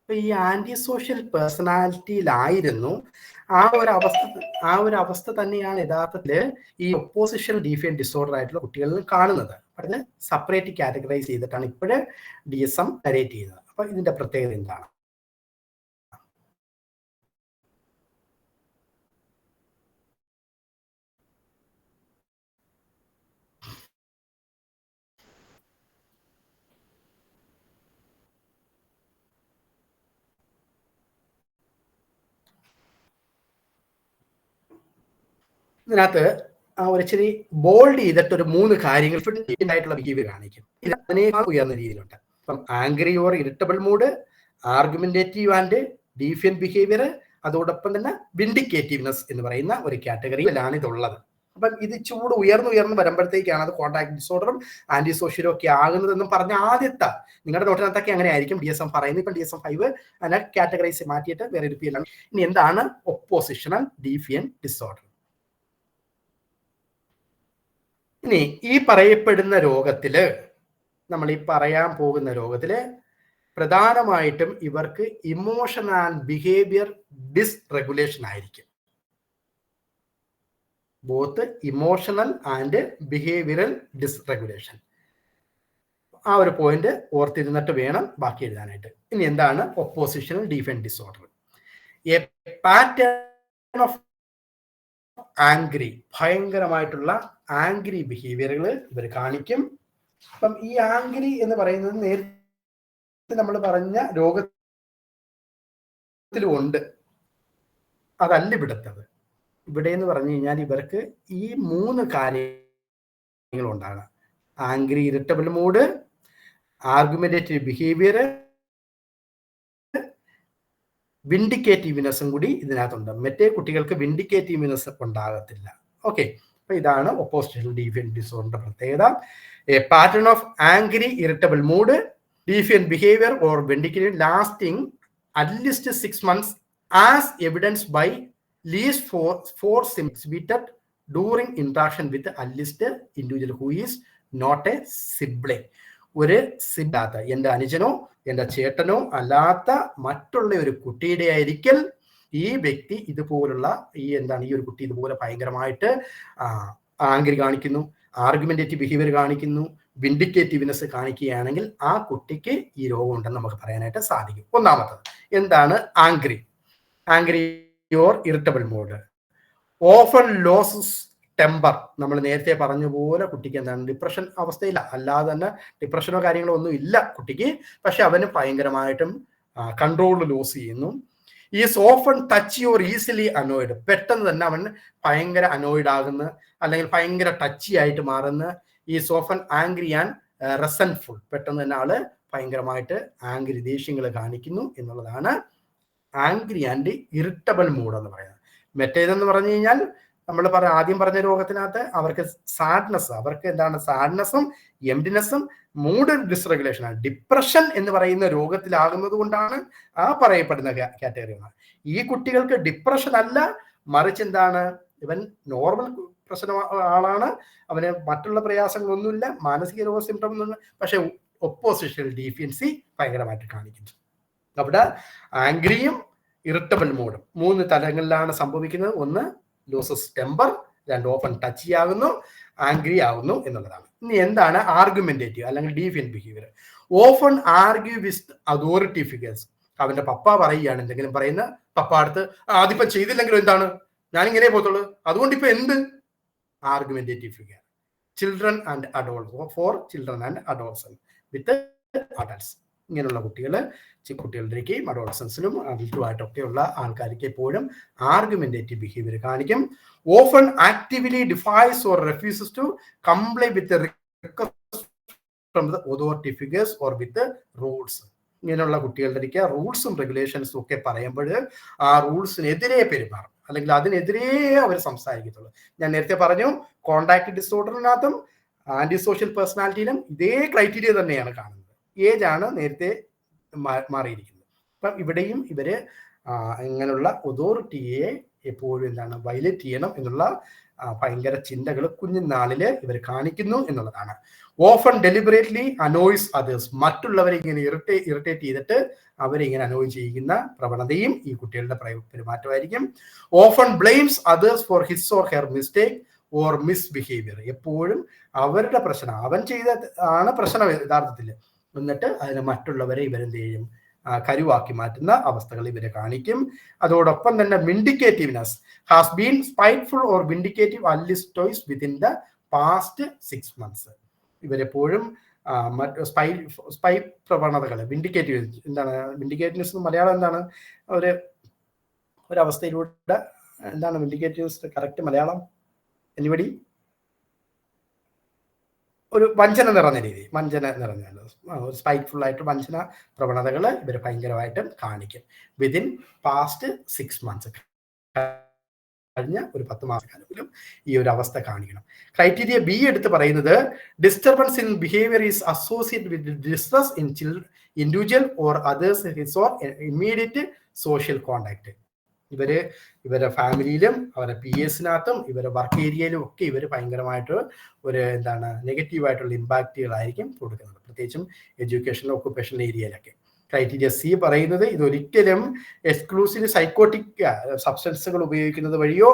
അപ്പൊ ഈ ആന്റി സോഷ്യൽ പേഴ്സണാലിറ്റിയിലായിരുന്നു ആ ഒരു അവസ്ഥ തന്നെയാണ് യഥാർത്ഥത്തില് ഈ ഒപ്പോസിഷൻ ഡീഫിയന്റ് ഡിസോർഡർ ആയിട്ടുള്ള കുട്ടികളിൽ കാണുന്നത്. അത് സെപ്പറേറ്റ് കാറ്റഗറൈസ് ചെയ്തിട്ടാണ് ഇപ്പോഴും DSM നരേറ്റ് ചെയ്യുന്നത്. അപ്പൊ ഇതിന്റെ പ്രത്യേകത എന്താണ്? ഇതിനകത്ത് ഒരു ഇച്ചിരി ബോൾഡ് ചെയ്തിട്ട് ഒരു 3 കാര്യങ്ങൾ ആയിട്ടുള്ള ബിഹേവിയർ കാണിക്കും. ഇത് അതിനേക്കാൾ ഉയർന്ന രീതിയിലുണ്ട്. അപ്പം angry or irritable mood, argumentative and defiant behaviour, അതോടൊപ്പം തന്നെ വിൻഡിക്കേറ്റീവ്നെസ് എന്ന് പറയുന്ന ഒരു കാറ്റഗറിയിലാണ് ഇതുള്ളത്. അപ്പം ഇത് ചൂട് ഉയർന്നു വരുമ്പോഴത്തേക്കാണ് അത് കോണ്ടാക്ട് ഡിസോർഡറും ആന്റി സോഷ്യലും ഒക്കെ ആകുന്നതെന്നും പറഞ്ഞ ആദ്യത്തെ നിങ്ങളുടെ നോട്ടിനകത്തൊക്കെ അങ്ങനെ ആയിരിക്കും DSM പറയുന്നത്. ഇപ്പം DSM-5 അതിനെ കാറ്റഗറൈസ് മാറ്റിയിട്ട് വേറെ ഒരു പേരിലാണ്. ഇനി എന്താണ് ഒപ്പോസിഷണൽ ഡീഫിയന്റ് ഡിസോർഡർ? ഇനി ഈ പറയപ്പെടുന്ന രോഗത്തില്, നമ്മൾ ഈ പറയാൻ പോകുന്ന രോഗത്തില് പ്രധാനമായിട്ടും ഇവർക്ക് ഇമോഷൻ ആൻഡ് ബിഹേവിയർ ഡിസ്റെഗുലേഷൻ ആയിരിക്കും. Both emotional and behavioural dysregulation. ആ ഒരു പോയിന്റ് ഓർത്തിരുന്നിട്ട് വേണം ബാക്കി എഴുതാനായിട്ട്. ഇനി എന്താണ് oppositional defiant disorder? A pattern of angry, ഭയങ്കരമായിട്ടുള്ള ആംഗ്രി ബിഹേവിയറുകൾ ഇവർ കാണിക്കും. അപ്പം ഈ ആംഗ്രി എന്ന് പറയുന്നത് നേരത്തെ നമ്മൾ പറഞ്ഞ രോഗത്തിലും ഉണ്ട്, അതല്ല ഇവിടുത്തത്. ഇവിടെ എന്ന് പറഞ്ഞു കഴിഞ്ഞാൽ ഇവർക്ക് ഈ 3 കാര്യങ്ങളുണ്ടാണ്. Angry irritable mood, argumentative behaviour, വിൻഡിക്കേറ്റീവ്നെസ്സും കൂടി ഇതിനകത്തുണ്ട്. മറ്റേ കുട്ടികൾക്ക് വിൻഡിക്കേറ്റീവ്നെസ് ഉണ്ടാകത്തില്ല. ഓക്കെ, അപ്പൊ ഇതാണ് ഒപ്പോസിഷണൽ ഡീഫിയന്റ് ഡിസോർഡറിന്റെ പ്രത്യേകത. A pattern of angry irritable mood, defiant behaviour or vindictive lasting at least 6 months as evidence by least 4 exhibited during interaction with at least individual who is not a sibling. ഒരു സിബിലാത്ത, എൻ്റെ അനുജനോ എൻ്റെ ചേട്ടനോ അല്ലാത്ത മറ്റുള്ള ഒരു കുട്ടിയുടെ ആയിരിക്കൽ ഈ വ്യക്തി ഇതുപോലുള്ള ഈ ഒരു കുട്ടി ഇതുപോലെ ഭയങ്കരമായിട്ട് ആംഗ്രി കാണിക്കുന്നു, ആർഗ്യുമെന്റേറ്റീവ് ബിഹേവിയർ കാണിക്കുന്നു, വിൻഡിക്കേറ്റീവ്നെസ് കാണിക്കുകയാണെങ്കിൽ ആ കുട്ടിക്ക് ഈ രോഗം ഉണ്ടെന്ന് നമുക്ക് പറയാനായിട്ട് സാധിക്കും. ഒന്നാമത്തത് എന്താണ് angry or irritable mood. Often losses temper. നമ്മൾ നേരത്തെ പറഞ്ഞ പോലെ കുട്ടിക്ക് എന്താണ് ഡിപ്രഷൻ അവസ്ഥയില്ല, അല്ലാതെ തന്നെ ഡിപ്രഷനോ കാര്യങ്ങളോ ഒന്നും ഇല്ല കുട്ടിക്ക്. പക്ഷെ അവന് ഭയങ്കരമായിട്ടും കൺട്രോൾ ലോസ് ചെയ്യുന്നു. Is often touch your easily annoyed. പെട്ടെന്ന് തന്നെ അവൻ ഭയങ്കര അനോയിഡ് ആകുന്ന, അല്ലെങ്കിൽ ഭയങ്കര ടച്ചി ആയിട്ട് മാറുന്ന. Is often angry and resentful. പെട്ടെന്ന് തന്നെ ആള് ഭയങ്കരമായിട്ട് ആംഗ്രി ദേഷ്യങ്ങൾ കാണിക്കുന്നു എന്നുള്ളതാണ് ആംഗ്രി ആൻഡ് ഇറിറ്റബിൾ മൂഡ് എന്ന് പറയുന്നത്. മറ്റേതെന്ന് പറഞ്ഞു കഴിഞ്ഞാൽ നമ്മൾ ആദ്യം പറഞ്ഞ രോഗത്തിനകത്ത് അവർക്ക് സാഡ്നെസ്, അവർക്ക് എന്താണ് സാഡ്നെസ്സും എംപ്റ്റിനെസ്സും മൂഡ് ഡിസ്റെഗുലേഷനാണ്. ഡിപ്രഷൻ എന്ന് പറയുന്ന രോഗത്തിലാകുന്നത് കൊണ്ടാണ് ആ പറയപ്പെടുന്ന കാറ്റഗറിയാണ്. ഈ കുട്ടികൾക്ക് ഡിപ്രഷൻ അല്ല, മറിച്ച് എന്താണ്, ഇവൻ നോർമൽ പ്രശ്ന ആളാണ്, അവന് മറ്റുള്ള പ്രയാസങ്ങളൊന്നുമില്ല, മാനസിക രോഗ സിംറ്റം ഒന്നും, പക്ഷെ ഒപ്പോസിഷണൽ ഡീഫിയൻസി ഭയങ്കരമായിട്ട് കാണിക്കുന്നു. അവിടെ ആംഗ്രിയും ഇറിറ്റബിൾ മൂഡും 3 തലങ്ങളിലാണ് സംഭവിക്കുന്നത്. ഒന്ന് ലോസസ് ടെമ്പർ, 2 ഓപ്പൺ ടച്ച് ആകുന്നു, ആംഗ്രി ആകുന്നു എന്നുള്ളതാണ്. ഇനി എന്താണ് ആർഗ്യുമെന്റേറ്റീവ് അല്ലെങ്കിൽ defiant behaviour? Often argue with authority figures. അവന്റെ പപ്പ പറയുകയാണ്, എന്തെങ്കിലും പറയുന്ന പപ്പ അടുത്ത് അതിപ്പം ചെയ്തില്ലെങ്കിലും എന്താണ്, ഞാനിങ്ങനെ പോകത്തുള്ളൂ, അതുകൊണ്ട് ഇപ്പൊ എന്ത്? Argumentative figure. Children and adults, for children and adolescence with adults. ഇങ്ങനെയുള്ള കുട്ടികളിലേക്കും അഡോളസൻസിലും അഡൽട്ടുമായിട്ടൊക്കെയുള്ള ആൾക്കാർക്ക് എപ്പോഴും ആർഗ്യുമെന്റേറ്റീവ് ബിഹേവിയർ കാണിക്കും. Often actively defies or refuses to comply with request from the authority figures or with rules. ഇങ്ങനെയുള്ള കുട്ടികളുടെ റൂൾസും റെഗുലേഷൻസും ഒക്കെ പറയുമ്പോൾ ആ റൂൾസിനെതിരെ പെരുമാറും, അല്ലെങ്കിൽ അതിനെതിരെ അവർ സംസാരിക്കത്തുള്ളൂ. ഞാൻ നേരത്തെ പറഞ്ഞു, കോണ്ടാക്ട് ഡിസോർഡറിനകത്തും ആന്റി സോഷ്യൽ പേഴ്സണാലിറ്റിയിലും ഇതേ ക്രൈറ്റീരിയ തന്നെയാണ് കാണുന്നത്. ഏജ് ആണ് നേരത്തെ മാറിയിരിക്കുന്നത്. അപ്പം ഇവിടെയും ഇവര് ഇങ്ങനെയുള്ള അതോറിറ്റിയെ എപ്പോഴും എന്താണ് വയലേറ്റ് ചെയ്യണം എന്നുള്ള ഭയങ്കര ചിന്തകൾ കുഞ്ഞുനാളില് ഇവർ കാണിക്കുന്നു എന്നുള്ളതാണ്. Often deliberately annoys others. മറ്റുള്ളവരെ ഇങ്ങനെ ഇറിറ്റേറ്റ് ചെയ്തിട്ട് അവരെ ഇങ്ങനെ അനോയ് ചെയ്യുന്ന പ്രവണതയും ഈ കുട്ടികളുടെ പെരുമാറ്റമായിരിക്കും. Often blames others for his or her mistake or misbehaviour. എപ്പോഴും അവരുടെ പ്രശ്നം, അവൻ ചെയ്ത ആണ് പ്രശ്നം യഥാർത്ഥത്തിൽ, എന്നിട്ട് അതിന് മറ്റുള്ളവരെ ഇവരെന്ത് ചെയ്യും, കരുവാക്കി മാറ്റുന്ന അവസ്ഥകൾ ഇവരെ കാണിക്കും. അതോടൊപ്പം തന്നെ vindictiveness has been spiteful or vindictive at least twice within the past 6 months. ഇവരെപ്പോഴും സ്പൈ പ്രവണതകൾ, വിൻഡിക്കേറ്റീവ് എന്താണ്, വിൻഡിക്കേറ്റീവ്നെസ് മലയാളം എന്താണ്, ഒരവസ്ഥയിലൂടെ എന്താണ് വിൻഡിക്കേറ്റീവ്നെസ് കറക്റ്റ് മലയാളം? എനിബഡി? ഒരു വഞ്ചന നിറഞ്ഞ രീതി, ഒരു സ്പൈറ്റ്ഫുൾ ആയിട്ട് വഞ്ചന പ്രവണതകൾ ഇവർ ഭയങ്കരമായിട്ടും കാണിക്കും വിതിൻ പാസ്റ്റ് 6 months. കഴിഞ്ഞ ഒരു 10 മാസക്കാലത്തിലും ഈ ഒരു അവസ്ഥ കാണിക്കണം. ക്രൈറ്റീരിയ ബി എടുത്ത് പറയുന്നത് disturbance in behaviour is associated with distress in individual or others his or immediate social contact. ഇവരുടെ ഫാമിലിയിലും അവരുടെ PSനകത്തും ഇവരുടെ വർക്ക് ഏരിയയിലും ഒക്കെ ഇവർ ഭയങ്കരമായിട്ട് ഒരു എന്താണ് നെഗറ്റീവായിട്ടുള്ള ഇമ്പാക്റ്റുകളായിരിക്കും കൊടുക്കുന്നത്, പ്രത്യേകിച്ചും എഡ്യൂക്കേഷണൽ ഒക്കുപേഷണൽ ഏരിയയിലൊക്കെ. ക്രൈറ്റീരിയ സി പറയുന്നത് ഇതൊരിക്കലും എക്സ്ക്ലൂസീവ് സൈക്കോട്ടിക് സബ്സ്റ്റൻസുകൾ ഉപയോഗിക്കുന്നത് വഴിയോ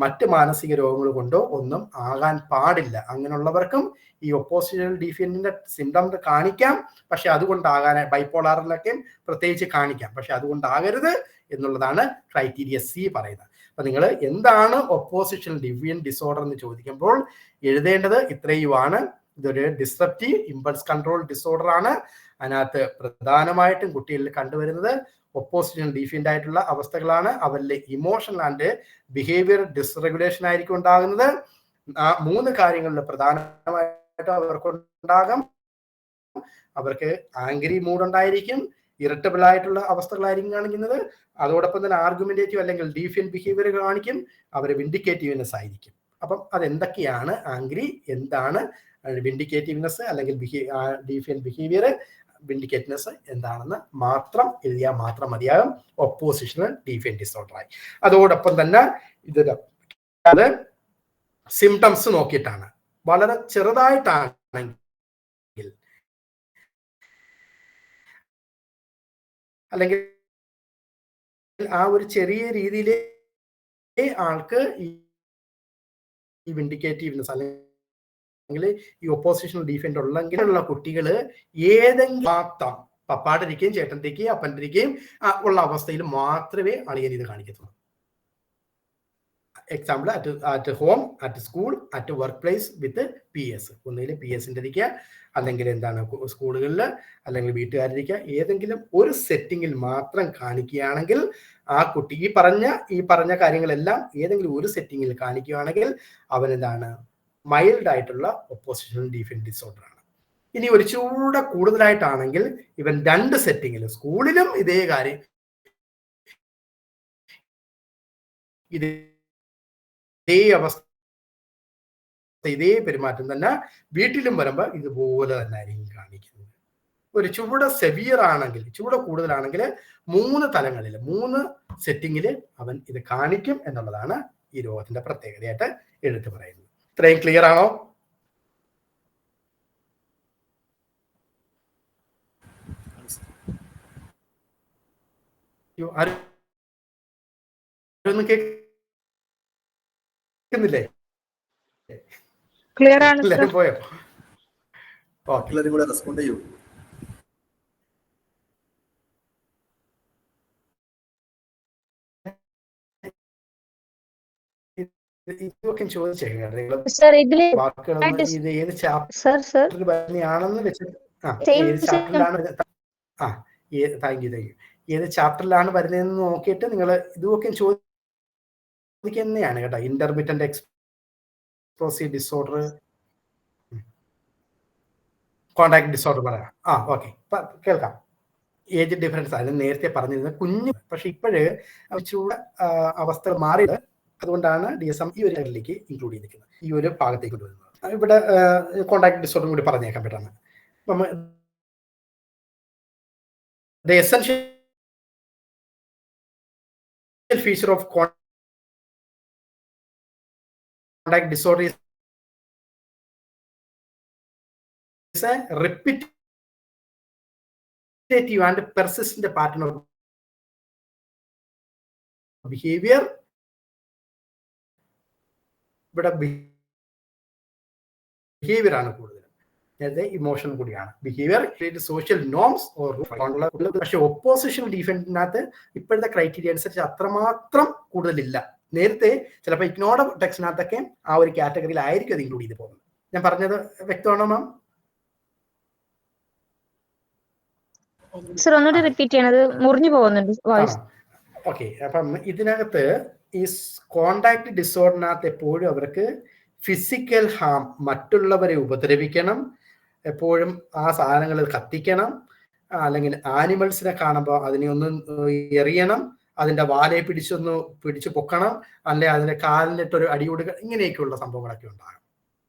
മറ്റ് മാനസിക രോഗങ്ങൾ കൊണ്ടോ ഒന്നും ആകാൻ പാടില്ല. അങ്ങനെയുള്ളവർക്കും ഈ ഒപ്പോസിഷണൽ ഡിഫിയന്റിന്റെ സിംറ്റം കാണിക്കാം, പക്ഷെ അതുകൊണ്ടാകാൻ ബൈപ്പോളാറിലൊക്കെ പ്രത്യേകിച്ച് കാണിക്കാം, പക്ഷെ അതുകൊണ്ടാകരുത് എന്നുള്ളതാണ് ക്രൈറ്റീരിയ സി പറയുന്നത്. അപ്പൊ നിങ്ങൾ എന്താണ് ഒപ്പോസിഷണൽ ഡിഫിയന്റ് ഡിസോർഡർ എന്ന് ചോദിക്കുമ്പോൾ എഴുതേണ്ടത് ഇത്രയുമാണ്. ഇതൊരു ഡിസ്റപ്റ്റീവ് ഇമ്പൾസ് കൺട്രോൾ ഡിസോർഡർ ആണ്. അതിനകത്ത് പ്രധാനമായിട്ടും കുട്ടികളിൽ കണ്ടുവരുന്നത് ഒപ്പോസിഷണൽ ഡിഫിയന്റ് ആയിട്ടുള്ള അവസ്ഥകളാണ്. അവരിലെ ഇമോഷണൽ ആൻഡ് ബിഹേവിയർ ഡിസ്റെഗുലേഷൻ ആയിരിക്കും ഉണ്ടാകുന്നത്. 3 കാര്യങ്ങളിൽ പ്രധാനമായിട്ടും അവർക്കുണ്ടാകും. അവർക്ക് ആംഗ്രി മൂഡ് ഉണ്ടായിരിക്കും, ഇറിറ്റബിൾ ആയിട്ടുള്ള അവസ്ഥകളായിരിക്കും കാണിക്കുന്നത്, അതോടൊപ്പം തന്നെ ആർഗ്യുമെന്റേറ്റീവ് അല്ലെങ്കിൽ ഡീഫിയന്റ് ബിഹേവിയർ കാണിക്കും, അവർ വിൻഡിക്കേറ്റീവ്നെസ് ആയിരിക്കും. അപ്പം അതെന്തൊക്കെയാണ് ആംഗ്രി, എന്താണ് വിൻഡിക്കേറ്റീവ്നെസ് അല്ലെങ്കിൽ ഡീഫിയന്റ് ബിഹേവിയർ, വിൻഡിക്കേറ്റീവ്നെസ് എന്താണെന്ന് മാത്രം എഴുതിയാൽ മാത്രം മതിയാകും ഒപ്പോസിഷണൽ ഡിഫിയന്റ് ഡിസോർഡറായി. അതോടൊപ്പം തന്നെ അത് സിംറ്റംസ് നോക്കിയിട്ടാണ്, വളരെ ചെറുതായിട്ടാണെങ്കിൽ അല്ലെങ്കിൽ ആ ഒരു ചെറിയ രീതിയിലെ ആൾക്ക് ഈ വിൻഡിക്കേറ്റീവ്നെസ് അല്ലെങ്കിൽ ഈ ഒപ്പോസിഷണൽ ഡിഫെൻഡ് ഉള്ളെങ്കിലുള്ള കുട്ടികൾ ഏതെങ്കിലും മാത്രം പപ്പാടിരിക്കുകയും ചേട്ടൻ്റെയും അപ്പൻ്റെയും ഉള്ള അവസ്ഥയിൽ മാത്രമേ അളിയൻ ഇത് കാണിക്കത്തുള്ളൂ. Example at home, at school, at work place with PS. ഒന്നുകിൽ PSൻ്റെ ഇരിക്കുക, അല്ലെങ്കിൽ എന്താണ് സ്കൂളുകളിൽ, അല്ലെങ്കിൽ വീട്ടുകാരിരിക്കുക, ഏതെങ്കിലും ഒരു സെറ്റിങ്ങിൽ മാത്രം കാണിക്കുകയാണെങ്കിൽ ആ കുട്ടി ഈ പറഞ്ഞ കാര്യങ്ങളെല്ലാം ഏതെങ്കിലും ഒരു സെറ്റിങ്ങിൽ കാണിക്കുകയാണെങ്കിൽ അവൻ എന്താണ് മൈൽഡ് ആയിട്ടുള്ള ഒപ്പോസിഷണൽ ഡിഫെൻഡ് ഡിസോർഡർ ആണ്. ഇനി ഒരു ചൂടെ കൂടുതലായിട്ടാണെങ്കിൽ ഇവൻ 2 സെറ്റിങ്ങിലും, സ്കൂളിലും ഇതേ കാര്യം, ഇതേ അവസ്ഥ, ഇതേ പെരുമാറ്റം തന്നെ വീട്ടിലും വരുമ്പോൾ ഇതുപോലെ തന്നെ ആയിരിക്കും കാണിക്കുന്നത്. ഒരു ചൂട് സെവിയർ ആണെങ്കിൽ, ചൂട് കൂടുതലാണെങ്കിൽ 3 തലങ്ങളിൽ 3 സെറ്റിങ്ങിൽ അവൻ ഇത് കാണിക്കും എന്നുള്ളതാണ് ഈ രോഗത്തിന്റെ പ്രത്യേകതയായിട്ട് എടുത്തു പറയുന്നത്. ഇത്രയും ക്ലിയർ ആണോ? ആരൊന്നും കേൾക്കുന്നില്ലേ? ക്ലിയർ ആണ് സർ. എല്ലാരും പോയോ? ഓക്കെ, എല്ലാവരും കൂടെ റെസ്പോണ്ട് ചെയ്യൂ. ഇതൊക്കെ ചോദിച്ചേക്കാം. സർ ഇതില് വാക്കുകളൊന്നും ഇത് ഏത് സർ ചാപ്റ്ററിൽ വരുന്നതാണെന്ന് വെച്ചിട്ട് ഏത് ചാപ്റ്ററിലാണ് താങ്ക് യു ഏത് ചാപ്റ്ററിലാണ് വരുന്നതെന്ന് നോക്കിയിട്ട് നിങ്ങൾ ഇതൊക്കെ ചോദിക്കുന്നതാണ് കേട്ടോ. Intermittent explosive disorder, contact disorder പറയാം. ഓക്കെ, കേൾക്കാം. ഏജ് ഡിഫറൻസ് അത് നേരത്തെ പറഞ്ഞിരുന്നത് കുഞ്ഞു, പക്ഷെ ഇപ്പോഴ് ചൂട് അവസ്ഥ മാറിയത്. അതുകൊണ്ടാണ് DSM ഈ ഒരു ലെവലിലേക്ക് ഇൻക്ലൂഡ് ചെയ്തിരിക്കുന്നത്, ഈ ഒരു ഭാഗത്തേക്ക് കൊണ്ടുവരുന്നത്. ഇവിടെ കോണ്ടാക്ട് ഡിസോർഡറും കൂടി പറഞ്ഞേക്കാൻ പറ്റാണ്. The essential feature of contact disorder is a repetitive and persistent pattern of behavior. ഇവിടെ ബിഹേവിയർ ആണ് കൂടുതൽ, നേരത്തെ ഇമോഷൻ കൂടിയാണ്. Behaviour social norms or. പക്ഷെ ഒപ്പോസിഷൻ ഡിഫൻസിനകത്ത് ഇപ്പോഴത്തെ ക്രൈറ്റീരിയ അനുസരിച്ച് അത്രമാത്രം കൂടുതലില്ല. നേരത്തെ ചിലപ്പോൾ ഇഗ്നോർഡ് ടെക്സ്റ്റിനകത്തൊക്കെ ആ ഒരു കാറ്റഗറിയിൽ ആയിരിക്കും അത് ഇൻക്ലൂഡ് ചെയ്ത് പോകുന്നത്. ഞാൻ പറഞ്ഞത് വ്യക്തമാണോ മാം? സർ ഒന്നുകൂടി റിപ്പീറ്റ് ചെയ്യണത്, മുറിഞ്ഞു പോകുന്നുണ്ട് വോയിസ്. ഓക്കെ, അപ്പം ഇതിനകത്ത് ഈ കോണ്ടാക്ട് ഡിസോർഡറിനകത്ത് എപ്പോഴും അവർക്ക് ഫിസിക്കൽ ഹാം, മറ്റുള്ളവരെ ഉപദ്രവിക്കണം, എപ്പോഴും ആ സാധനങ്ങൾ കത്തിക്കണം, അല്ലെങ്കിൽ ആനിമൽസിനെ കാണുമ്പോൾ അതിനെ ഒന്ന് എറിയണം, അതിൻ്റെ വാലയെ പിടിച്ചു പൊക്കണം, അല്ലെങ്കിൽ അതിൻ്റെ കാലിലിട്ടൊരു അടി കൊടുക്കുക, ഇങ്ങനെയൊക്കെയുള്ള സംഭവങ്ങളൊക്കെ ഉണ്ടാകും.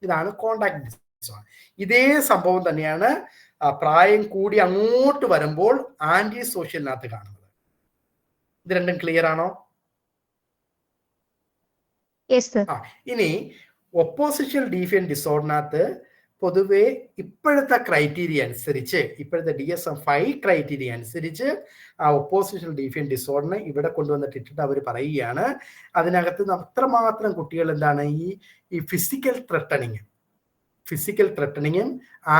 ഇതാണ് കോണ്ടാക്ട് ഡിസോർഡർ. ഇതേ സംഭവം തന്നെയാണ് പ്രായം കൂടി അങ്ങോട്ട് വരുമ്പോൾ ആന്റി സോഷ്യലിനകത്ത് കാണുന്നത്. ഇത് രണ്ടും ക്ലിയർ ആണോ? ഇനി ഒപ്പോസിഷൻ ഡിഫിയന്റ് ഡിസോർഡറിനകത്ത് പൊതുവെ ഇപ്പോഴത്തെ ക്രൈറ്റീരിയ അനുസരിച്ച്, ഇപ്പോഴത്തെ DSM-5 ക്രൈറ്റീരിയ അനുസരിച്ച് ആ ഒപ്പോസിഷൻ ഡിഫിയന്റ് ഡിസോർഡറിനെ ഇവിടെ കൊണ്ടുവന്നിട്ടിട്ട് അവർ പറയുകയാണ്, അതിനകത്ത് അത്രമാത്രം കുട്ടികൾ എന്താണ് ഈ ഫിസിക്കൽ ത്രെട്ടണിങ്ങും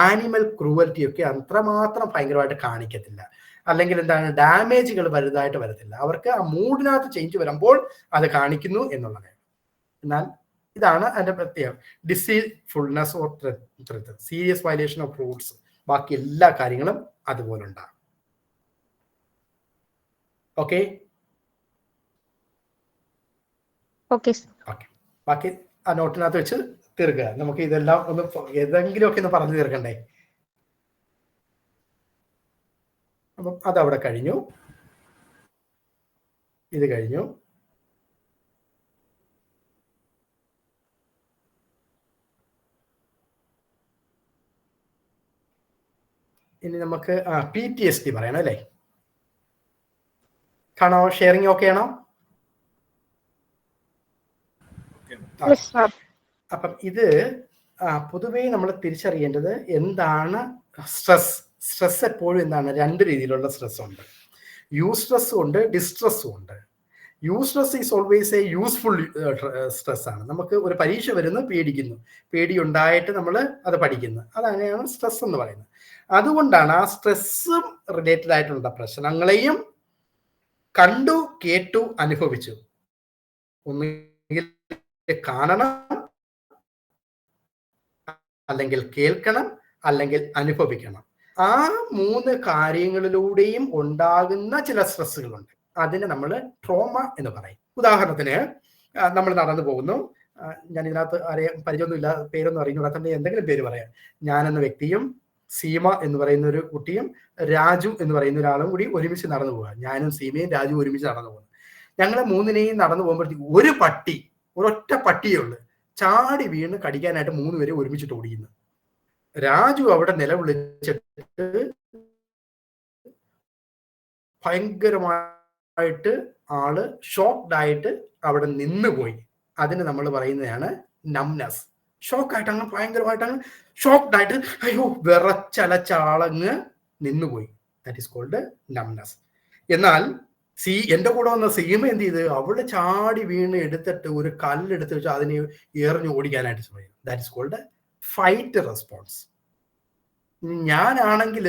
ആനിമൽ ക്രൂവൽറ്റിയും ഒക്കെ അത്രമാത്രം ഭയങ്കരമായിട്ട് കാണിക്കത്തില്ല. അല്ലെങ്കിൽ എന്താണ്, ഡാമേജുകൾ വലുതായിട്ട് വരത്തില്ല. അവർക്ക് ആ മൂഡിനകത്ത് ചേഞ്ച് വരുമ്പോൾ അത് കാണിക്കുന്നു എന്നുള്ളത്. എന്നാൽ ഇതാണ് അതിന്റെ പ്രത്യേകം. Deceitfulness or threat, serious violation of rules, ബാക്കി എല്ലാ കാര്യങ്ങളും അതുപോലെ ഉണ്ടാകും. ഓക്കെ, ബാക്കി ആ നോട്ടിനകത്ത് വെച്ച് തീർക്കുക. നമുക്ക് ഇതെല്ലാം ഒന്ന് ഏതെങ്കിലും ഒക്കെ ഒന്ന് പറഞ്ഞു തീർക്കണ്ടേ. അപ്പം അതവിടെ കഴിഞ്ഞു, ഇത് കഴിഞ്ഞു. ഇനി നമുക്ക് PTSD പറയണം അല്ലേ? കാണോ? ഷെയറിംഗ് ഓക്കെ ആണോ? അപ്പം ഇത് പൊതുവേ നമ്മൾ തിരിച്ചറിയേണ്ടത് എന്താണ് സ്ട്രെസ് എപ്പോഴും എന്താണ്, രണ്ട് രീതിയിലുള്ള സ്ട്രെസ് ഉണ്ട്. യൂസ്ട്രെസ്സും ഉണ്ട്, ഡിസ്ട്രെസ്സും ഉണ്ട്. Eustress is always a useful stress ആണ്. നമുക്ക് ഒരു പരീക്ഷ വരുന്നു, പേടി ഉണ്ടായിട്ട് നമ്മൾ അത് പഠിക്കുന്നു, അതങ്ങനെയാണ് സ്ട്രെസ് എന്ന് പറയുന്നത്. അതുകൊണ്ടാണ് ആ സ്ട്രെസ്സും റിലേറ്റഡ് ആയിട്ടുള്ള പ്രശ്നങ്ങളെയും കണ്ടു, കേട്ടു, അനുഭവിച്ചു, ഒന്നുകിൽ കാണണം, അല്ലെങ്കിൽ കേൾക്കണം, അല്ലെങ്കിൽ അനുഭവിക്കണം. ആ 3 കാര്യങ്ങളിലൂടെയും ഉണ്ടാകുന്ന ചില സ്ട്രെസ്സുകളുണ്ട്. അതിനെ നമ്മൾ ട്രോമ എന്ന് പറയും. ഉദാഹരണത്തിന് നമ്മൾ നടന്നു പോകുന്നു, ഞാൻ ഇതിനകത്ത് പരിചയമൊന്നുമില്ല, പേരൊന്നും അറിഞ്ഞൂടാത്തതിന്റെ എന്തെങ്കിലും പേര് പറയാം. ഞാൻ എന്ന വ്യക്തിയും സീമ എന്ന് പറയുന്ന ഒരു കുട്ടിയും രാജു എന്ന് പറയുന്ന ഒരാളും കൂടി ഒരുമിച്ച് നടന്നു പോവുക. ഞാനും സീമയും രാജുവും ഒരുമിച്ച് നടന്നു പോകുന്നു. ഞങ്ങളെ 3 നടന്നു പോകുമ്പോഴത്തേക്ക് ഒരൊറ്റ പട്ടിയേ ഉള്ളു, ചാടി വീണ് കടിക്കാനായിട്ട് 3 പേരെ ഒരുമിച്ചിട്ട് ഓടിക്കുന്നു. രാജു അവിടെ നിലവിളിച്ചിട്ട് ഭയങ്കരമായിട്ട് ആള് ഷോക്ക്ഡ് ആയിട്ട് അവിടെ നിന്നുപോയി. അതിന് നമ്മൾ പറയുന്നതാണ് നംനെസ്. ഷോക്കായിട്ട് അങ്ങ് ഭയങ്കരമായിട്ട് അങ്ങ് ഷോക്ക്ഡ് ആയിട്ട് അയ്യോ വിറച്ചലച്ച ആളങ്ങ് നിന്നുപോയി. That is called numbness. എന്നാൽ എന്റെ കൂടെ വന്ന സീമ എന്ത് ചെയ്ത്, അവള് ചാടി വീണ് എടുത്തിട്ട് ഒരു കല്ലെടുത്ത് വെച്ച് അതിനെ എറിഞ്ഞ് ഓടിക്കാനായിട്ട് ശ്രമിക്കും. That is called fight response. ഞാനാണെങ്കിൽ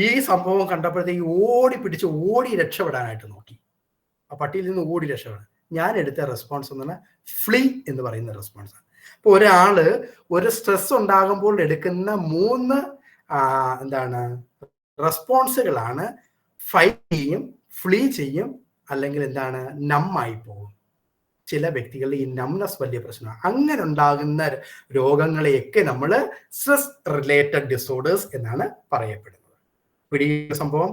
ഈ സംഭവം കണ്ടപ്പോഴത്തേക്ക് ഓടി രക്ഷപ്പെടാനായിട്ട് നോക്കി, ആ പട്ടിയിൽ നിന്ന് ഓടി രക്ഷപ്പെടാൻ. ഞാൻ എടുത്ത റെസ്പോൺസ് എന്ന് പറഞ്ഞാൽ ഫ്ലീ എന്ന് പറയുന്ന റെസ്പോൺസാണ്. അപ്പൊ ഒരാള് ഒരു സ്ട്രെസ് ഉണ്ടാകുമ്പോൾ എടുക്കുന്ന 3 റെസ്പോൺസുകളാണ് ഫൈറ്റ് ചെയ്യും, ഫ്ലീ ചെയ്യും, അല്ലെങ്കിൽ നമ്മായി പോകും. ചില വ്യക്തികളിൽ ഈ നംനെസ് വലിയ പ്രശ്നമാണ്. അങ്ങനെ ഉണ്ടാകുന്ന രോഗങ്ങളെയൊക്കെ നമ്മൾ സ്ട്രെസ് റിലേറ്റഡ് ഡിസോർഡേഴ്സ് എന്നാണ് പറയപ്പെടുന്നത്. പിടിയ സംഭവം.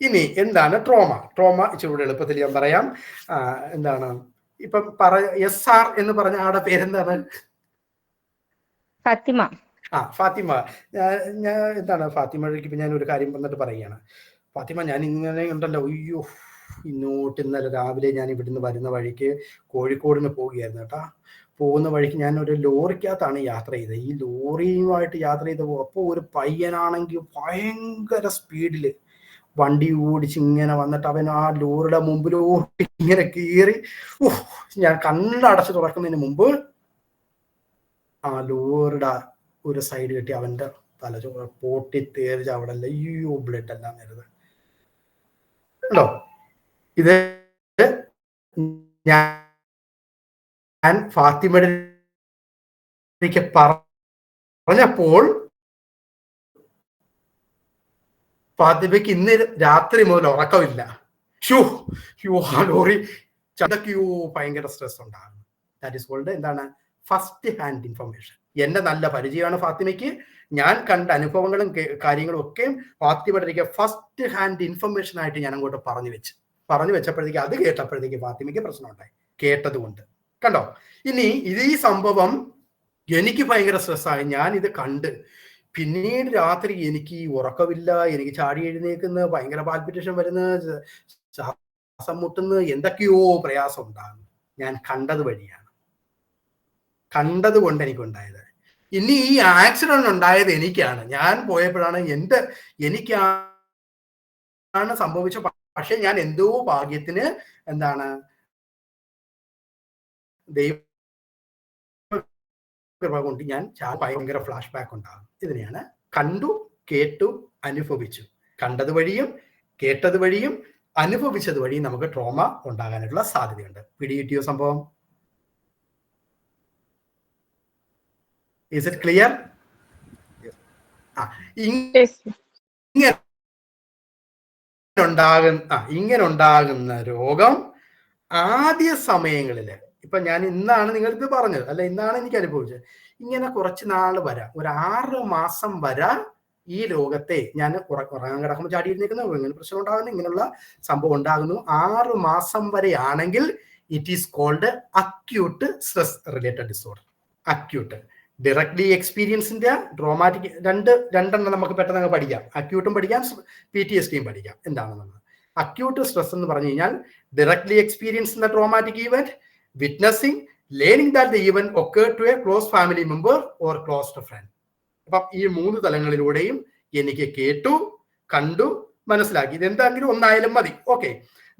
ഇനി എന്താണ് ട്രോമ? ഇച്ചിരി എളുപ്പത്തിൽ ഞാൻ പറയാം. ഇപ്പം SR എന്ന് പറഞ്ഞ ആളുടെ പേരെന്താണ്? ഫാത്തിമ. ഫാത്തിമ. ഫാത്തിമയ്ക്ക് ഇപ്പൊ ഞാൻ ഒരു കാര്യം വന്നിട്ട് പറയുകയാണ്. ഫാത്തിമ, ഞാൻ ഇങ്ങനെ ഉണ്ടല്ലോ, അയ്യോ, ഇന്നലെ രാവിലെ ഞാൻ ഇവിടുന്ന് വരുന്ന വഴിക്ക് കോഴിക്കോടിന് പോവുകയായിരുന്നു കേട്ടാ. പോകുന്ന വഴിക്ക് ഞാൻ ഒരു ലോറിക്കകത്താണ് യാത്ര ചെയ്തത്. ഈ ലോറിയുമായിട്ട് യാത്ര ചെയ്ത അപ്പോൾ ഒരു പയ്യനാണെങ്കിൽ ഭയങ്കര സ്പീഡില് വണ്ടി ഓടിച്ച് ഇങ്ങനെ വന്നിട്ട് അവൻ ആ ലോറിയുടെ മുമ്പിലോട്ട് ഇങ്ങനെ കീറി. ഞാൻ കണ്ണടച്ച് തുറക്കുന്നതിന് മുമ്പ് ആ ലോറിയുടെ ഒരു സൈഡ് കെട്ടി അവന്റെ തലച്ചോറ് പൊട്ടി തേറിച്ച് അവിടെ എല്ലാം അയ്യോ ബ്ലഡ് എല്ലാം വരുന്നത് ഉണ്ടോ? ഇത് ഞാൻ ഫാത്തിമയുടെ പറഞ്ഞപ്പോൾ ഫാത്തിമയ്ക്ക് ഇന്ന് രാത്രി മുതൽ ഉറക്കമില്ല. ലോറി ചടക്കിയോ ഭയങ്കര സ്ട്രെസ് ഉണ്ടാകും. That is called first hand information. എന്റെ നല്ല പരിചയമാണ് ഫാത്തിമയ്ക്ക്. ഞാൻ കണ്ട അനുഭവങ്ങളും കാര്യങ്ങളും ഒക്കെ ഫാത്തിമയുടെ ഫസ്റ്റ് ഹാൻഡ് ഇൻഫർമേഷൻ ആയിട്ട് ഞാൻ അങ്ങോട്ട് പറഞ്ഞു വെച്ചപ്പോഴത്തേക്ക് അത് കേട്ടപ്പോഴത്തേക്ക് ഫാത്തിമയ്ക്ക് പ്രശ്നം ഉണ്ടായി, കേട്ടത് കൊണ്ട്. കണ്ടോ? ഇനി ഈ സംഭവം എനിക്ക് ഭയങ്കര സ്ട്രെസ്സായി. ഞാൻ ഇത് കണ്ട് പിന്നീട് രാത്രി എനിക്ക് ഉറക്കമില്ല, എനിക്ക് ചാടി എഴുന്നേക്കുന്ന, ഭയങ്കര പാൽപിറ്റേഷൻ വരുന്നത്, ശ്വാസം മുട്ടുന്ന, എന്തൊക്കെയോ പ്രയാസം ഉണ്ടാകുന്നു. ഞാൻ കണ്ടത് വഴിയാണ്, കണ്ടത് കൊണ്ട് എനിക്കുണ്ടായത്. ഇനി ഈ ആക്സിഡന്റ് ഉണ്ടായത് എനിക്കാണ്. ഞാൻ പോയപ്പോഴാണ് എനിക്കാണ് സംഭവിച്ച. പക്ഷെ ഞാൻ എന്തോ ഭാഗ്യത്തിന് ദൈവ കൊണ്ട് ഞാൻ ഭയങ്കര ഫ്ലാഷ് ബാക്ക് ഉണ്ടാകും. ഇതിനെയാണ് കണ്ടു, കേട്ടു, അനുഭവിച്ചു. കണ്ടത് വഴിയും കേട്ടത് വഴിയും അനുഭവിച്ചത് വഴിയും നമുക്ക് ട്രോമ ഉണ്ടാകാനുള്ള സാധ്യതയുണ്ട്. പിടികിട്ടിയോ സംഭവം? Is it clear? ഇങ്ങനെ ഉണ്ടാകുന്ന രോഗം ആദ്യ സമയങ്ങളില്, ഇപ്പൊ ഞാൻ ഇന്നാണ് നിങ്ങൾക്ക് പറഞ്ഞത്, അല്ല ഇന്നാണ് എനിക്ക് അനുഭവിച്ചത്. ഇങ്ങനെ കുറച്ച് നാള് വരാം, ഒരു 6 മാസം വരെ ഈ രോഗത്തെ ഞാൻ ഉറങ്ങാൻ കിടക്കുമ്പോൾ ചാടി എഴുന്നേക്കുന്നു, ഇങ്ങനെ പ്രശ്നം ഉണ്ടാകുന്നു, ഇങ്ങനെയുള്ള സംഭവം ഉണ്ടാകുന്നു. 6 മാസം വരെ ആണെങ്കിൽ it is called acute stress related disorder. Acute directly എക്സ്പീരിയൻസിന്റെ ട്രോമാറ്റിക് രണ്ടെണ്ണം നമുക്ക് പെട്ടെന്ന് പഠിക്കാം. അക്യൂട്ടും പഠിക്കാം, PTSDയും പഠിക്കാം. എന്താണെന്നുള്ളത് അക്യൂട്ട് സ്ട്രെസ് എന്ന് പറഞ്ഞു കഴിഞ്ഞാൽ directly experience the traumatic event, witnessing, learning that the event occurred to a close family member or close friend. അപ്പം ഈ 3 തലങ്ങളിലൂടെയും എനിക്ക് കേട്ടു, കണ്ടു, മനസ്സിലാക്കി. ഇതെന്തെങ്കിലും ഒന്നായാലും മതി. Okay.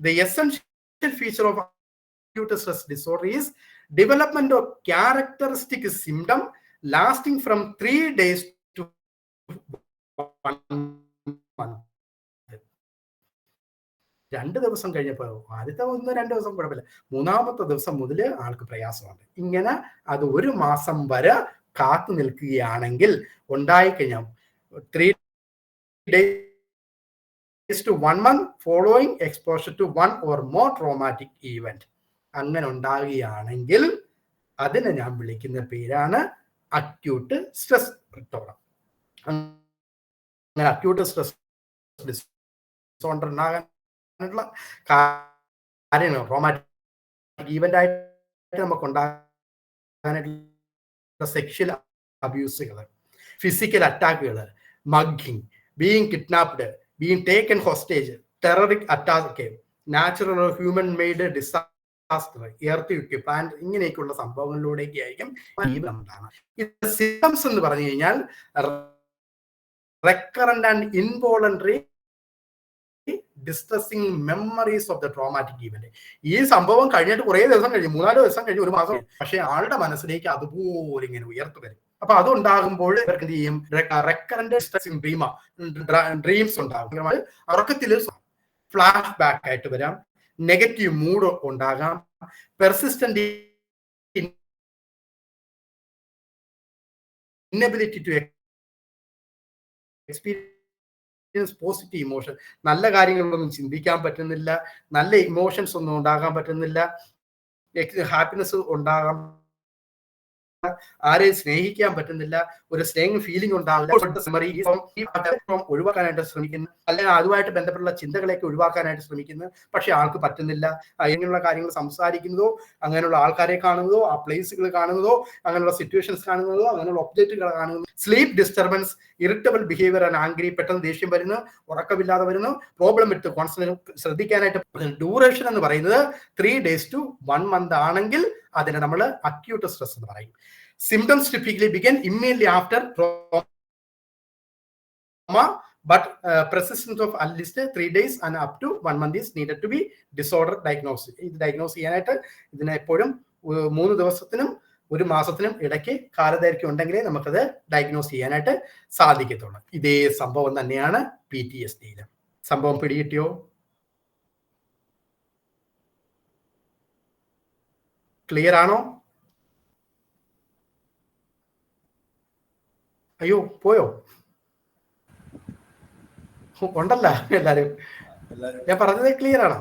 The essential feature of acute stress disorder is development of characteristic symptom lasting from 3 days to 1 month. 2 ദിവസം കഴിഞ്ഞപ്പോൾ, ആദ്യത്തെ 1-2 ദിവസം കുഴപ്പമില്ല, 3-ാമത്തെ ദിവസം മുതൽ ആൾക്ക് പ്രയാസമുണ്ട്. ഇങ്ങനെ അത് 1 മാസം വരെ കാത്തു നിൽക്കുകയാണെങ്കിൽ ഉണ്ടായിക്കഴിഞ്ഞാൽ 3 days to 1 month following exposure to 1 or more traumatic event, അങ്ങനെ ഉണ്ടാകുകയാണെങ്കിൽ അതിനെ ഞാൻ വിളിക്കുന്ന പേരാണ് അക്യൂട്ട് സ്ട്രെസ് ഡിസോർഡർ. അങ്ങനെ അക്യൂട്ട് സ്ട്രെസ് ഡിസോർഡർ ഉണ്ടാകാനുള്ള കാര്യങ്ങൾ ട്രോമാറ്റിക് ഈവന്റ് ആയിട്ട് നമുക്ക് ഉണ്ടാകാനായിട്ടുള്ള സെക്ഷൽ അബ്യൂസുകൾ, ഫിസിക്കൽ അറ്റാക്കുകൾ, mugging, being kidnapped, being taken hostage, terrorist attack, natural human made disaster, earth plant, ഇങ്ങനെയൊക്കെയുള്ള സംഭവങ്ങളിലൂടെയൊക്കെ ആയിരിക്കും ഉണ്ടാകുന്നത്. സിംപ്റ്റംസ് എന്ന് പറഞ്ഞു കഴിഞ്ഞാൽ recurrent and involuntary distressing memories of the traumatic event. ഈ സംഭവം കഴിഞ്ഞിട്ട് കുറേ ദിവസം കഴിഞ്ഞു, 3-4 ദിവസം കഴിഞ്ഞു, ഒരു മാസം, പക്ഷെ ആളുടെ മനസ്സിലേക്ക് അതുപോലെ ഇങ്ങനെ ഉയർത്തു വരും. അപ്പൊ അതുണ്ടാകുമ്പോൾ ഇവർക്ക് എന്ത് ചെയ്യും? റെക്കറന്റ് ഡിസ്ട്രസിംഗ് ഡ്രീംസ് ഉണ്ടാകും. ഉറക്കത്തിൽ ഫ്ലാഷ് ബാക്ക് ആയിട്ട് വരാം, നെഗറ്റീവ് മൂഡ് ഉണ്ടാകാം, persistent inability to experience positive emotion, നല്ല കാര്യങ്ങളൊന്നും ചിന്തിക്കാൻ പറ്റുന്നില്ല, നല്ല ഇമോഷൻസ് ഒന്നും ഉണ്ടാകാൻ പറ്റുന്നില്ല, ഹാപ്പിനെസ് ഉണ്ടാകാൻ, ആരെയും സ്നേഹിക്കാൻ പറ്റുന്നില്ല, ഒരു സ്നേഹം ഫീലിംഗ് ഉണ്ടാവില്ല, ഒഴിവാക്കാനായിട്ട് ശ്രമിക്കുന്നു, അല്ലെങ്കിൽ അതുമായിട്ട് ബന്ധപ്പെട്ടുള്ള ചിന്തകളെയൊക്കെ ഒഴിവാക്കാനായിട്ട് ശ്രമിക്കുന്നു, പക്ഷെ ആൾക്ക് പറ്റുന്നില്ല. അങ്ങനെയുള്ള കാര്യങ്ങൾ സംസാരിക്കുന്നതോ, അങ്ങനെയുള്ള ആൾക്കാരെ കാണുന്നതോ, ആ പ്ലേസുകൾ കാണുന്നതോ, അങ്ങനെയുള്ള സിറ്റുവേഷൻസ് കാണുന്നതോ, അങ്ങനെയുള്ള ഒബ്ജക്റ്റുകൾ കാണുന്നതോ, sleep disturbance, irritable behaviour and angry, പെട്ടെന്ന് ദേഷ്യം വരുന്നു, ഉറക്കമില്ലാതെ വരുന്നു, പ്രോബ്ലം വിത്ത് കോൺസെൻട്രേറ്റ് ശ്രദ്ധിക്കാനായിട്ട്. ഡ്യൂറേഷൻ എന്ന് പറയുന്നത് 3 days to 1 month ആണെങ്കിൽ അതിനെ നമ്മൾ അക്യൂട്ട് സ്ട്രെസ് എന്ന് പറയും. Symptoms typically begin immediately after trauma, but persistence of at least 3 days and up to 1 month is needed to be disorder diagnosis. ഇത് diagnose ചെയ്യാനായിട്ട് ഇതിനെ എപ്പോഴും 3 ദിവസത്തിനും 1 മാസത്തിനും ഇടയ്ക്ക് കാലദൈർഘ്യം ഉണ്ടെങ്കിലേ നമുക്കത് ഡയഗ്നോസ് ചെയ്യാനായിട്ട് സാധിക്കത്തുള്ളൂ. ഇതേ സംഭവം തന്നെയാണ് PTSD-യിലും. സംഭവം പിടികിട്ടിയോ? ക്ലിയർ ആണോ? അയ്യോ പോയോ? ഉണ്ടല്ല എല്ലാരും? ഞാൻ പറഞ്ഞത് ക്ലിയർ ആണോ?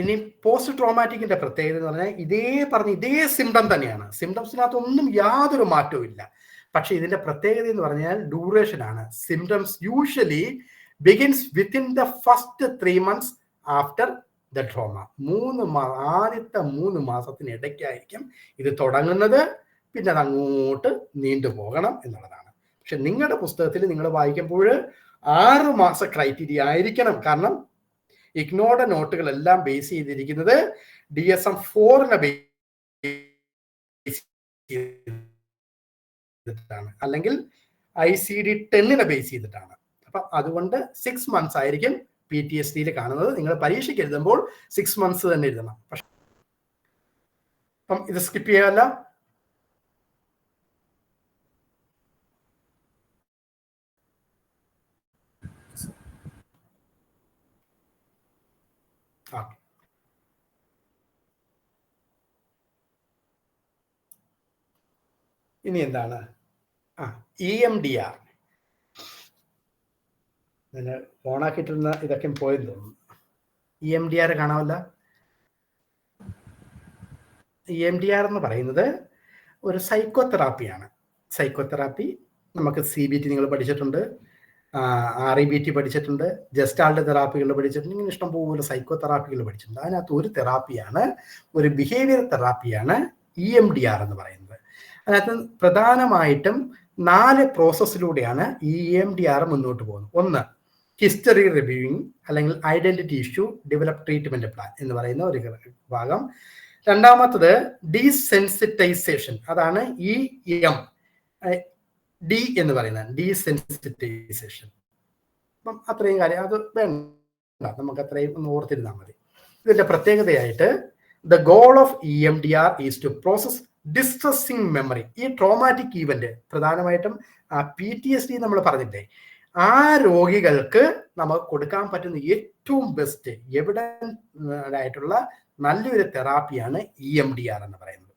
ഇനി പോസ്റ്റ് ട്രോമാറ്റിക്കിന്റെ പ്രത്യേകത എന്ന് പറഞ്ഞാൽ ഇതേ സിംറ്റം തന്നെയാണ്. സിംറ്റംസിനകത്തൊന്നും യാതൊരു മാറ്റവും ഇല്ല. പക്ഷെ ഇതിന്റെ പ്രത്യേകത എന്ന് പറഞ്ഞാൽ ഡ്യൂറേഷൻ ആണ്. Symptoms usually begins within the first 3 months after the trauma. ആദ്യത്തെ 3 മാസത്തിനിടയ്ക്കായിരിക്കും ഇത് തുടങ്ങുന്നത്. പിന്നെ അത് അങ്ങോട്ട് നീണ്ടുപോകണം എന്നുള്ളതാണ്. പക്ഷെ നിങ്ങളുടെ പുസ്തകത്തിൽ നിങ്ങൾ വായിക്കുമ്പോൾ 6 മാസ ക്രൈറ്റീരിയ ആയിരിക്കണം. കാരണം ഇഗ്നോയുടെ നോട്ടുകളെല്ലാം ബേസ് ചെയ്തിരിക്കുന്നത് DSM-4 ബേസ് ചെയ്തിട്ടാണ്, അല്ലെങ്കിൽ ICD-10 ബേസ് ചെയ്തിട്ടാണ്. അപ്പൊ അതുകൊണ്ട് 6 months ആയിരിക്കും PTSD-യിൽ കാണുന്നത്. നിങ്ങൾ പരീക്ഷയ്ക്ക് എഴുതുമ്പോൾ 6 months തന്നെ എഴുതണം. അപ്പം ഇത് സ്കിപ്പ് ചെയ്യാമല്ല. ഇനി എന്താണ് EMDR? ഓണാക്കിയിട്ടിരുന്ന ഇതൊക്കെ പോയെന്ന് തോന്നുന്നു. EMDR കാണാമല്ല. EMDR എന്ന് പറയുന്നത് ഒരു സൈക്കോതെറാപ്പിയാണ്. സൈക്കോതെറാപ്പി നമുക്ക് CBT നിങ്ങൾ പഠിച്ചിട്ടുണ്ട്, REBT പഠിച്ചിട്ടുണ്ട്, ജസ്റ്റാൾട്ട് തെറാപ്പികൾ പഠിച്ചിട്ടുണ്ട്, ഇങ്ങനെ ഇഷ്ടംപോലെ സൈക്കോതെറാപ്പികൾ പഠിച്ചിട്ടുണ്ട്. അതിനകത്ത് ഒരു തെറാപ്പിയാണ്, ഒരു ബിഹേവിയർ തെറാപ്പിയാണ് EMDR എന്ന് പറയുന്നത്. അതിനകത്ത് പ്രധാനമായിട്ടും 4 പ്രോസസ്സിലൂടെയാണ് EMDR മുന്നോട്ട് പോകുന്നത്. ഒന്ന്, ഹിസ്റ്ററി റിവ്യൂയിങ് അല്ലെങ്കിൽ identity issue develop treatment plan എന്ന് പറയുന്ന ഒരു ഭാഗം. രണ്ടാമത്തത് ഡീസെൻസിറ്റൈസേഷൻ, അതാണ് EMD എന്ന് പറയുന്നത്, ഡീസെൻസിറ്റൈസേഷൻ. അപ്പം അത്രയും കാര്യം അത് വേണ്ട, നമുക്ക് അത്രയും ഒന്ന് ഓർത്തിരുന്നാൽ മതി. ഇതിന്റെ പ്രത്യേകതയായിട്ട് the goal of EMDR is to process distressing memory. ഈ ട്രോമാറ്റിക് ഈവന്റ് പ്രധാനമായിട്ടും PTSD നമ്മൾ പറഞ്ഞില്ലേ, ആ രോഗികൾക്ക് നമുക്ക് കൊടുക്കാൻ പറ്റുന്ന ഏറ്റവും ബെസ്റ്റ് എവിഡൻസ് ആയിട്ടുള്ള നല്ലൊരു തെറാപ്പിയാണ് EMDR എന്ന് പറയുന്നത്.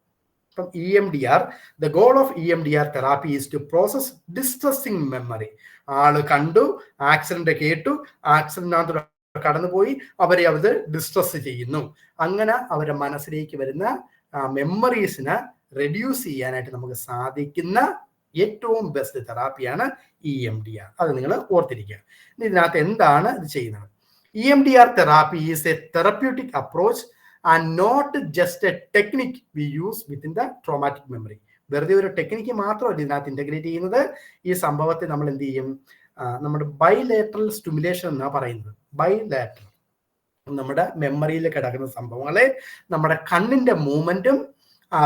അപ്പം EMDR, the goal of EMDR therapy is to process distressing memory. ആള് കണ്ടു, ആക്സിഡന്റ് കേട്ടു, ആക്സിഡന്റിനകത്ത് കടന്നുപോയി, അവരെ അത് ഡിസ്ട്രസ് ചെയ്യുന്നു. അങ്ങനെ അവരുടെ മനസ്സിലേക്ക് വരുന്ന മെമ്മറീസിനെ റെഡ്യൂസ് ചെയ്യാനായിട്ട് നമുക്ക് സാധിക്കുന്ന ഏറ്റവും ബെസ്റ്റ് തെറാപ്പിയാണ് EMDR. അത് നിങ്ങൾ ഓർത്തിരിക്കുക. ഇതിനകത്ത് എന്താണ് ഇത് ചെയ്യുന്നത്? EMDR therapy is a therapeutic approach and not just a technique we use within the traumatic memory. വെറുതെ ഒരു ടെക്നിക്ക് മാത്രമല്ല ഇതിനകത്ത് ഇന്റഗ്രേറ്റ് ചെയ്യുന്നത്. ഈ സംഭവത്തെ നമ്മൾ എന്ത് ചെയ്യും? നമ്മുടെ ബൈലേറ്ററൽ സ്റ്റിമുലേഷൻ എന്നാണ് പറയുന്നത്. ബൈലേറ്ററൽ നമ്മുടെ മെമ്മറിയിൽ കിടക്കുന്ന സംഭവങ്ങളെ നമ്മുടെ കണ്ണിന്റെ മൂവ്മെന്റും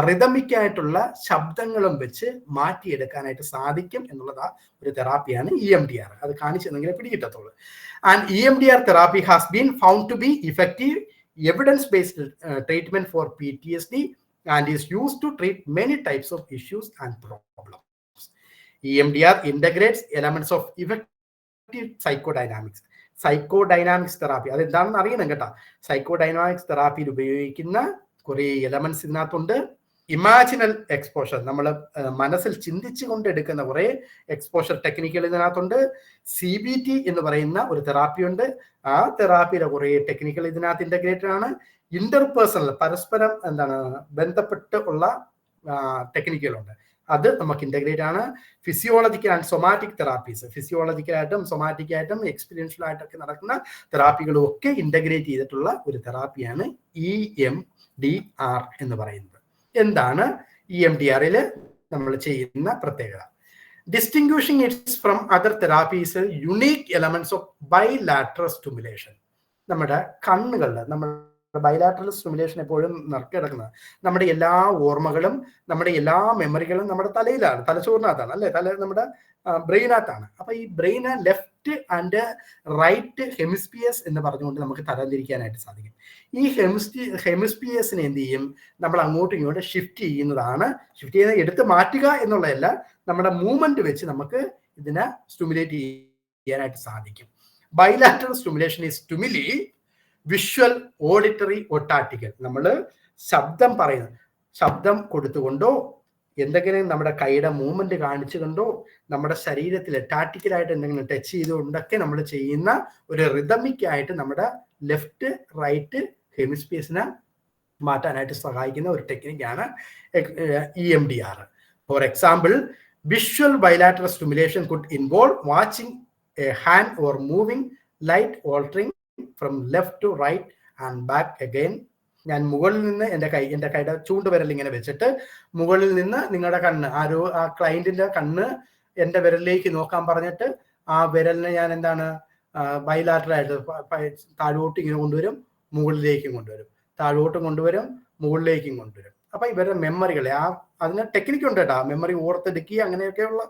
റിതമിക്കായിട്ടുള്ള ശബ്ദങ്ങളും വെച്ച് മാറ്റിയെടുക്കാനായിട്ട് സാധിക്കും എന്നുള്ളതാ ഒരു തെറാപ്പിയാണ് EMDR. അത് കാണിച്ചെന്നെങ്കിലേ പിടികിട്ടത്തുള്ളൂ. And EMDR therapy has been found to be effective evidence based treatment for PTSD and is used to treat many types of issues and problems. EMDR integrates elements of effective psychodynamics. Psychodynamics therapy അതെന്താണെന്ന് അറിയണം കേട്ടോ. സൈക്കോഡൈനാമിക്സ് തെറാപ്പിയിൽ ഉപയോഗിക്കുന്ന കുറേ elements ഇതിനകത്തുണ്ട്. ഇമാജിനൽ exposure, നമ്മൾ മനസ്സിൽ ചിന്തിച്ചു കൊണ്ട് എടുക്കുന്ന കുറേ എക്സ്പോഷർ ടെക്നിക്കുകൾ ഇതിനകത്തുണ്ട്. CBT എന്ന് പറയുന്ന ഒരു തെറാപ്പി ഉണ്ട്. ആ തെറാപ്പിയിലെ കുറേ ടെക്നിക്കുകൾ ഇതിനകത്ത് ഇന്റഗ്രേറ്റഡ് ആണ്. ഇന്റർപേഴ്സണൽ, പരസ്പരം ബന്ധപ്പെട്ട് ഉള്ള ടെക്നിക്കുകളുണ്ട്. അത് നമുക്ക് ഇന്റഗ്രേറ്റ് ആണ്. ഫിസിയോളജിക്കൽ ആൻഡ് സൊമാറ്റിക് തെറാപ്പീസ്, ഫിസിയോളജിക്കലായിട്ടും സൊമാറ്റിക്കായിട്ടും എക്സ്പീരിയൻഷ്യൽ ആയിട്ടൊക്കെ നടക്കുന്ന തെറാപ്പികളും ഒക്കെ ഇന്റഗ്രേറ്റ് ചെയ്തിട്ടുള്ള ഒരു തെറാപ്പിയാണ് EMDR എന്ന് പറയുന്നത്. എന്താണ് EMDRൽ നമ്മൾ ചെയ്യുന്ന പ്രത്യേകത? Distinguishing its from other therapies unique elements of bilateral stimulation. നമ്മുടെ കണ്ണുകളിൽ നമ്മൾ ബൈലാറ്ററൽ സ്റ്റിമുലേഷൻ എപ്പോഴും കിടക്കുന്നത് നമ്മുടെ എല്ലാ ഓർമ്മകളും നമ്മുടെ എല്ലാ മെമ്മറികളും നമ്മുടെ തലയിലാണ്, തലച്ചോറിനകത്താണ് അല്ലെ, നമ്മുടെ ബ്രെയിനകത്താണ്. അപ്പൊ ഈ ബ്രെയിന് ലെഫ്റ്റ് ആൻഡ് റൈറ്റ് ഹെമിസ്ഫിയേഴ്സ് എന്ന് പറഞ്ഞുകൊണ്ട് നമുക്ക് തരംതിരിക്കാനായിട്ട് സാധിക്കും. ഈ ഹെമിസ്ഫിയേഴ്സിനെ എന്ത് ചെയ്യും, നമ്മൾ അങ്ങോട്ടും ഇങ്ങോട്ടും ഷിഫ്റ്റ് ചെയ്യുന്നതാണ്. ഷിഫ്റ്റ് ചെയ്യുന്നത് എടുത്ത് മാറ്റുക എന്നുള്ളതല്ല, നമ്മുടെ മൂവ്മെന്റ് വെച്ച് നമുക്ക് ഇതിനെ സ്റ്റിമുലേറ്റ് ചെയ്യാനായിട്ട് സാധിക്കും. Bilateral stimulation is stimuli visual, auditory, ഒട്ടാറ്റിക്കൽ. നമ്മൾ ശബ്ദം പറയുന്നത്, ശബ്ദം കൊടുത്തുകൊണ്ടോ എന്തെങ്കിലും നമ്മുടെ കൈയുടെ മൂവ്മെന്റ് കാണിച്ചു കൊണ്ടോ നമ്മുടെ ശരീരത്തിൽ ടാറ്റിക്കലായിട്ട് എന്തെങ്കിലും ടച്ച് ചെയ്തുകൊണ്ടൊക്കെ നമ്മൾ ചെയ്യുന്ന ഒരു റിതമിക് ആയിട്ട് നമ്മുടെ ലെഫ്റ്റ് റൈറ്റ് ഹെമിസ്ഫിയേഴ്സിനെ മാറ്റാനായിട്ട് സഹായിക്കുന്ന ഒരു ടെക്നിക്കാണ് EMDR. For example, visual bilateral stimulation could involve watching a hand or moving light altering from left to right and back again. ഞാൻ മുകളിൽ നിന്ന് എൻ്റെ കൈയുടെ ചൂണ്ടുവിരൽ ഇങ്ങനെ വെച്ചിട്ട് മുകളിൽ നിന്ന് നിങ്ങളുടെ കണ്ണ്, ആ ക്ലയന്റിന്റെ കണ്ണ് എൻ്റെ വിരലിലേക്ക് നോക്കാൻ പറഞ്ഞിട്ട് ആ വിരലിനെ ഞാൻ എന്താണ് ബൈലാറ്ററായിട്ട് താഴോട്ട് ഇങ്ങനെ കൊണ്ടുവരും, മുകളിലേക്കും കൊണ്ടുവരും, താഴോട്ടും കൊണ്ടുവരും, മുകളിലേക്കും കൊണ്ടുവരും. അപ്പൊ ഇവരുടെ മെമ്മറികളെ അതിന് ടെക്നിക്ക് ഉണ്ട് കേട്ടോ, മെമ്മറി ഓർത്തെടുക്കുക, അങ്ങനെയൊക്കെയുള്ള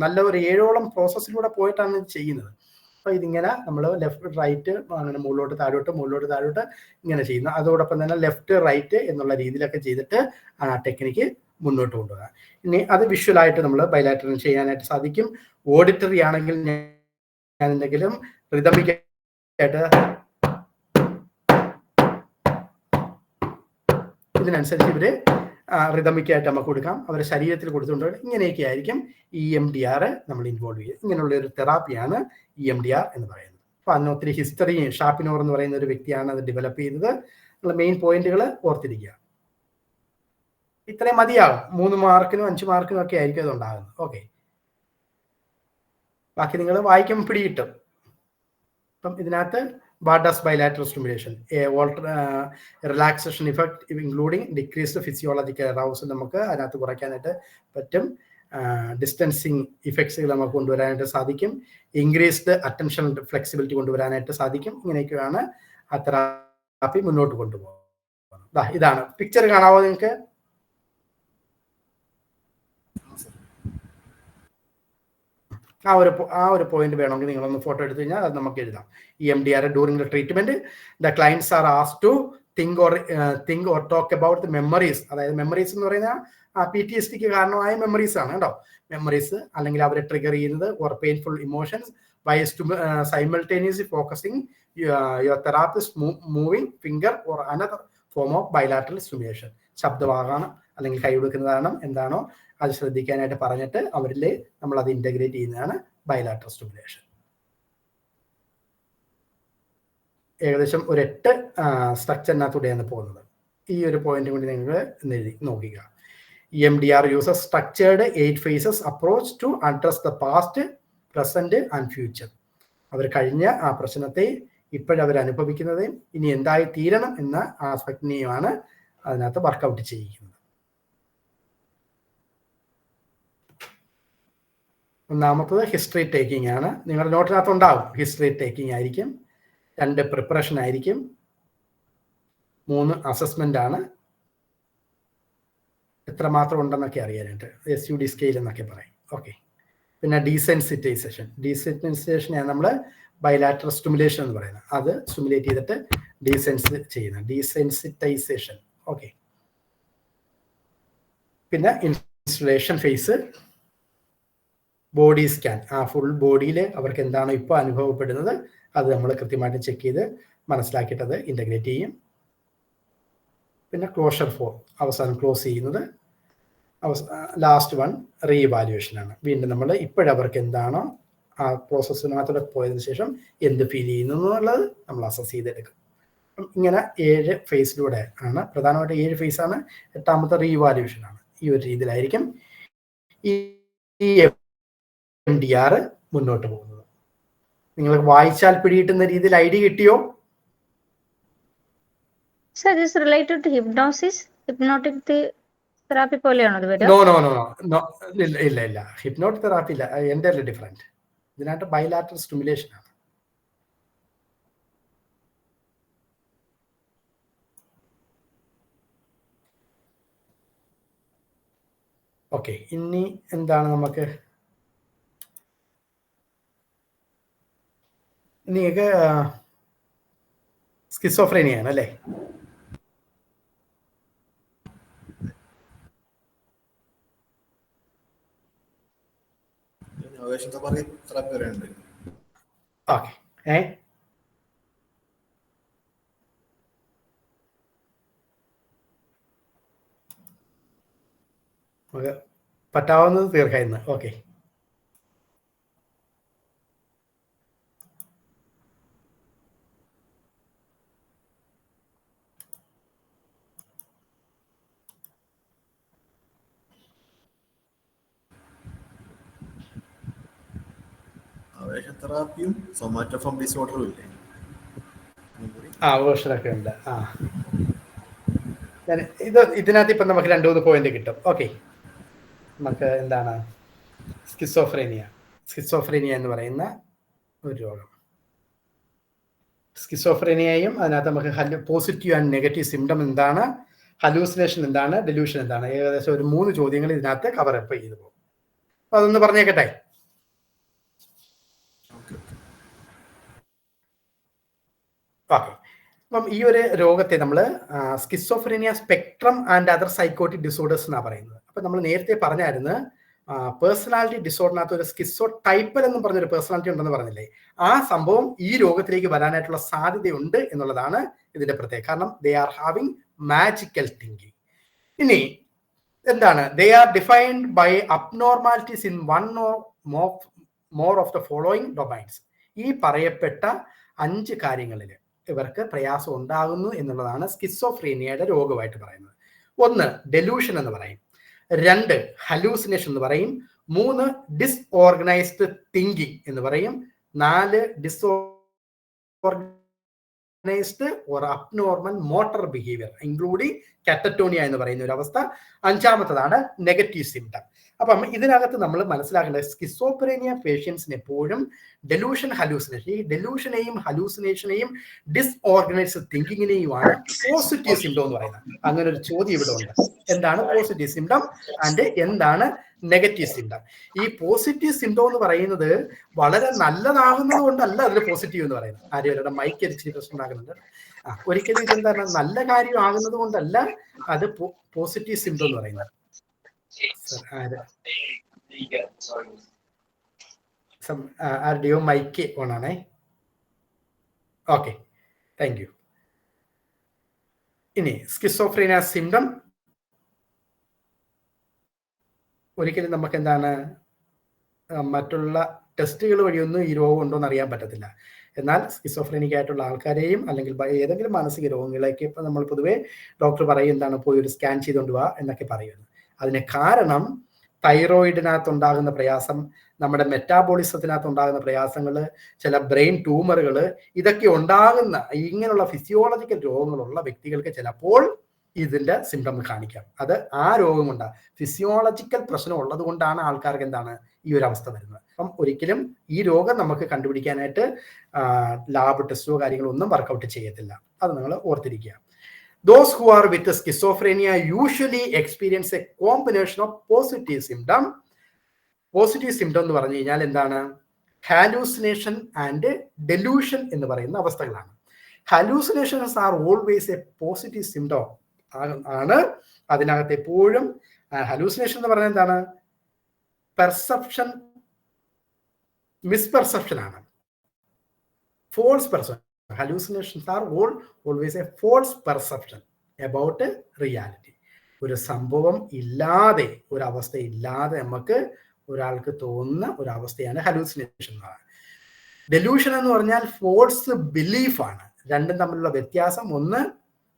നല്ല ഒരു 7ഓളം പ്രോസസ്സിലൂടെ പോയിട്ടാണ് ഇത് ചെയ്യുന്നത്. അപ്പൊ ഇതിങ്ങനെ നമ്മൾ ലെഫ്റ്റ് റൈറ്റ് അങ്ങനെ മുകളിലോട്ട് താഴോട്ട് ഇങ്ങനെ ചെയ്യുന്നു. അതോടൊപ്പം തന്നെ ലെഫ്റ്റ് റൈറ്റ് എന്നുള്ള രീതിയിലൊക്കെ ചെയ്തിട്ട് ആ ടെക്നിക്ക് മുന്നോട്ട് കൊണ്ടുപോകാം. ഇനി അത് വിഷ്വലായിട്ട് നമ്മൾ ബൈലാറ്ററൽ ചെയ്യാനായിട്ട് സാധിക്കും. ഓഡിറ്ററി ആണെങ്കിൽ ഞാൻ എന്തെങ്കിലും റിതമിക്കായിട്ട് ഇതിനനുസരിച്ച് ഇവര് റിതമിക്കായിട്ട് നമുക്ക് കൊടുക്കാം, അവരുടെ ശരീരത്തിൽ കൊടുത്തുകൊണ്ട് ഇങ്ങനെയൊക്കെ ആയിരിക്കും EMDR നമ്മൾ ഇൻവോൾവ് ചെയ്യുക. ഇങ്ങനെയുള്ള ഒരു തെറാപ്പിയാണ് EMDR എന്ന് പറയുന്നത്. അപ്പൊ അതിന് ഒത്തിരി ഹിസ്റ്ററി, ഷാപ്പിനോർ എന്ന് പറയുന്ന ഒരു വ്യക്തിയാണ് അത് ഡെവലപ്പ് ചെയ്തത്. നമ്മൾ മെയിൻ പോയിന്റുകൾ ഓർത്തിരിക്കുക. ഇത്രയും മതിയാകും. 3 മാർക്കിനും 5 മാർക്കിനും ഒക്കെ ആയിരിക്കും അത് ഉണ്ടാകുന്നത്. ഓക്കെ, ബാക്കി നിങ്ങൾ വായിക്കുമ്പോൾ പിടികിട്ടും. അപ്പം ഇതിനകത്ത് what does bilateral stimulation, relaxation effect including decreased physiological arousal നമുക്ക് അതിനകത്ത് കുറയ്ക്കാനായിട്ട് പറ്റും. ഡിസ്റ്റൻസിങ് ഇഫക്ട്സുകൾ നമുക്ക് കൊണ്ടുവരാനായിട്ട് സാധിക്കും. ഇൻക്രീസ്ഡ് അറ്റൻഷൻ ഫ്ലെക്സിബിലിറ്റി കൊണ്ടുവരാനായിട്ട് സാധിക്കും. ഇങ്ങനെയൊക്കെയാണ് ആ തെറാപ്പി മുന്നോട്ട് കൊണ്ടുപോകുന്നത്. ഇതാണ് പിക്ചർ, കാണാവോ നിങ്ങൾക്ക്? ആ ഒരു പോയിന്റ് വേണമെങ്കിൽ നിങ്ങളൊന്ന് ഫോട്ടോ എടുത്തു കഴിഞ്ഞാൽ അത് നമുക്ക് എഴുതാം. EMDR during the treatment the clients are asked to think or talk about the memories. അതായത് മെമ്മറീസ് എന്ന് പറയുന്ന PTSDക്ക് കാരണമായ മെമ്മറീസ് ആണ് കേട്ടോ. മെമ്മറീസ് അല്ലെങ്കിൽ അവരെ ട്രിഗർ ചെയ്യുന്നത് or painful emotions by simultaneously focusing your therapist moving finger or another form of bilateral stimulation. ശബ്ദമാകണം അല്ലെങ്കിൽ കൈ കൊടുക്കുന്നതാകണം, എന്താണോ അത് ശ്രദ്ധിക്കാനായിട്ട് പറഞ്ഞിട്ട് അവരിൽ നമ്മൾ അത് ഇന്റഗ്രേറ്റ് ചെയ്യുന്നതാണ് ബൈലാറ്ററൽ സ്റ്റിമുലേഷൻ. ഏകദേശം ഒരു 8 സ്ട്രക്ചറിനകത്തൂടെയാണ് പോകുന്നത്. ഈ ഒരു പോയിന്റ് കൊണ്ട് നിങ്ങൾ എഴുതി നോക്കുക. EMDR uses structured 8 phases approach to address the past, present and future. അവർ കഴിഞ്ഞ ആ പ്രശ്നത്തെ ഇപ്പോഴവർ അനുഭവിക്കുന്നത് ഇനി എന്തായി തീരണം എന്ന ആസ്പെക്റ്റിനെയുമാണ് അതിനകത്ത് വർക്കൗട്ട് ചെയ്യിക്കുന്നത്. ഒന്നാമത്തത് ഹിസ്റ്ററി ടേക്കിംഗ് ആണ്. നിങ്ങളുടെ നോട്ടിനകത്ത് ഉണ്ടാവും. ഹിസ്റ്ററി ടേക്കിംഗ് ആയിരിക്കും. 2 പ്രിപ്പറേഷൻ ആയിരിക്കും. 3 അസസ്മെന്റ് ആണ്. എത്രമാത്രം ഉണ്ടെന്നൊക്കെ അറിയാനായിട്ട് SUD സ്കെയിൽ എന്നൊക്കെ പറയും. ഓക്കെ. പിന്നെ ഡീസെൻസിറ്റൈസേഷൻ നമ്മൾ ബൈലാറ്ററൽ സ്റ്റിമുലേഷൻ എന്ന് പറയുന്നത്, അത് സ്റ്റിമുലേറ്റ് ചെയ്തിട്ട് ഡീസെൻസിറ്റൈസേഷൻ. ഓക്കെ. പിന്നെ ഇൻസ്റ്റലേഷൻ ഫേസ്, ബോഡി സ്കാൻ, ആ ഫുൾ ബോഡിയിൽ അവർക്ക് എന്താണോ ഇപ്പോൾ അനുഭവപ്പെടുന്നത് അത് നമ്മൾ കൃത്യമായിട്ട് ചെക്ക് ചെയ്ത് മനസ്സിലാക്കിയിട്ട് അത് ഇൻ്റഗ്രേറ്റ് ചെയ്യും. പിന്നെ ക്ലോഷർ ഫോർ, അവസാനം ക്ലോസ് ചെയ്യുന്നത്. ലാസ്റ്റ് വൺ റീഇവാലുവേഷൻ ആണ്. വീണ്ടും നമ്മൾ ഇപ്പോഴവർക്ക് എന്താണോ ആ പ്രോസസ്സിനകത്തൂടെ പോയതിനു ശേഷം എന്ത് ഫീൽ ചെയ്യുന്നു എന്നുള്ളത് നമ്മൾ അസസ് ചെയ്തെടുക്കും. ഇങ്ങനെ 7 ഫേസിലൂടെ ആണ്, പ്രധാനമായിട്ട് 7 ഫേസാണ്. 8ാമത്തെ റീഇവാലുവേഷൻ ആണ്. ഈ ഒരു രീതിയിലായിരിക്കും ഈ EMDR മുന്നോട്ട് പോകുന്നത്. നിങ്ങൾക്ക് വായിച്ചാൽ പിടികിട്ടുന്ന രീതിയിൽ ഐഡിയ കിട്ടിയോ? Sir, this is related to hypnosis, hypnotic therapy പോലെയാണോ ഇത് വരിക? നോ, ഇല്ല. ഹിപ്നോട്ടിക് തെറാപ്പി ഇല്ല, എൻ്റെ ഡിഫറെന്റ്. ഇതിനകത്ത് ബൈലാറ്ററൽ സ്റ്റിമുലേഷൻ ആണ്. ഓക്കെ. ഇനി എന്താണ് നമുക്ക് നിങ്ങൾക്ക് സ്കിസോഫ്രീനിയ ആണ് അല്ലേ? ഓക്കെ. നമുക്ക് പറ്റാവുന്നത് തീർക്കാം ഇന്ന്. ഓക്കെ. തെറാപ്പിയും സൊമാറ്റോഫോം ഡിസോർഡറും ഇല്ലേ? വേർഷനൊക്കെ ഉണ്ട്. ഇതിനകത്ത് ഇപ്പം നമുക്ക് 2-3 പോയിന്റ് കിട്ടും. ഓക്കെ. നമുക്ക് എന്താണ് സ്കിസോഫ്രീനിയ എന്ന് പറയുന്ന ഒരു രോഗം. സ്കിസോഫ്രീനിയയും അതിനകത്ത് നമുക്ക് പോസിറ്റീവ് ആൻഡ് നെഗറ്റീവ് സിംറ്റം എന്താണ്, ഹലൂസിനേഷൻ എന്താണ്, ഡെലൂഷൻ എന്താണ്, ഏകദേശം ഒരു 3 ചോദ്യങ്ങൾ ഇതിനകത്ത് കവറപ്പ് ചെയ്തു പോകും. അതൊന്ന് പറഞ്ഞേക്കട്ടെ. ഓക്കെ. അപ്പം ഈ ഒരു രോഗത്തെ നമ്മൾ schizophrenia spectrum and other psychotic disorders എന്നാണ് പറയുന്നത്. അപ്പം നമ്മൾ നേരത്തെ പറഞ്ഞായിരുന്നു പേഴ്സണാലിറ്റി ഡിസോർഡറിനകത്ത് ഒരു സ്കിസോ ടൈപ്പൽ എന്ന് പറഞ്ഞൊരു പേഴ്സണാലിറ്റി ഉണ്ടെന്ന് പറഞ്ഞില്ലേ, ആ സംഭവം ഈ രോഗത്തിലേക്ക് വരാനായിട്ടുള്ള സാധ്യതയുണ്ട് എന്നുള്ളതാണ് ഇതിന്റെ പ്രത്യേകത. കാരണം they are having magical thinking. ഇനി എന്താണ്, they are defined by abnormalities in one or more of the following domains. ഈ പറയപ്പെട്ട 5 കാര്യങ്ങളിൽ ഇവർക്ക് പ്രയാസം ഉണ്ടാകുന്നു എന്നുള്ളതാണ് സ്കിസോഫ്രീനിയയുടെ രോഗമായിട്ട് പറയുന്നത്. 1 ഡെലൂഷൻ എന്ന് പറയും, 2 ഹലൂസിനേഷൻ എന്ന് പറയും, 3 ഡിസ്ഓർഗനൈസ്ഡ് തിങ്കിങ് എന്ന് പറയും, 4 disorganised or abnormal motor behaviour including catatonia എന്ന് പറയുന്ന ഒരു അവസ്ഥ, 5ാമത്തതാണ് നെഗറ്റീവ് സിംറ്റം. അപ്പം ഇതിനകത്ത് നമ്മൾ മനസ്സിലാക്കേണ്ടത് സ്കിസോഫ്രീനിയ പേഷ്യൻസിന് എപ്പോഴും ഡെലൂഷൻ, ഹലൂസിനേഷൻ, ഈ ഡെലൂഷനെയും ഹലൂസിനേഷനെയും ഡിസ്ഓർഗനൈസ്ഡ് തിങ്കിങ്ങിനെയുമാണ് പോസിറ്റീവ് സിംറ്റം എന്ന് പറയുന്നത്. അങ്ങനെ ഒരു ചോദ്യം ഇവിടെ ഉണ്ട്. എന്താണ് പോസിറ്റീവ് സിംറ്റം ആൻഡ് എന്താണ് നെഗറ്റീവ് സിംറ്റം? ഈ പോസിറ്റീവ് സിംറ്റം എന്ന് പറയുന്നത് വളരെ നല്ലതാകുന്നത് കൊണ്ടല്ല അതിൽ പോസിറ്റീവ് എന്ന് പറയുന്നത്. ആര്യവരുടെ മൈക്ക് അരിച്ചിട്ട് പ്രശ്നം ഉണ്ടാക്കുന്നുണ്ട്. ഒരിക്കലും ഇതെന്താണ്, നല്ല കാര്യം ആകുന്നത് കൊണ്ടല്ല അത് പോസിറ്റീവ് സിംറ്റം എന്ന് പറയുന്നത്. ആരുടെയോ മൈക്ക് ഓൺ ആണേ. Okay, thank you. ഇനി സ്കിസോഫ്രീനിയ സിംറ്റം ഒരിക്കലും നമുക്ക് എന്താണ് മറ്റുള്ള ടെസ്റ്റുകൾ വഴിയൊന്നും ഈ രോഗം ഉണ്ടോ എന്ന് അറിയാൻ പറ്റത്തില്ല. എന്നാൽ സ്കിസോഫ്രീനിക് ആയിട്ടുള്ള ആൾക്കാരെയും അല്ലെങ്കിൽ ഏതെങ്കിലും മാനസിക രോഗങ്ങളേക്ക് ഇപ്പം നമ്മൾ പൊതുവേ ഡോക്ടർ പറയും എന്താണ്, പോയി ഒരു സ്കാൻ ചെയ്തുകൊണ്ട് വാ എന്നൊക്കെ പറയുന്നു. അതിന് കാരണം തൈറോയിഡിനകത്തുണ്ടാകുന്ന പ്രയാസം, നമ്മുടെ മെറ്റാബോളിസത്തിനകത്തുണ്ടാകുന്ന പ്രയാസങ്ങൾ, ചില ബ്രെയിൻ ട്യൂമറുകൾ, ഇതൊക്കെ ഉണ്ടാകുന്ന ഇങ്ങനെയുള്ള ഫിസിയോളജിക്കൽ രോഗങ്ങളുള്ള വ്യക്തികൾക്ക് ചിലപ്പോൾ ഇതിന്റെ സിംറ്റം കാണിക്കാം. അത് ആ രോഗം കൊണ്ടാണ്, ഫിസിയോളജിക്കൽ പ്രശ്നം ഉള്ളത് കൊണ്ടാണ് ആൾക്കാർക്ക് എന്താണ് ഈ ഒരു അവസ്ഥ വരുന്നത്. അപ്പം ഒരിക്കലും ഈ രോഗം നമുക്ക് കണ്ടുപിടിക്കാനായിട്ട് ലാബ് ടെസ്റ്റോ കാര്യങ്ങളോ ഒന്നും വർക്കൗട്ട് ചെയ്യത്തില്ല. അത് നിങ്ങൾ ഓർത്തിരിക്കുക. Those who are with schizophrenia usually experience a combination of positive symptom. Positive symptom എന്ന് പറഞ്ഞു കഴിഞ്ഞാൽ എന്താണ്? ഹാലൂസിനേഷൻ ആൻഡ് ഡെലൂഷൻ എന്ന് പറയുന്ന അവസ്ഥകളാണ്. Hallucinations are always a positive symptom ആണ്. അതിനകത്ത് എപ്പോഴും ഹാലൂസിനേഷൻ എന്ന് പറയുന്നത് എന്താണ്? പെർസെപ്ഷൻ മിസ്പെർസെപ്ഷൻ ആണ്, false perception. Hallucinations are always a false perception about reality. ഒരു സംഭവം ഇല്ലാതെ, ഒരു അവസ്ഥ ഇല്ലാതെ നമുക്ക് ഒരാൾക്ക് തോന്നുന്ന ഒരവസ്ഥയാണ് ഹലൂസിനേഷൻ എന്ന് പറയുന്നത്. ഡെലൂഷൻ എന്ന് പറഞ്ഞാൽ ഫോൾസ് ബിലീഫാണ്. രണ്ടും തമ്മിലുള്ള വ്യത്യാസം, ഒന്ന്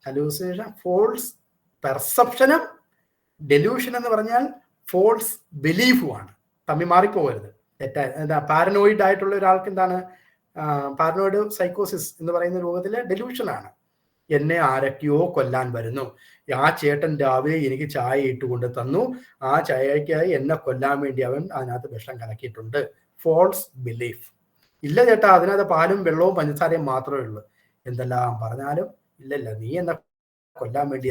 ഹലൂസിനേഷൻ ഫോൾസ് പെർസെപ്ഷനും, ഡെലൂഷൻ എന്ന് പറഞ്ഞാൽ ഫോൾസ് ബിലീഫുമാണ്. തമ്മിൽ മാറിപ്പോകരുത്. എന്താ പാരനോയിഡ് ആയിട്ടുള്ള ഒരാൾക്ക് എന്താണ് പാരനോയിഡ് സൈക്കോസിസ് എന്ന് പറയുന്ന രൂപത്തിലെ ഡെലൂഷനാണ്. എന്നെ ആരൊക്കെയോ കൊല്ലാൻ വരുന്നു, ആ ചേട്ടൻ രാവിലെ എനിക്ക് ചായ ഇട്ടുകൊണ്ട് തന്നു, ആ ചായക്കായി എന്നെ കൊല്ലാൻ വേണ്ടി അവൻ അതിനകത്ത് വിഷം കലക്കിയിട്ടുണ്ട്. False belief. ഇല്ല ചേട്ടാ, അതിനകത്ത് പാലും വെള്ളവും പഞ്ചസാരയും മാത്രമേ ഉള്ളൂ. എന്തെല്ലാം പറഞ്ഞാലും ഇല്ലല്ല, നീ എന്നെ കൊല്ലാൻ വേണ്ടി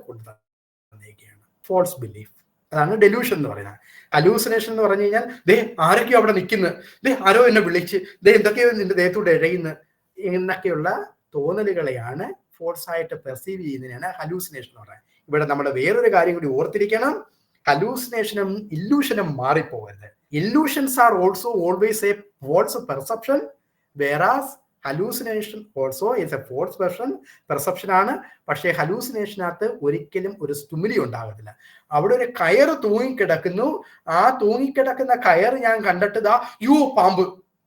കൊണ്ടു തന്നേക്കുകയാണ്. False belief. അതാണ് ഡെലൂഷൻ എന്ന് പറയുന്നത്. ഹലൂസിനേഷൻ എന്ന് പറഞ്ഞു കഴിഞ്ഞാൽ ദേ ആരൊക്കെയോ അവിടെ നിൽക്കുന്നു, ദേ ആരോ എന്നെ വിളിച്ച്, ദേ എന്തൊക്കെയോ നിന്റെ ദേഹത്തൂടെ ഇഴയുന്നു എന്നൊക്കെയുള്ള തോന്നലുകളെയാണ് ഫോൾസ് ആയിട്ട് പെർസീവ് ചെയ്യുന്നതിനാണ് ഹലൂസിനേഷൻ എന്ന് പറയുന്നത്. ഇവിടെ നമ്മൾ വേറൊരു കാര്യം കൂടി ഓർത്തിരിക്കണം. ഹലൂസിനേഷനും ഇല്ലൂഷനും മാറിപ്പോകരുത്. Illusions are also always a false perception, whereas hallucination also is a false perception ആണ്. പക്ഷേ ഹലൂസിനേഷനകത്ത് ഒരിക്കലും ഒരു സ്റ്റിമുലി ഉണ്ടാകത്തില്ല. അവിടെ ഒരു കയറ് തൂങ്ങിക്കിടക്കുന്നു, ആ തൂങ്ങിക്കിടക്കുന്ന കയറ് ഞാൻ കണ്ടിട്ട് യോ പാമ്പ്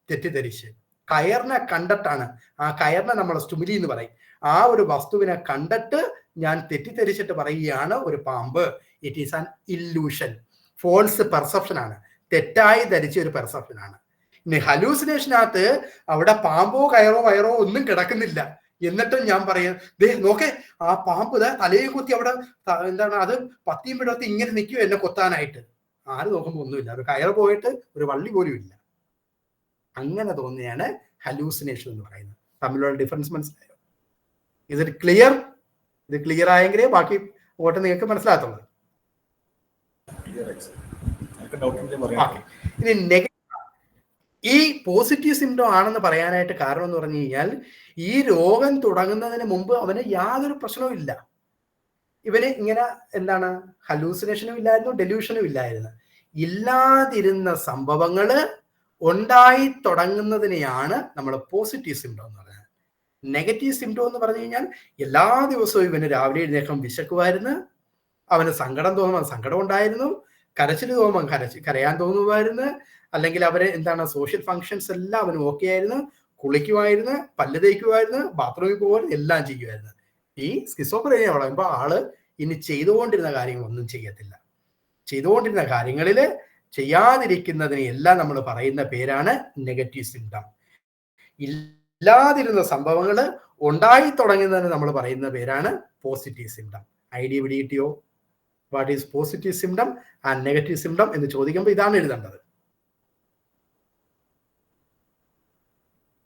തെറ്റിദ്ധരിച്ച്, കയറിനെ കണ്ടിട്ടാണ്, ആ കയറിനെ നമ്മൾ സ്റ്റിമുലി എന്ന് പറയും. ആ ഒരു വസ്തുവിനെ കണ്ടിട്ട് ഞാൻ തെറ്റിദ്ധരിച്ചിട്ട് പറയുകയാണ് ഒരു പാമ്പ്. It is an illusion, false perception ആണ്, തെറ്റായി ധരിച്ച ഒരു പെർസെപ്ഷൻ ആണ്. ഇനി ഹലൂസിനേഷനകത്ത് അവിടെ പാമ്പോ കയറോ വയറോ ഒന്നും കിടക്കുന്നില്ല, എന്നിട്ടും ഞാൻ പറയും ദേ നോക്കേ ആ പാമ്പ് തലയെ കുത്തി അവിടെ എന്താണ് അത് പത്തിയും പിടർത്തി ഇങ്ങനെ നിൽക്കും എന്നെ കൊത്താനായിട്ട്. ആര് നോക്കുമ്പോൾ ഒന്നുമില്ല, ഒരു കയർ പോയിട്ട് ഒരു വള്ളി പോലും ഇല്ല. അങ്ങനെ തോന്നിയാണ് ഹലൂസിനേഷൻ എന്ന് പറയുന്നത്. തമ്മിലുള്ള ഡിഫറൻസ് മനസ്സിലായോ? ഇത് ക്ലിയർ? ഇത് ക്ലിയർ ആയെങ്കിലേ ബാക്കി ഓട്ട് നിങ്ങൾക്ക് മനസ്സിലാകത്തുള്ളൂ. ഇനി ഈ പോസിറ്റീവ് സിംറ്റം ആണെന്ന് പറയാനായിട്ട് കാരണം എന്ന് പറഞ്ഞു കഴിഞ്ഞാൽ ഈ രോഗം തുടങ്ങുന്നതിന് മുമ്പ് അവന് യാതൊരു പ്രശ്നവും ഇല്ല. ഇവന് ഇങ്ങനെ എന്താണ് ഹലൂസിനേഷനും ഇല്ലായിരുന്നു, ഡെലൂഷനും ഇല്ലായിരുന്നു. ഇല്ലാതിരുന്ന സംഭവങ്ങള് ഉണ്ടായി തുടങ്ങുന്നതിനെയാണ് നമ്മൾ പോസിറ്റീവ് സിംറ്റം എന്ന് പറയുന്നത്. നെഗറ്റീവ് സിംറ്റം എന്ന് പറഞ്ഞു കഴിഞ്ഞാൽ എല്ലാ ദിവസവും ഇവന് രാവിലെ എഴുന്നേൽക്കാൻ വിശക്കുമായിരുന്നു, അവന് സങ്കടം തോന്നുമ്പോൾ സങ്കടം ഉണ്ടായിരുന്നു, കരച്ചിൽ തോന്നുമ്പോൾ കരയാൻ തോന്നുമായിരുന്നു, അല്ലെങ്കിൽ അവര് എന്താണ് സോഷ്യൽ ഫങ്ഷൻസ് എല്ലാം അവന് ഓക്കെ ആയിരുന്നു, കുളിക്കുമായിരുന്നു, പല്ല് തേക്കുമായിരുന്നു, ബാത്റൂമിൽ പോകുമായിരുന്നു, എല്ലാം ചെയ്യുമായിരുന്നു. ഈ സ്കിസോഫ്രീനിയ പറയുമ്പോൾ ആള് ഇനി ചെയ്തുകൊണ്ടിരുന്ന കാര്യങ്ങളൊന്നും ചെയ്യത്തില്ല. ചെയ്തുകൊണ്ടിരുന്ന കാര്യങ്ങളിൽ ചെയ്യാതിരിക്കുന്നതിനെ എല്ലാം നമ്മൾ പറയുന്ന പേരാണ് നെഗറ്റീവ് സിംറ്റം. ഇല്ലാതിരുന്ന സംഭവങ്ങൾ ഉണ്ടായി തുടങ്ങുന്നതിന് നമ്മൾ പറയുന്ന പേരാണ് പോസിറ്റീവ് സിംറ്റം. ഐഡിയ പിടികിട്ടിയോ? What is positive symptom and negative symptom എന്ന് ചോദിക്കുമ്പോൾ ഇതാണ് എഴുതേണ്ടത്.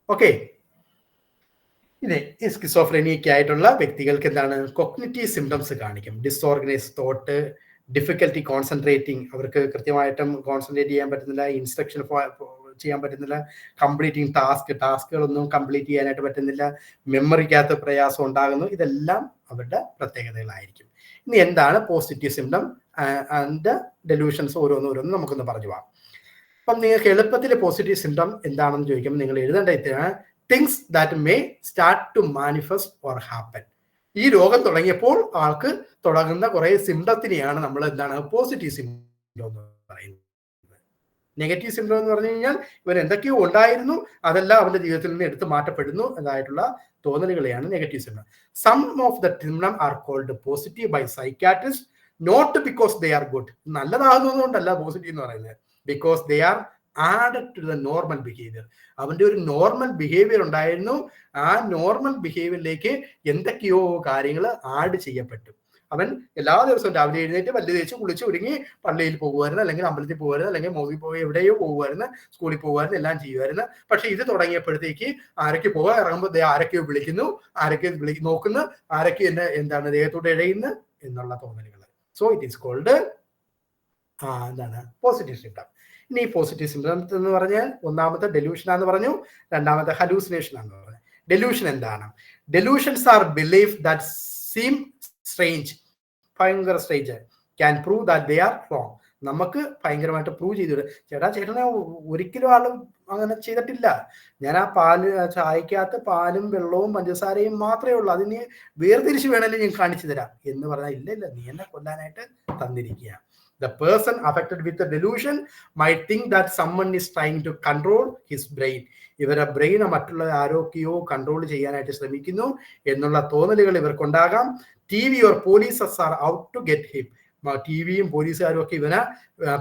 ഓക്കെ. ഇനി ഈ സ്കിസോഫ്രീനിയയ്ക്ക് ആയിട്ടുള്ള വ്യക്തികൾക്ക് എന്താണ് കോഗ്നിറ്റീവ് സിംറ്റംസ് കാണിക്കും. ഡിസോർഗനൈസ് തോട്ട്, ഡിഫിക്കൽട്ടി കോൺസെൻട്രേറ്റിംഗ്, അവർക്ക് കൃത്യമായിട്ടും കോൺസെൻട്രേറ്റ് ചെയ്യാൻ പറ്റുന്നില്ല, ഇൻസ്ട്രക്ഷൻ ചെയ്യാൻ പറ്റുന്നില്ല, കംപ്ലീറ്റിംഗ് ടാസ്കുകളൊന്നും കംപ്ലീറ്റ് ചെയ്യാനായിട്ട് പറ്റുന്നില്ല, മെമ്മറിക്കകത്ത് പ്രയാസം ഉണ്ടാകുന്നു. ഇതെല്ലാം അവരുടെ പ്രത്യേകതകളായിരിക്കും. ഇനി എന്താണ് പോസിറ്റീവ് സിംറ്റം ആൻഡ് ഡെലൂഷൻസ് ഓരോന്നോരോന്ന് നമുക്കൊന്ന് പറഞ്ഞു പോകാം. അപ്പം നിങ്ങൾക്ക് എളുപ്പത്തിൽ പോസിറ്റീവ് സിംറ്റം എന്താണെന്ന് ചോദിക്കുമ്പോൾ നിങ്ങൾ എഴുതേണ്ട ഇതാണ് things that may start to manifest or happen. ഈ രോഗം തുടങ്ങിയപ്പോൾ ആൾക്ക് തുടങ്ങുന്ന കുറെ സിംറ്റത്തിനെയാണ് നമ്മൾ എന്താണ് പോസിറ്റീവ് സിംറ്റം എന്ന് പറയുന്നത്. നെഗറ്റീവ് സിംറ്റം എന്ന് പറഞ്ഞു കഴിഞ്ഞാൽ ഇവൻ എന്തൊക്കെയോ ഉണ്ടായിരുന്നു, അതെല്ലാം അവന്റെ ജീവിതത്തിൽ നിന്ന് എടുത്തു മാറ്റപ്പെടുന്നു എന്നതായിട്ടുള്ള തോന്നലുകളെയാണ് negative symptom. Some of the symptom are called positive by psychiatrist not because they are good, നല്ലതാകുന്നതുകൊണ്ടല്ല പോസിറ്റീവ് എന്ന് പറയുന്നത്, because they are added to the normal behaviour. അവന്റെ ഒരു നോർമൽ ബിഹേവിയർ ഉണ്ടായിരുന്നു, ആ നോർമൽ ബിഹേവിയറിലേക്ക് എന്തൊക്കെയോ കാര്യങ്ങൾ ആഡ് ചെയ്യപ്പെട്ടു. അവൻ എല്ലാ ദിവസവും രാവിലെ എഴുന്നേറ്റ് പല്ല് തേച്ച് കുളിച്ച് ഒരുങ്ങി പള്ളിയിൽ പോകുമായിരുന്നു, അല്ലെങ്കിൽ അമ്പലത്തിൽ പോകുമായിരുന്നു, അല്ലെങ്കിൽ മോവിൽ പോയി എവിടെയോ പോകുമായിരുന്നു, സ്കൂളിൽ പോകുമായിരുന്നു, എല്ലാം ചെയ്യുമായിരുന്നു. പക്ഷെ ഇത് തുടങ്ങിയപ്പോഴത്തേക്ക് ആരൊക്കെ പോകാൻ ഇറങ്ങുമ്പോൾ ആരൊക്കെയോ വിളിക്കുന്നു, ആരൊക്കെ നോക്കുന്നു, ആരൊക്കെ എന്താണ് ദേഹത്തോട് ഇഴയുന്നു എന്നുള്ള തോന്നലുകൾ. സോ ഇറ്റ് ഈസ് കോൾഡ് എന്താണ് പോസിറ്റീവ് സിംറ്റം. ഇനി പോസിറ്റീവ് സിംറ്റം എന്ന് പറഞ്ഞാൽ ഒന്നാമത്തെ ഡെലൂഷൻ ആണെന്ന് പറഞ്ഞു, രണ്ടാമത്തെ ഹലൂസിനേഷൻ ആണെന്ന് പറഞ്ഞു. ഡെലൂഷൻ എന്താണ്? Delusions are belief that seem strange, ഭയങ്കര strange, can prove that they are wrong. നമുക്ക് ഭയങ്കരമായിട്ട് പ്രൂവ് ചെയ്തു. ചേട്ടനെ ഒരിക്കലും ആളും അങ്ങനെ ചെയ്തിട്ടില്ല, ഞാൻ ആ ചായക്കകത്ത് പാലും വെള്ളവും പഞ്ചസാരയും മാത്രമേ ഉള്ളൂ, അതിന് വേർതിരിച്ച് വേണമെങ്കിൽ ഞാൻ കാണിച്ചു തരാം എന്ന് പറഞ്ഞാൽ ഇല്ല, നീ എന്നെ കൊല്ലാനായിട്ട് തന്നിരിക്കുക. The person affected with the delusion might think that someone is trying to control his brain. ഇവരുടെ ബ്രെയിനെ മറ്റുള്ള ആരോഗ്യമോ കൺട്രോൾ ചെയ്യാനായിട്ട് ശ്രമിക്കുന്നു എന്നുള്ള തോന്നലുകൾ ഇവർക്കുണ്ടാകാം. TV or police are out to get him. TVയും പോലീസുകാരും ഒക്കെ ഇവനെ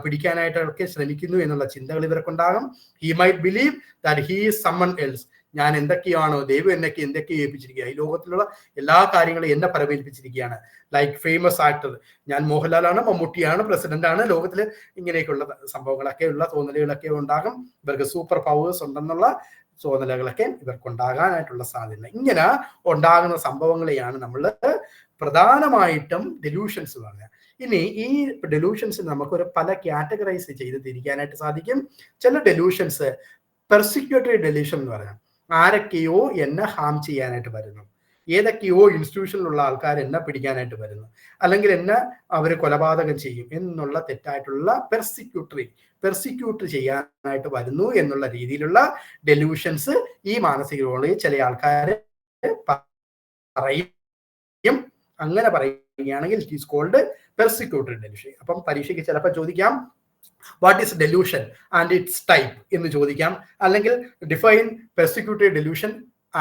പിടിക്കാനായിട്ടൊക്കെ ശ്രമിക്കുന്നു എന്നുള്ള ചിന്തകൾ ഇവർക്കുണ്ടാകും. He might believe that he is someone else. ഞാൻ എന്തൊക്കെയാണോ, ദൈവം എന്തൊക്കെയോ ഏൽപ്പിച്ചിരിക്കുക, ഈ ലോകത്തിലുള്ള എല്ലാ കാര്യങ്ങളും എന്നെ പരമേൽപ്പിച്ചിരിക്കുകയാണ്. ലൈക്ക് ഫേമസ് ആക്ടർ, ഞാൻ മോഹൻലാലാണ്, മമ്മൂട്ടിയാണ്, പ്രസിഡന്റാണ്, ലോകത്തിൽ ഇങ്ങനെയൊക്കെയുള്ള സംഭവങ്ങളൊക്കെ ഉള്ള തോന്നലുകളൊക്കെ ഉണ്ടാകും. ഇവർക്ക് സൂപ്പർ പവേഴ്സ് ഉണ്ടെന്നുള്ള തോന്നലുകളൊക്കെ ഇവർക്കുണ്ടാകാനായിട്ടുള്ള സാധ്യത. ഇങ്ങനെ ഉണ്ടാകുന്ന സംഭവങ്ങളെയാണ് നമ്മൾ പ്രധാനമായിട്ടും ഡെലൂഷൻസ് പറഞ്ഞത്. ഇനി ഈ ഡെലൂഷൻസ് നമുക്കൊരു പല കാറ്റഗറൈസ് ചെയ്ത് തിരിക്കാനായിട്ട് സാധിക്കും. ചില ഡെലൂഷൻസ് പെർസിക്യൂട്ടറി ഡെലൂഷൻ എന്ന് പറയാം. ആരൊക്കെയോ എന്നെ ഹാം ചെയ്യാനായിട്ട് വരുന്നു, ഏതൊക്കെയോ ഇൻസ്റ്റിറ്റ്യൂഷനിലുള്ള ആൾക്കാർ എന്നെ പിടിക്കാനായിട്ട് വരുന്നു, അല്ലെങ്കിൽ എന്നെ അവർ കൊലപാതകം ചെയ്യും എന്നുള്ള തെറ്റായിട്ടുള്ള പെർസിക്യൂട്ടർ ചെയ്യാനായിട്ട് വരുന്നു എന്നുള്ള രീതിയിലുള്ള ഡെലൂഷൻസ് ഈ മാനസിക രോഗികളിൽ ചില ആൾക്കാർ പറയും. അങ്ങനെ പറയുകയാണെങ്കിൽ it is called persecutory delusion. അപ്പം പരീക്ഷയ്ക്ക് ചിലപ്പോൾ ചോദിക്കാം what is delusion and its type എന്ന് ചോദിക്കാം, അല്ലെങ്കിൽ define persecutory delusion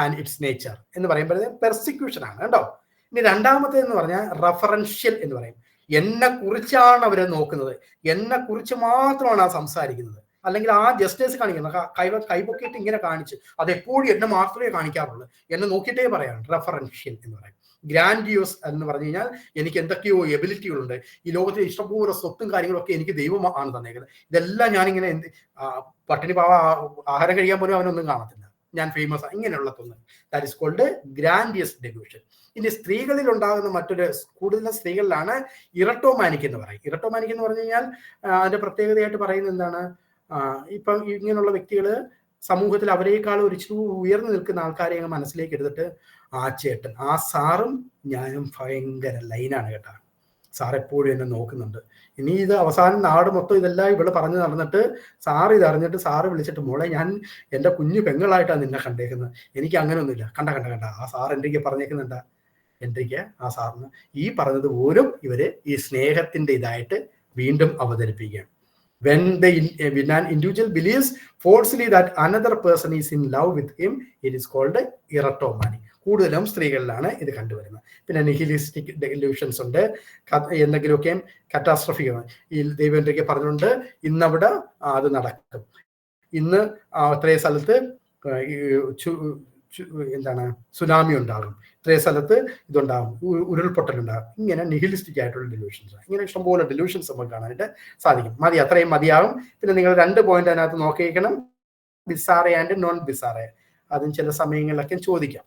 and its nature എന്ന് പറയുമ്പോൾ പെർസിക്യൂഷൻ ആണ് കേട്ടോ. ഇനി രണ്ടാമത്തെ എന്ന് പറഞ്ഞാൽ റഫറൻഷ്യൽ എന്ന് പറയും. എന്നെ കുറിച്ചാണ് അവരെ നോക്കുന്നത്, എന്നെ കുറിച്ച് മാത്രമാണ് ആ സംസാരിക്കുന്നത്, അല്ലെങ്കിൽ ആ ജസ്റ്റേഴ്സ് കാണിക്കുന്നത് കൈപൊക്കിയിട്ട് ഇങ്ങനെ കാണിച്ച് അതെപ്പോഴും എന്നെ മാത്രമേ കാണിക്കാറുള്ളൂ, എന്നെ നോക്കിയിട്ടേ പറയാം. റഫറൻഷ്യൽ എന്ന് പറയും. ഗ്രാൻഡിയോസ് എന്ന് പറഞ്ഞു കഴിഞ്ഞാൽ എനിക്ക് എന്തൊക്കെയോ എബിലിറ്റികളുണ്ട്, ഈ ലോകത്തിലെ ഇഷ്ടംപോലെ സ്വത്തും കാര്യങ്ങളൊക്കെ എനിക്ക് ദൈവമാണ് തന്നേക്കുന്നത്, ഇതെല്ലാം ഞാനിങ്ങനെ പട്ടിണി പാവ ആഹാരം കഴിക്കാൻ പോലും അവനൊന്നും കാണത്തില്ല, ഞാൻ ഫേമസ് ആണ്, ഇങ്ങനെയുള്ള തോന്നൽ. That is called grandiose delusion. ഇനി സ്ത്രീകളിൽ ഉണ്ടാകുന്ന മറ്റൊരു, കൂടുതലും സ്ത്രീകളിലാണ് ഇറട്ടോമാനിക് എന്ന് പറയും. ഇറട്ടോമാനിക് എന്ന് പറഞ്ഞു കഴിഞ്ഞാൽ അതിന്റെ പ്രത്യേകതയായിട്ട് പറയുന്നത് എന്താണ്, ഇപ്പം ഇങ്ങനെയുള്ള വ്യക്തികൾ സമൂഹത്തിൽ അവരെക്കാൾ ഒരു ഉയർന്നു നിൽക്കുന്ന ആൾക്കാരെ അങ്ങ് മനസ്സിലേക്ക് എടുത്തിട്ട് ആ ചേട്ടൻ, ആ സാറും ഞാനും ഭയങ്കര ലൈനാണ് കേട്ടാ, സാർ എപ്പോഴും എന്നെ നോക്കുന്നുണ്ട്. ഇനി ഇത് അവസാനം നാട് മൊത്തം ഇതെല്ലാം ഇവള് പറഞ്ഞു നടന്നിട്ട് സാർ ഇത് അറിഞ്ഞിട്ട് സാറ് വിളിച്ചിട്ട് മോളെ ഞാൻ എൻ്റെ കുഞ്ഞു പെങ്ങളായിട്ടാണ് നിന്നെ കണ്ടേക്കുന്നത്, എനിക്ക് അങ്ങനെയൊന്നുമില്ല, കണ്ട ആ സാർ എന്തൊക്കെ പറഞ്ഞേക്കുന്നുണ്ടാ, എന്തൊക്കെ ആ സാറിന് ഈ പറഞ്ഞത് പോലും ഇവര് ഈ സ്നേഹത്തിന്റെ ഇതായിട്ട് വീണ്ടും അവതരിപ്പിക്കുകയാണ്. When an individual believes falsely that another person is in love with him, it is called erotomania. കൂടുതലും സ്ത്രീകളിലാണ് ഇത് കണ്ടുവരുന്നത്. പിന്നെ നിഹിലിസ്റ്റിക് ഡെലൂഷൻസ് ഉണ്ട്. എന്തെങ്കിലുമൊക്കെ കറ്റാസ്ട്രഫിയാണ്, ഈ ദൈവം എന്തൊക്കെ പറഞ്ഞുകൊണ്ട് ഇന്നവിടെ അത് നടക്കും, ഇന്ന് ഇത്രയും സ്ഥലത്ത് എന്താണ് സുനാമി ഉണ്ടാകും, ഇത്രയും സ്ഥലത്ത് ഇതുണ്ടാകും, ഉരുൾപൊട്ടലുണ്ടാകും. ഇങ്ങനെ നിഹിലിസ്റ്റിക് ആയിട്ടുള്ള ഡെലൂഷൻസ്, ഇങ്ങനെ ഇഷ്ടംപോലെ ഡെലൂഷൻസ് നമുക്ക് കാണാനായിട്ട് സാധിക്കും. അത്രയും മതിയാകും. പിന്നെ നിങ്ങൾ 2 പോയിന്റ് അതിനകത്ത് നോക്കിയിരിക്കണം, ബിസാറെ ആൻഡ് നോൺ ബിസാറെ. അതും ചില സമയങ്ങളിലൊക്കെ ചോദിക്കാം.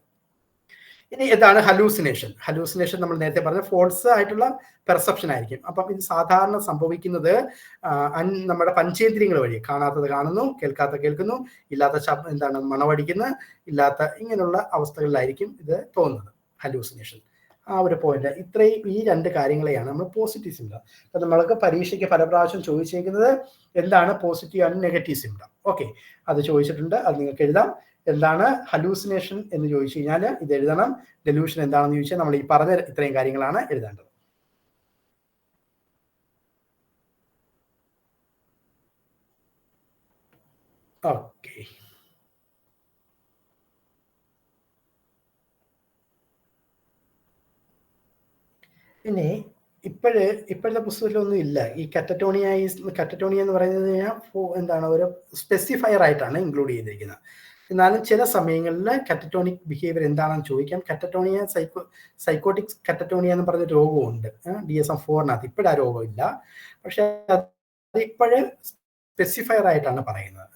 ഇനി എന്താണ് ഹലൂസിനേഷൻ? ഹലൂസിനേഷൻ നമ്മൾ നേരത്തെ പറഞ്ഞ ഫോൾസ് ആയിട്ടുള്ള പെർസെപ്ഷൻ ആയിരിക്കും. അപ്പം ഇത് സാധാരണ സംഭവിക്കുന്നത് നമ്മുടെ പഞ്ചേന്ദ്രിയങ്ങൾ വഴി, കാണാത്തത് കാണുന്നു, കേൾക്കാത്ത കേൾക്കുന്നു, ഇല്ലാത്ത മണവടിക്കുന്ന, ഇല്ലാത്ത ഇങ്ങനെയുള്ള അവസ്ഥകളിലായിരിക്കും ഇത് തോന്നുന്നത്, ഹലൂസിനേഷൻ. ആ ഒരു പോയിന്റ്, ഇത്രയും ഈ 2 കാര്യങ്ങളെയാണ് നമ്മൾ പോസിറ്റീവ് സിംറ്റം. അപ്പൊ നമ്മൾക്ക് പരീക്ഷയ്ക്ക് പല പ്രാവശ്യം ചോദിച്ചിരിക്കുന്നത് എന്താണ് positive and negative symptom. Okay, അത് ചോദിച്ചിട്ടുണ്ട്, അത് നിങ്ങൾക്ക് എഴുതാം. എന്താണ് ഹലൂസിനേഷൻ എന്ന് ചോദിച്ചു കഴിഞ്ഞാൽ ഇത് എഴുതണം. ഡെലൂഷൻ എന്താണെന്ന് ചോദിച്ചാൽ നമ്മൾ ഈ പറഞ്ഞ ഇത്രയും കാര്യങ്ങളാണ് എഴുതേണ്ടത്. ഓക്കെ, പിന്നെ ഇപ്പോഴത്തെ പുസ്തകത്തിലൊന്നും ഇല്ല ഈ കറ്ററ്റോണിയ എന്ന് പറയുന്നത് എന്താണ് ഒരു സ്പെസിഫയർ ആയിട്ടാണ് ഇൻക്ലൂഡ് ചെയ്തിരിക്കുന്നത്. എന്നാലും ചില സമയങ്ങളിൽ കറ്ററ്റോണിക് ബിഹേവിയർ എന്താണെന്ന് ചോദിക്കാം. കറ്ററ്റോണിയ സൈക്കോട്ടിക് കറ്ററ്റോണിയ എന്ന് പറഞ്ഞ രോഗമുണ്ട് DSM-4 ഇപ്പോഴാ രോഗമില്ല, പക്ഷെ അത് ഇപ്പോഴേ സ്പെസിഫയർ ആയിട്ടാണ് പറയുന്നത്.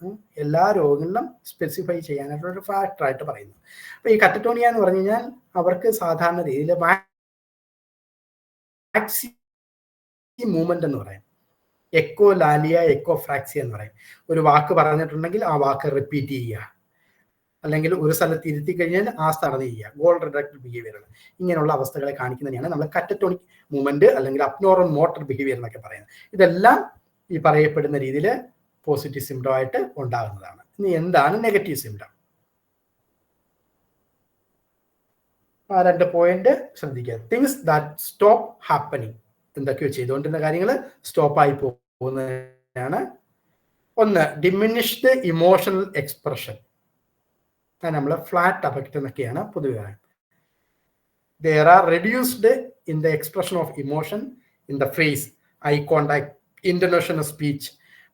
എല്ലാ രോഗങ്ങളിലും സ്പെസിഫൈ ചെയ്യാനായിട്ടുള്ള ഒരു ഫാക്ടറായിട്ട് പറയുന്നു. അപ്പൊ ഈ കറ്ററ്റോണിയ എന്ന് പറഞ്ഞു കഴിഞ്ഞാൽ അവർക്ക് സാധാരണ രീതിയിൽ മാക്സി മൂവ്മെന്റ് എന്ന് പറയും, എക്കോ ലാലിയ, എക്കോ ഫ്രാക്സിയ എന്ന് പറയും. ഒരു വാക്ക് പറഞ്ഞിട്ടുണ്ടെങ്കിൽ ആ വാക്ക് റിപ്പീറ്റ് ചെയ്യുക, അല്ലെങ്കിൽ ഒരു സ്ഥലത്ത് ഇരുത്തി കഴിഞ്ഞാൽ ആ സ്ഥലത്ത് ചെയ്യുക. ഗോൾ റിഡക്റ്റഡ് ബിഹേവിയറുകൾ, ഇങ്ങനെയുള്ള അവസ്ഥകളെ കാണിക്കുന്നതിനാണ് നമ്മൾ കറ്ററ്റോണിക് മൂവ്മെന്റ് അല്ലെങ്കിൽ അബ്നോർമൽ മോട്ടർ ബിഹേവിയർ എന്നൊക്കെ പറയുന്നത്. ഇതെല്ലാം ഈ പറയപ്പെടുന്ന രീതിയിൽ പോസിറ്റീവ് സിംറ്റം ആയിട്ട് ഉണ്ടാകുന്നതാണ്. ഇനി എന്താണ് നെഗറ്റീവ് സിംറ്റം? ആ 2 പോയിന്റ് ശ്രദ്ധിക്കുക. തിങ്സ് ദാറ്റ് സ്റ്റോപ്പ് ഹാപ്പനിങ്, എന്തൊക്കെയോ ചെയ്തുകൊണ്ടിരുന്ന കാര്യങ്ങൾ സ്റ്റോപ്പായി പോകുന്നതാണ്. ഒന്ന്, ഡിമിനിഷ്ഡ് ഇമോഷണൽ എക്സ്പ്രഷൻ, നമ്മൾ ഫ്ലാറ്റ് അഫക്റ്റ് എന്നൊക്കെയാണ് പൊതുവെ പറയുന്നത്. There are reduced in the expression of emotion in the face, eye contact, intonation of speech,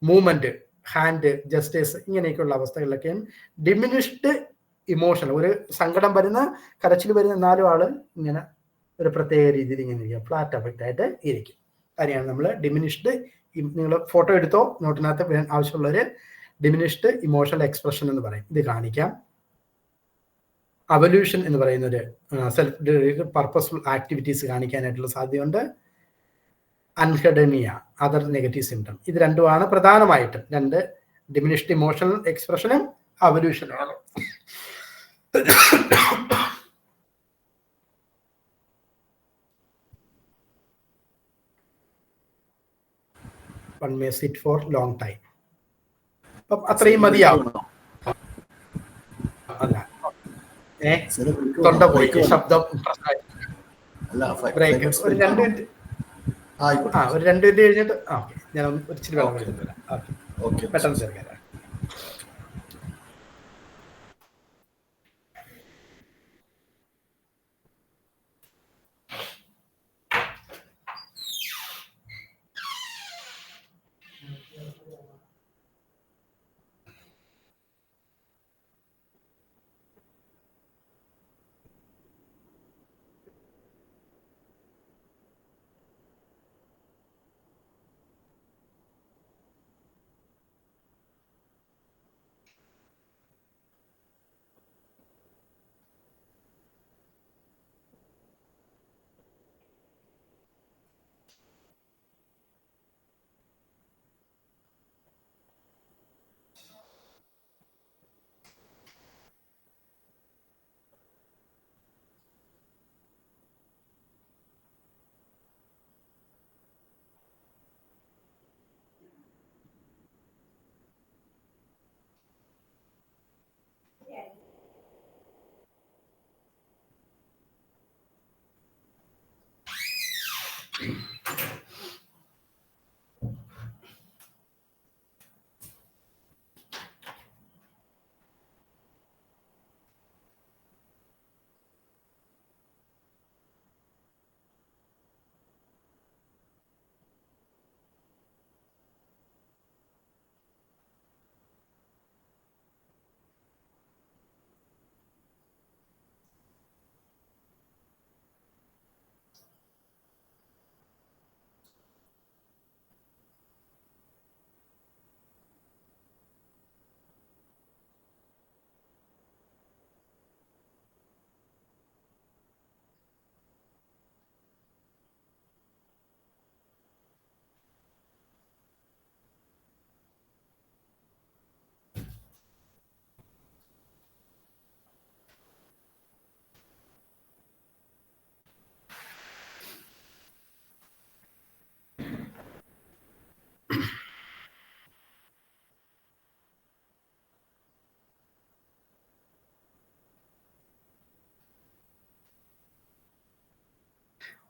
movement, hand gestures, ഇങ്ങനെയൊക്കെയുള്ള അവസ്ഥകളിലൊക്കെയും ഡിമിനിഷ്ഡ് ഇമോഷൻ, ഒരു സങ്കടം വരുന്ന, കരച്ചിൽ വരുന്ന 4 ആള് ഇങ്ങനെ ഒരു പ്രത്യേക രീതിയിൽ ഇങ്ങനെ ഇരിക്കും, ഫ്ലാറ്റ് അഫക്റ്റ് ആയിട്ട് ഇരിക്കും. കാര്യമാണ് നമ്മൾ ഡിമിനിഷ്ഡ്. നിങ്ങൾ ഫോട്ടോ എടുത്തോ, നോട്ടിനകത്ത് ആവശ്യമുള്ളവർ ഡിമിനിഷ്ഡ് ഇമോഷണൽ എക്സ്പ്രഷൻ എന്ന് പറയും. ഇത് കാണിക്കാം. അവല്യൂഷൻ എന്ന് പറയുന്ന ഒരു സെൽഫ് പർപ്പസ്ഫുൾ ആക്ടിവിറ്റീസ് കാണിക്കാനായിട്ടുള്ള സാധ്യതയുണ്ട്. Anhedonia, other negative symptom. ഇത് രണ്ടുമാണ് പ്രധാനമായിട്ടും, 2 ഡിമിനിഷ്ഡ് ഇമോഷണൽ എക്സ്പ്രഷനും അവല്യൂഷനുമാണ്. One may sit for long time. അപ്പം അത്രയും മതിയാവും. അല്ല, തൊണ്ട പോയി, ശബ്ദം ബ്രേക്ക്. ഒരു 2 മിനിറ്റ്, ഒരു 2 മിനിറ്റ് കഴിഞ്ഞിട്ട് ഞാൻ ഒരു ഇച്ചിരി വെള്ളം കഴിച്ചിട്ട് വരാം. ഓക്കെ, പെട്ടെന്ന് ചേർക്കാം.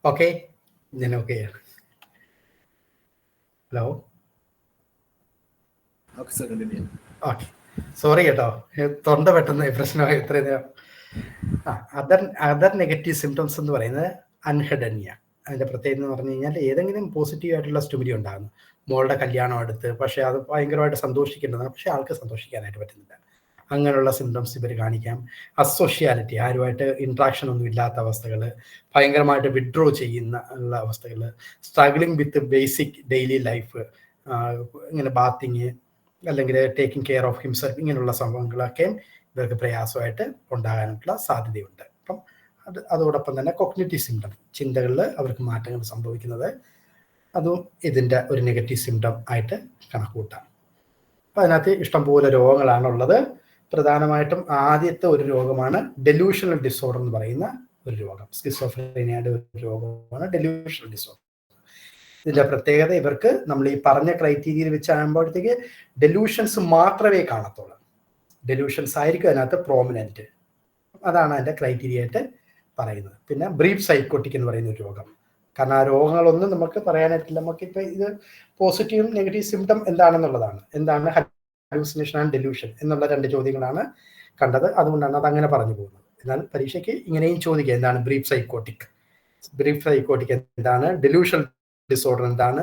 ഓക്കെ, ഞാൻ ഓക്കെ. ഹലോ, ഓക്കെ, സോറി കേട്ടോ, തൊണ്ട പെട്ടെന്ന് പ്രശ്നമായി ഇത്രയും നേരം. അതർ നെഗറ്റീവ് സിംറ്റംസ് എന്ന് പറയുന്നത് അൻഹെഡനിയ. അതിന്റെ പ്രത്യേകത എന്ന് പറഞ്ഞു കഴിഞ്ഞാൽ ഏതെങ്കിലും പോസിറ്റീവ് ആയിട്ടുള്ള സ്റ്റിമുലി ഉണ്ടാകുന്നു. മോളുടെ കല്യാണം അടുത്ത്, പക്ഷെ അത് ഭയങ്കരമായിട്ട് സന്തോഷിക്കേണ്ടതാണ്, പക്ഷെ ആൾക്ക് സന്തോഷിക്കാനായിട്ട് പറ്റുന്നില്ല. അങ്ങനെയുള്ള സിംറ്റംസ് ഇവർ കാണിക്കാം. അസോഷ്യാലിറ്റി, ആരുമായിട്ട് ഇൻട്രാക്ഷൻ ഒന്നും ഇല്ലാത്ത അവസ്ഥകൾ, ഭയങ്കരമായിട്ട് വിഡ്രോ ചെയ്യുന്ന ഉള്ള അവസ്ഥകൾ, സ്ട്രഗ്ലിംഗ് വിത്ത് ബേസിക് ഡെയിലി ലൈഫ്, ഇങ്ങനെ ബാത്തിങ് അല്ലെങ്കിൽ ടേക്കിംഗ് കെയർ ഓഫ് ഹിംസെൽഫ്, ഇങ്ങനെയുള്ള സംഭവങ്ങളൊക്കെ ഇവർക്ക് പ്രയാസമായിട്ട് ഉണ്ടാകാനുള്ള സാധ്യതയുണ്ട്. അപ്പം അതോടൊപ്പം തന്നെ കോഗ്നിറ്റീവ് സിംറ്റം, ചിന്തകളിൽ അവർക്ക് മാറ്റങ്ങൾ സംഭവിക്കുന്നത്, അതും ഇതിൻ്റെ ഒരു നെഗറ്റീവ് സിംറ്റം ആയിട്ട് കണക്കുകൂട്ടാം. അപ്പം അതിനകത്ത് ഇഷ്ടംപോലെ രോഗങ്ങളാണുള്ളത്. പ്രധാനമായിട്ടും ആദ്യത്തെ ഒരു രോഗമാണ് ഡെലൂഷണൽ ഡിസോർഡർ എന്ന് പറയുന്ന ഒരു രോഗം. സ്കിസോഫ്രീനിയയുടെ ഒരു രോഗമാണ് ഡെലൂഷണൽ ഡിസോർഡർ. ഇതിന്റെ പ്രത്യേകത, ഇവർക്ക് നമ്മൾ ഈ പറഞ്ഞ ക്രൈറ്റീരിയയിൽ വെച്ചാകുമ്പോഴത്തേക്ക് ഡെലൂഷൻസ് മാത്രമേ കാണത്തുള്ളൂ. ഡെലൂഷൻസ് ആയിരിക്കും അതിനകത്ത് പ്രോമിനന്റ്. അതാണ് അതിന്റെ ക്രൈറ്റീരിയ ആയിട്ട് പറയുന്നത്. പിന്നെ ബ്രീഫ് സൈക്കോട്ടിക് എന്ന് പറയുന്ന ഒരു രോഗം. കാരണം ആ രോഗങ്ങളൊന്നും നമുക്ക് പറയാനായിട്ടില്ല. നമുക്കിപ്പോൾ ഇത് പോസിറ്റീവും നെഗറ്റീവ് സിംറ്റം എന്താണെന്നുള്ളതാണ്. എന്താണ് ഹലൂസിനേഷൻ ആൻഡ് ഡെലൂഷൻ എന്നുള്ള 2 ചോദ്യങ്ങളാണ് കണ്ടത്. അതുകൊണ്ടാണ് അത് അങ്ങനെ പറഞ്ഞു പോകുന്നത്. എന്നാൽ പരീക്ഷയ്ക്ക് ഇങ്ങനെയും ചോദിക്കുക, എന്താണ് ബ്രീഫ് സൈക്കോട്ടിക്, ബ്രീഫ് സൈക്കോട്ടിക് എന്താണ്, ഡെലൂഷണൽ ഡിസോർഡർ എന്താണ്.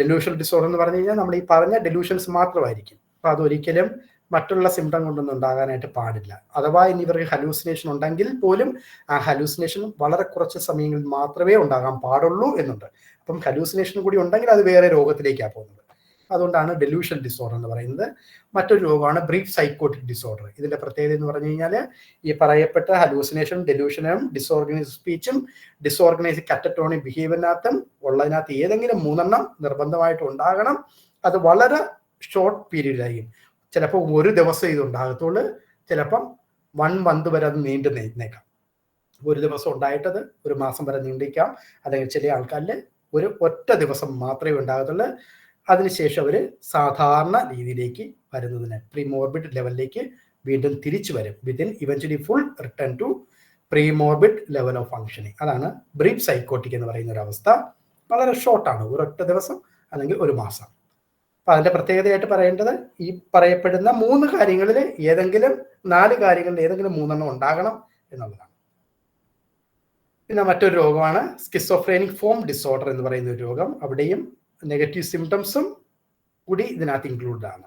ഡെലൂഷണൽ ഡിസോർഡർ എന്ന് പറഞ്ഞു കഴിഞ്ഞാൽ നമ്മൾ ഈ പറഞ്ഞ ഡെലൂഷൻസ് മാത്രമായിരിക്കും. അപ്പോൾ അതൊരിക്കലും മറ്റുള്ള സിംറ്റം കൊണ്ടൊന്നും ഉണ്ടാകാനായിട്ട് പാടില്ല. അഥവാ ഇനി ഇവർക്ക് ഹലൂസിനേഷൻ ഉണ്ടെങ്കിൽ പോലും ആ ഹലൂസിനേഷൻ വളരെ കുറച്ച് സമയങ്ങളിൽ മാത്രമേ ഉണ്ടാകാൻ പാടുള്ളൂ എന്നുണ്ട്. അപ്പം ഹലൂസിനേഷൻ കൂടി ഉണ്ടെങ്കിൽ അത് വേറെ രോഗത്തിലേക്കാണ് പോകുന്നത്. അതുകൊണ്ടാണ് ഡെലൂഷൻ ഡിസോർഡർ എന്ന് പറയുന്നത്. മറ്റൊരു രോഗമാണ് ബ്രീഫ് സൈക്കോട്ടിക് ഡിസോർഡർ. ഇതിന്റെ പ്രത്യേകത എന്ന് പറഞ്ഞു കഴിഞ്ഞാൽ ഈ പറയപ്പെട്ട ഹലൂസിനേഷൻ, ഡെലൂഷനും ഡിസോർഗനൈസ്ഡ് സ്പീച്ചും ഡിസോർഗനൈസ്ഡ് കറ്ററ്റോണിക് ബിഹേവിയറിനകത്തും ഉള്ളതിനകത്ത് ഏതെങ്കിലും 3 നിർബന്ധമായിട്ട് ഉണ്ടാകണം. അത് വളരെ ഷോർട്ട് പീരീഡിലായിരിക്കും. ചിലപ്പോൾ ഒരു ദിവസം ഇത് ഉണ്ടാകത്തുള്ളൂ, ചിലപ്പം 1 month വരെ അത് നീണ്ടു നിന്നേക്കാം. ഒരു ദിവസം ഉണ്ടായിട്ടത് ഒരു മാസം വരെ നീണ്ടിരിക്കാം. അല്ലെങ്കിൽ ചില ആൾക്കാരിൽ ഒറ്റ ദിവസം മാത്രമേ ഉണ്ടാകത്തുള്ളൂ. അതിനുശേഷം അവർ സാധാരണ രീതിയിലേക്ക് വരുന്നതിന് പ്രീമോർബിഡ് ലെവലിലേക്ക് വീണ്ടും തിരിച്ചു വരും. Within eventually full return to premorbid level of functioning. അതാണ് ബ്രീഫ് സൈക്കോട്ടിക് എന്ന് പറയുന്ന ഒരു അവസ്ഥ. വളരെ ഷോർട്ടാണ്, ഒരൊറ്റ ദിവസം അല്ലെങ്കിൽ ഒരു മാസം. അപ്പം അതിൻ്റെ പ്രത്യേകതയായിട്ട് പറയേണ്ടത്, ഈ പറയപ്പെടുന്ന 3 കാര്യങ്ങളിൽ ഏതെങ്കിലും 4 കാര്യങ്ങളിൽ ഏതെങ്കിലും 3 ഉണ്ടാകണം എന്നുള്ളതാണ്. പിന്നെ മറ്റൊരു രോഗമാണ് സ്കിസോഫ്രേനിക് ഫോം ഡിസോർഡർ എന്ന് പറയുന്ന ഒരു രോഗം. അവിടെയും നെഗറ്റീവ് സിംറ്റംസും കൂടി ഇതിനകത്ത് ഇൻക്ലൂഡ് ആണ്.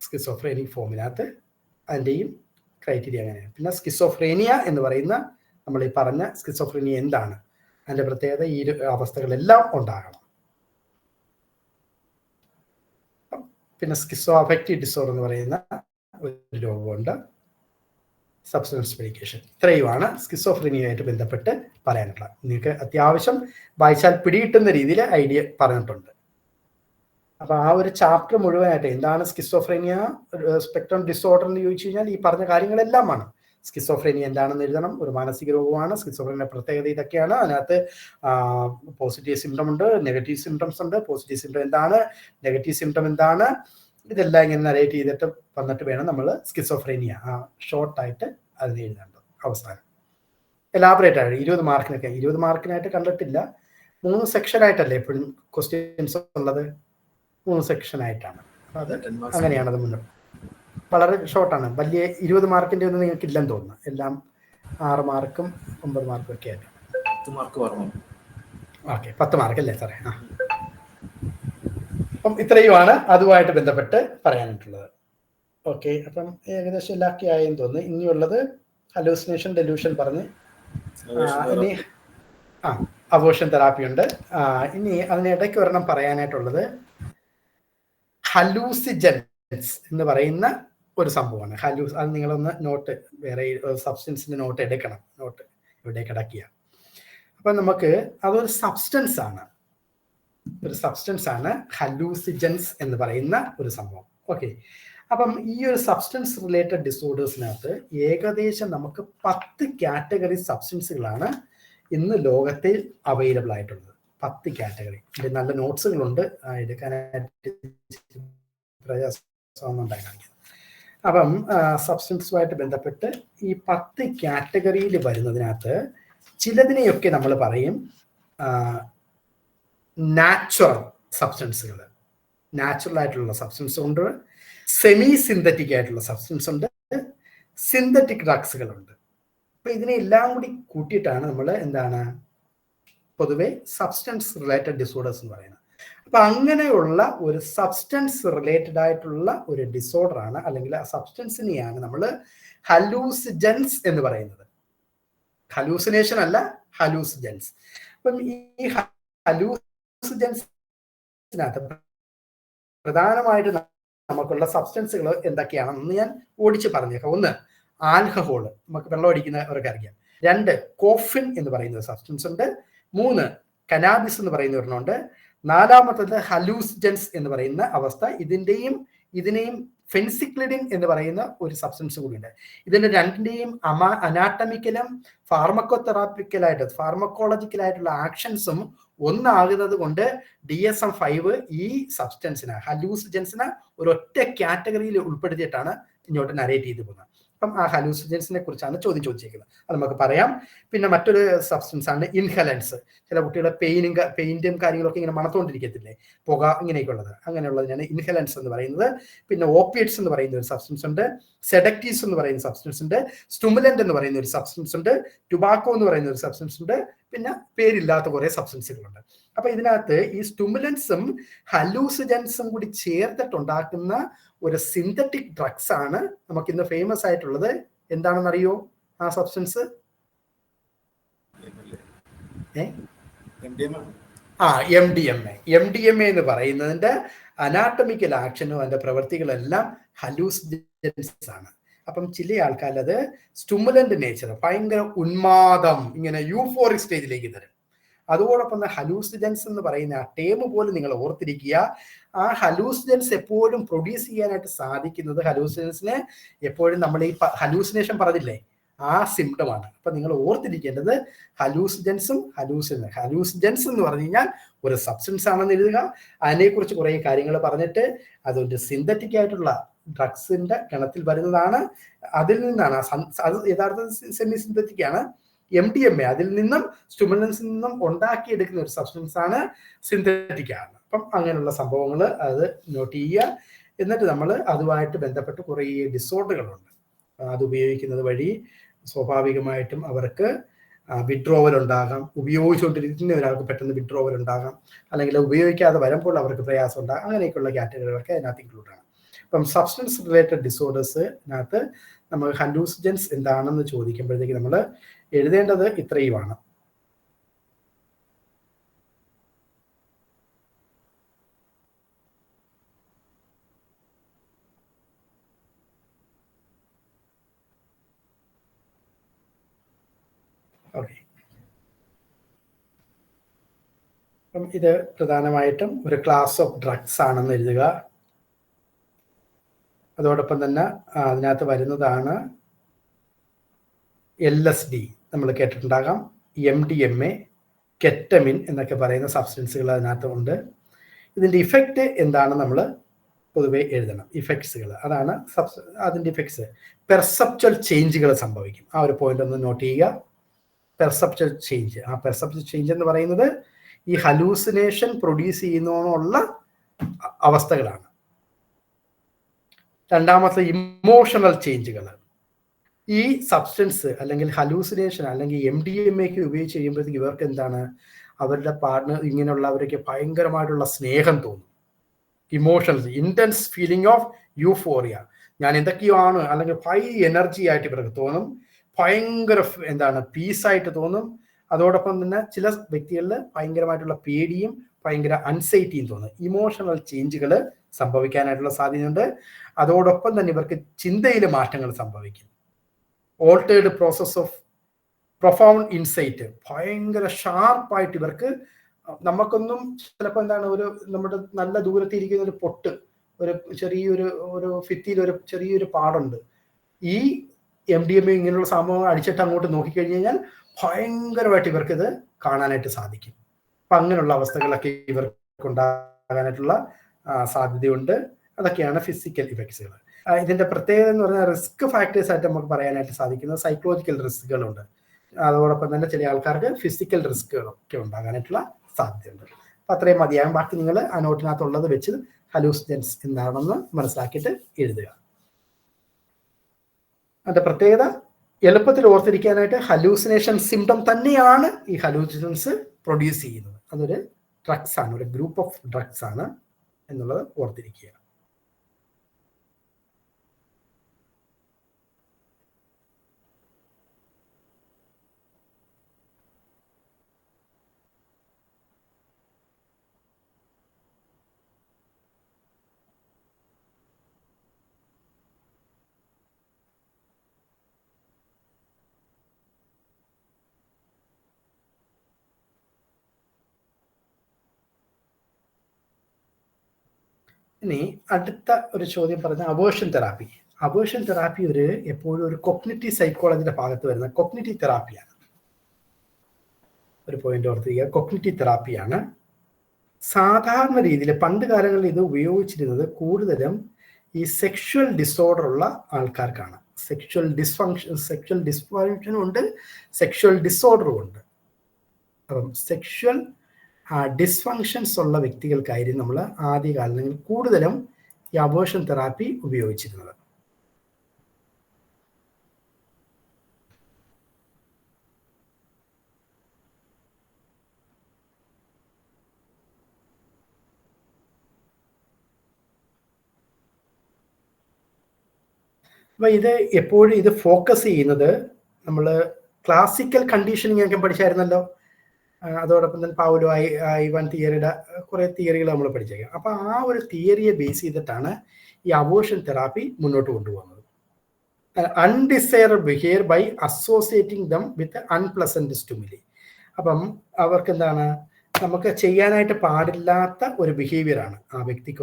സ്കിസോഫ്രേനിക് ഫോമിനകത്ത് അതിൻ്റെയും ക്രൈറ്റീരിയ അങ്ങനെയാണ്. പിന്നെ സ്കിസോഫ്രേനിയ എന്ന് പറയുന്ന, നമ്മൾ ഈ പറഞ്ഞ സ്കിസോഫ്രേനിയ എന്താണ്, അതിൻ്റെ പ്രത്യേകത ഈ അവസ്ഥകളെല്ലാം ഉണ്ടാകണം. പിന്നെ സ്കിസോ അഫക്റ്റീവ് ഡിസോർഡർ എന്ന് പറയുന്ന ഒരു രോഗമുണ്ട്, സബ്സ്റ്റൻസ് മെഡിക്കേഷൻ. ഇത്രയുമാണ് സ്കിസോഫ്രീനിയയായിട്ട് ബന്ധപ്പെട്ട് പറയാനുള്ളത്. നിങ്ങൾക്ക് അത്യാവശ്യം വായിച്ചാൽ പിടികിട്ടുന്ന രീതിയിൽ ഐഡിയ പറഞ്ഞിട്ടുണ്ട്. അപ്പൊ ആ ഒരു ചാപ്റ്റർ മുഴുവനായിട്ട് എന്താണ് സ്കിസോഫ്രീനിയ സ്പെക്ട്രം ഡിസോർഡർ എന്ന് ചോദിച്ചു കഴിഞ്ഞാൽ ഈ പറഞ്ഞ കാര്യങ്ങളെല്ലാമാണ്. സ്കിസോഫ്രീനിയ എന്താണെന്ന് എഴുതണം. ഒരു മാനസിക രോഗമാണ്. സ്കിസോഫ്രീനിയ പ്രത്യേകത ഇതൊക്കെയാണ്. അതിനകത്ത് പോസിറ്റീവ് സിംറ്റം ഉണ്ട്, നെഗറ്റീവ് സിംറ്റംസ് ഉണ്ട്. പോസിറ്റീവ് സിംറ്റം എന്താണ്, നെഗറ്റീവ് സിംറ്റം എന്താണ്, ഇതെല്ലാം ഇങ്ങനെ നരേറ്റ് ചെയ്തിട്ട് വന്നിട്ട് വേണം നമ്മൾ സ്കിസോഫ്രീനിയ ഷോർട്ടായിട്ട് അതിന് എഴുതേണ്ടത്. അവസാനം എലാബറേറ്റ് ആയിട്ട് 20 മാർക്കിനൊക്കെ 20 മാർക്കിനായിട്ട് കണ്ടിട്ടില്ല. 3 സെക്ഷനായിട്ടല്ലേ എപ്പോഴും ക്വസ്റ്റ്യൻസ് ഉള്ളത്, 3 സെക്ഷനായിട്ടാണ്. അത് അങ്ങനെയാണത് മുന്നോട്ട്. വളരെ ഷോർട്ടാണ്. വലിയ 20 മാർക്കിൻ്റെ ഒന്നും നിങ്ങൾക്ക് ഇല്ലെന്ന് തോന്നുന്നു. എല്ലാം 6 മാർക്കും 9 മാർക്കും ഒക്കെ ആയിട്ട്. 10 മാർക്ക് പറഞ്ഞു. ഓക്കെ, 10 മാർക്ക് അല്ലേ സാറേ? ആ, അപ്പം ഇത്രയുമാണ് അതുമായിട്ട് ബന്ധപ്പെട്ട് പറയാനായിട്ടുള്ളത്. ഓക്കെ, അപ്പം ഏകദേശം എല്ലാക്കി ആയെന്ന് തോന്നുന്നു. ഇനിയുള്ളത് ഹലൂസിനേഷൻ, ഡെലൂഷൻ പറഞ്ഞ് ഇനി അബോർഷൻ തെറാപ്പി ഉണ്ട്. ഇനി അതിനിടയ്ക്ക് ഒരെണ്ണം പറയാനായിട്ടുള്ളത് ഹലൂസിജൻസ് എന്ന് പറയുന്ന ഒരു സംഭവമാണ്. അത് നിങ്ങളൊന്ന് നോട്ട്, വേറെ സബ്സ്റ്റൻസിന്റെ നോട്ട് എടുക്കണം. നോട്ട് ഇവിടെ കിടക്കുക. അപ്പം നമുക്ക് അതൊരു സബ്സ്റ്റൻസ് ആണ്, ഒരു സബ്സ്റ്റൻസ് ആണ് ഹലൂസിജൻസ് എന്ന് പറയുന്ന ഒരു സംഭവം. ഓക്കെ, അപ്പം ഈ ഒരു സബ്സ്റ്റൻസ് റിലേറ്റഡ് ഡിസോർഡേഴ്സിനകത്ത് ഏകദേശം നമുക്ക് 10 കാറ്റഗറി സബ്സ്റ്റൻസുകളാണ് ഇന്ന് ലോകത്തിൽ അവൈലബിൾ ആയിട്ടുള്ളത്. 10 കാറ്റഗറി. ഇതിൽ നല്ല നോട്ട്സുകളുണ്ട്, എടുക്കാനായിട്ട് പ്രയാസമൊന്നുണ്ടായി. അപ്പം സബ്സ്റ്റൻസുമായിട്ട് ബന്ധപ്പെട്ട് ഈ 10 കാറ്റഗറിയിൽ വരുന്നതിനകത്ത് ചിലതിനെയൊക്കെ നമ്മൾ പറയും നാച്ചുറൽ സബ്സ്റ്റൻസുകൾ. നാച്ചുറൽ ആയിട്ടുള്ള സബ്സ്റ്റൻസ് ഉണ്ട്, സെമി സിന്തറ്റിക് ആയിട്ടുള്ള സബ്സ്റ്റൻസ് ഉണ്ട്, സിന്തറ്റിക് ഡ്രഗ്സുകളുണ്ട്. അപ്പൊ ഇതിനെല്ലാം കൂടി കൂട്ടിയിട്ടാണ് നമ്മൾ എന്താണ് പൊതുവെ സബ്സ്റ്റൻസ് റിലേറ്റഡ് ഡിസോർഡേഴ്സ് എന്ന് പറയുന്നത്. അപ്പൊ അങ്ങനെയുള്ള ഒരു സബ്സ്റ്റൻസ് റിലേറ്റഡ് ആയിട്ടുള്ള ഒരു ഡിസോർഡർ ആണ്, അല്ലെങ്കിൽ ആ സബ്സ്റ്റൻസിനെയാണ് നമ്മൾ ഹലൂസിജൻസ് എന്ന് പറയുന്നത്. ഹലൂസിനേഷൻ അല്ല, ഹലൂസിജൻസ്. അപ്പം ഈ ഹലൂസിജൻസിനകത്ത് പ്രധാനമായിട്ട് നമുക്കുള്ള സബ്സ്റ്റൻസുകൾ എന്തൊക്കെയാണെന്ന് ഞാൻ ഓടിച്ച് പറഞ്ഞേക്കാം. ഒന്ന്, ആൽക്കഹോൾ, നമുക്ക് വെള്ളം അടിക്കുന്നവർക്ക് അറിയാം. 2, കോഫിൻ എന്ന് പറയുന്ന സബ്സ്റ്റൻസ് ഉണ്ട്. 3, കനാബിസ് എന്ന് പറയുന്ന ഒരെണ്ണമുണ്ട്. 4-മത്തത് ഹലൂസിജൻസ് എന്ന് പറയുന്ന അവസ്ഥ. ഇതിനെയും ഫെൻസിക്ലിഡിൻ എന്ന് പറയുന്ന ഒരു സബ്സ്റ്റൻസ് കൂടിയുണ്ട്. ഇതിന്റെ രണ്ടിന്റെയും അനാട്ടമിക്കലും ഫാർമക്കോളജിക്കലായിട്ടുള്ള ആക്ഷൻസും ഒന്നാകുന്നത് കൊണ്ട് DSM-5 ഈ സബ്സ്റ്റൻസിനെ, ഹലൂസിജൻസിനെ ഒരൊറ്റ കാറ്റഗറിയിൽ ഉൾപ്പെടുത്തിയിട്ടാണ് ഇങ്ങോട്ട് നരേറ്റ് ചെയ്തു പോകുന്നത്. അപ്പം ആ ഹലൂസിജൻസിനെ കുറിച്ചാണ് ചോദ്യം ചോദിച്ചേക്കുന്നത്, അത് നമുക്ക് പറയാം. പിന്നെ മറ്റൊരു സബ്സ്റ്റൻസ് ആണ് ഇൻഹലൻസ്. ചില കുട്ടികളെ പെയിന്റും കാര്യങ്ങളൊക്കെ ഇങ്ങനെ മണത്തോണ്ടിരിക്കത്തില്ലേ, പുക, ഇങ്ങനെയൊക്കെ ഉള്ളത്, അങ്ങനെയുള്ളതിനാണ് ഇൻഹലൻസ് എന്ന് പറയുന്നത്. പിന്നെ ഓപ്പിയറ്റ്സ് എന്ന് പറയുന്ന ഒരു സബ്സ്റ്റൻസ് ഉണ്ട്, സെഡക്റ്റീവ്സ് എന്ന് പറയുന്ന സബ്സ്റ്റൻസ് ഉണ്ട്, സ്റ്റിമുലന്റ് എന്ന് പറയുന്ന ഒരു സബ്സ്റ്റൻസ് ഉണ്ട്, ടുബാക്കോ എന്ന് പറയുന്ന ഒരു സബ്സ്റ്റൻസ് ഉണ്ട്, പിന്നെ പേരില്ലാത്ത കുറെ സബ്സ്റ്റൻസുകളുണ്ട്. അപ്പൊ ഇതിനകത്ത് ഈ സ്റ്റിമുലൻസും ഹലൂസിജൻസും കൂടി ചേർത്തിട്ടുണ്ടാക്കുന്ന ഒരു സിന്തറ്റിക് ഡ്രഗ്സ് ആണ് നമുക്ക് ഇന്ന് ഫേമസ് ആയിട്ടുള്ളത്. എന്താണെന്ന് അറിയോ ആ സബ്സ്റ്റൻസ്? MDMA എന്ന് പറയുന്നതിന്റെ അനാട്ടമിക്കൽ ആക്ഷനും അതിന്റെ പ്രവൃത്തികളെല്ലാം ഹലൂസിജൻസ് ആണ്. അപ്പം ചില ആൾക്കാർ അത് സ്റ്റിമുലന്റ് നേച്ചർ, ഭയങ്കര ഉന്മാദം, ഇങ്ങനെ യൂഫോറിക് സ്റ്റേജിലേക്ക് തരും. അതോടൊപ്പം ഹലൂസിജൻസ് എന്ന് പറയുന്ന ആ ടേം പോലും നിങ്ങൾ ഓർത്തിരിക്കുക. ആ ഹലൂസിജൻസ് എപ്പോഴും പ്രൊഡ്യൂസ് ചെയ്യാനായിട്ട് സാധിക്കുന്നത്, ഹലൂസിജൻസിനെ എപ്പോഴും നമ്മൾ ഈ ഹലൂസിനേഷൻ പറഞ്ഞില്ലേ, ആ സിംറ്റമാണ്. അപ്പൊ നിങ്ങൾ ഓർത്തിരിക്കേണ്ടത് ഹലൂസിജൻസ് എന്ന് പറഞ്ഞു കഴിഞ്ഞാൽ ഒരു സബ്സ്റ്റൻസ് ആണെന്ന് എഴുതുക. അതിനെക്കുറിച്ച് കുറെ കാര്യങ്ങൾ പറഞ്ഞിട്ട് അതൊരു സിന്തറ്റിക് ആയിട്ടുള്ള ഡ്രഗ്സിന്റെ ഗണത്തിൽ വരുന്നതാണ്. അതിൽ നിന്നാണ് അത് യഥാർത്ഥത്തിൽ സെമി സിന്തറ്റിക് ആണ്. MDMA അതിൽ നിന്നും സ്റ്റിമുലൻസിൽ നിന്നും ഉണ്ടാക്കിയെടുക്കുന്ന ഒരു സബ്സ്റ്റൻസ് ആണ്, സിന്തറ്റിക് ആണ്. അപ്പം അങ്ങനെയുള്ള സംഭവങ്ങൾ അത് നോട്ട് ചെയ്യുക. എന്നിട്ട് നമ്മൾ അതുമായിട്ട് ബന്ധപ്പെട്ട് കുറേ ഡിസോർഡറുകളുണ്ട്. അത് ഉപയോഗിക്കുന്നത് വഴി സ്വാഭാവികമായിട്ടും അവർക്ക് വിഡ്രോവൽ ഉണ്ടാകാം, ഉപയോഗിച്ചുകൊണ്ടിരിക്കുന്ന ഒരാൾക്ക് പെട്ടെന്ന് വിഡ്രോവൽ ഉണ്ടാകാം, അല്ലെങ്കിൽ ഉപയോഗിക്കാതെ വരുമ്പോൾ അവർക്ക് പ്രയാസം ഉണ്ടാകാം. അങ്ങനെയൊക്കെയുള്ള കാറ്റഗറികളൊക്കെ അതിനകത്ത് ഇൻക്ലൂഡ് ആണ്. അപ്പം സബ്സ്റ്റൻസ് റിലേറ്റഡ് ഡിസോർഡേഴ്സിനകത്ത് നമ്മൾ ഹലൂസിജൻസ് എന്താണെന്ന് ചോദിക്കുമ്പോഴത്തേക്ക് നമ്മൾ എഴുതേണ്ടത് ഇത്രയുമാണ്. ഓക്കെ, അപ്പം ഇത് പ്രധാനമായിട്ടും ഒരു ക്ലാസ് ഓഫ് ഡ്രഗ്സ് ആണെന്ന് എഴുതുക. അതോടൊപ്പം തന്നെ അതിനകത്ത് വരുന്നതാണ് LSD, നമ്മൾ കേട്ടിട്ടുണ്ടാകാം, MDMA, കെറ്റമിൻ എന്നൊക്കെ പറയുന്ന സബ്സ്റ്റൻസുകൾ അതിനകത്ത് ഉണ്ട്. ഇതിൻ്റെ ഇഫക്റ്റ് എന്താണ് നമ്മൾ പൊതുവെ എഴുതണം, ഇഫക്ട്സുകൾ. അതാണ് അതിൻ്റെ ഇഫക്ട്സ്. പെർസെപ്ച്വൽ ചേഞ്ചുകൾ സംഭവിക്കും. ആ ഒരു പോയിന്റ് ഒന്ന് നോട്ട് ചെയ്യുക. പെർസെപ്ച്വൽ ചേഞ്ച്, ആ പെർസെപ്ച്വൽ ചേഞ്ച് എന്ന് പറയുന്നത് ഈ ഹലൂസിനേഷൻ പ്രൊഡ്യൂസ് ചെയ്യുന്നതിനുള്ള അവസ്ഥകളാണ്. രണ്ടാമത്തെ ഇമോഷണൽ ചേഞ്ചുകൾ. ഈ സബ്സ്റ്റൻസ് അല്ലെങ്കിൽ ഹലൂസിനേഷൻ അല്ലെങ്കിൽ MDMA ഉപയോഗിച്ച് കഴിയുമ്പോഴത്തേക്ക് ഇവർക്ക് എന്താണ്, അവരുടെ പാർട്ട്ണർ ഇങ്ങനെയുള്ളവർക്ക് ഭയങ്കരമായിട്ടുള്ള സ്നേഹം തോന്നും. Emotional intense feeling of euphoria, ഞാൻ എന്തൊക്കെയോ ആണ്, അല്ലെങ്കിൽ ഹൈ എനർജി ആയിട്ട് ഇവർക്ക് തോന്നും, ഭയങ്കര പീസായിട്ട് തോന്നും. അതോടൊപ്പം തന്നെ ചില വ്യക്തികളിൽ ഭയങ്കരമായിട്ടുള്ള പേടിയും ഭയങ്കര അൻസൈറ്റിയും തോന്നും. ഇമോഷണൽ ചേഞ്ചുകൾ സംഭവിക്കാനായിട്ടുള്ള സാധ്യതയുണ്ട്. അതോടൊപ്പം തന്നെ ഇവർക്ക് ചിന്തയിൽ മാറ്റങ്ങൾ സംഭവിക്കും. Altered process of profound insight, ഭയങ്കര ഷാർപ്പായിട്ട് ഇവർക്ക്, നമുക്കൊന്നും ചിലപ്പോൾ നമ്മുടെ നല്ല ദൂരത്തിരിക്കുന്ന ഒരു പൊട്ട്, ഒരു ചെറിയൊരു ഭിത്തിയിൽ ഒരു ചെറിയൊരു പാടുണ്ട്. ഈ MDMA ഇങ്ങനെയുള്ള സംഭവങ്ങൾ അടിച്ചിട്ട് അങ്ങോട്ട് നോക്കിക്കഴിഞ്ഞ് കഴിഞ്ഞാൽ ഭയങ്കരമായിട്ട് ഇവർക്ക് ഇത് കാണാനായിട്ട് സാധിക്കും. അപ്പം അങ്ങനെയുള്ള അവസ്ഥകളൊക്കെ ഇവർക്ക് ഉണ്ടാകാനായിട്ടുള്ള സാധ്യതയുണ്ട്. അതൊക്കെയാണ് ഫിസിക്കൽ ഇഫക്ട്സുകൾ. ഇതിന്റെ പ്രത്യേകത എന്ന് പറഞ്ഞാൽ റിസ്ക് ഫാക്ടേഴ്സ് ആയിട്ട് നമുക്ക് പറയാനായിട്ട് സാധിക്കുന്ന സൈക്കോളജിക്കൽ റിസ്കുകളുണ്ട്. അതോടൊപ്പം തന്നെ ചില ആൾക്കാർക്ക് ഫിസിക്കൽ റിസ്കുകളൊക്കെ ഉണ്ടാകാനായിട്ടുള്ള സാധ്യതയുണ്ട്. അപ്പം അത്രയും മതിയാകും. ബാക്കി നിങ്ങൾ ആ നോട്ടിനകത്തുള്ളത് വെച്ച് ഹലൂസിജൻസ് എന്താണെന്ന് മനസ്സിലാക്കിയിട്ട് എഴുതുക. അതിന്റെ പ്രത്യേകത എളുപ്പത്തിൽ ഓർത്തിരിക്കാനായിട്ട് ഹലൂസിനേഷൻ സിംറ്റം തന്നെയാണ് ഈ ഹലൂസിനൻസ് പ്രൊഡ്യൂസ് ചെയ്യുന്നത്. അതൊരു ഡ്രഗ്സ് ആണ്, ഒരു ഗ്രൂപ്പ് ഓഫ് ഡ്രഗ്സ് ആണ് എന്നുള്ളത് ഓർത്തിരിക്കുക. ഇനി അടുത്ത ഒരു ചോദ്യം പറഞ്ഞ അവേർഷൻ തെറാപ്പി. അവേർഷൻ തെറാപ്പി എപ്പോഴും ഒരു കൊഗ്നിറ്റീവ് സൈക്കോളജിയുടെ ഭാഗത്ത് വരുന്ന കൊഗ്നിറ്റീവ് തെറാപ്പിയാണ്. ഒരു പോയിന്റ് ഓർത്തിരിക്കുക, കൊഗ്നിറ്റീവ് തെറാപ്പിയാണ്. സാധാരണ രീതിയിൽ പണ്ട് കാലങ്ങളിൽ ഇത് ഉപയോഗിച്ചിരുന്നത് കൂടുതലും ഈ സെക്ഷുവൽ ഡിസോർഡർ ഉള്ള ആൾക്കാർക്കാണ്. സെക്ഷുവൽ ഡിസ്ഫങ്ഷനും ഉണ്ട്, സെക്ഷുവൽ ഡിസോർഡറും ഉണ്ട്. അപ്പം സെക്ഷുവൽ ഡിസ്ഫങ്ഷൻസ് ഉള്ള വ്യക്തികൾക്കായിരുന്നു നമ്മൾ ആദ്യകാലങ്ങളിൽ കൂടുതലും ഈ അവേർഷൻ തെറാപ്പി ഉപയോഗിച്ചിരുന്നത്. അപ്പൊ ഇത് എപ്പോഴും ഇത് ഫോക്കസ് ചെയ്യുന്നത് നമ്മൾ ക്ലാസിക്കൽ കണ്ടീഷനിങ് ഒക്കെ പഠിച്ചായിരുന്നല്ലോ. അതോടൊപ്പം തന്നെ പൗലോ ഐവാൻ തിയറിയുടെ കുറെ തിയറികൾ നമ്മൾ പഠിച്ചേക്കാം. അപ്പൊ ആ ഒരു തിയറിയെ ബേസ് ചെയ്തിട്ടാണ് ഈ അവേർഷൻ തെറാപ്പി മുന്നോട്ട് കൊണ്ടുപോകുന്നത്. Undesired behaviour by associating them with unpleasant stimuli. അപ്പം അവർക്ക് എന്താണ്, നമുക്ക് ചെയ്യാനായിട്ട് പാടില്ലാത്ത ഒരു ബിഹേവിയറാണ് ആ വ്യക്തിക്ക്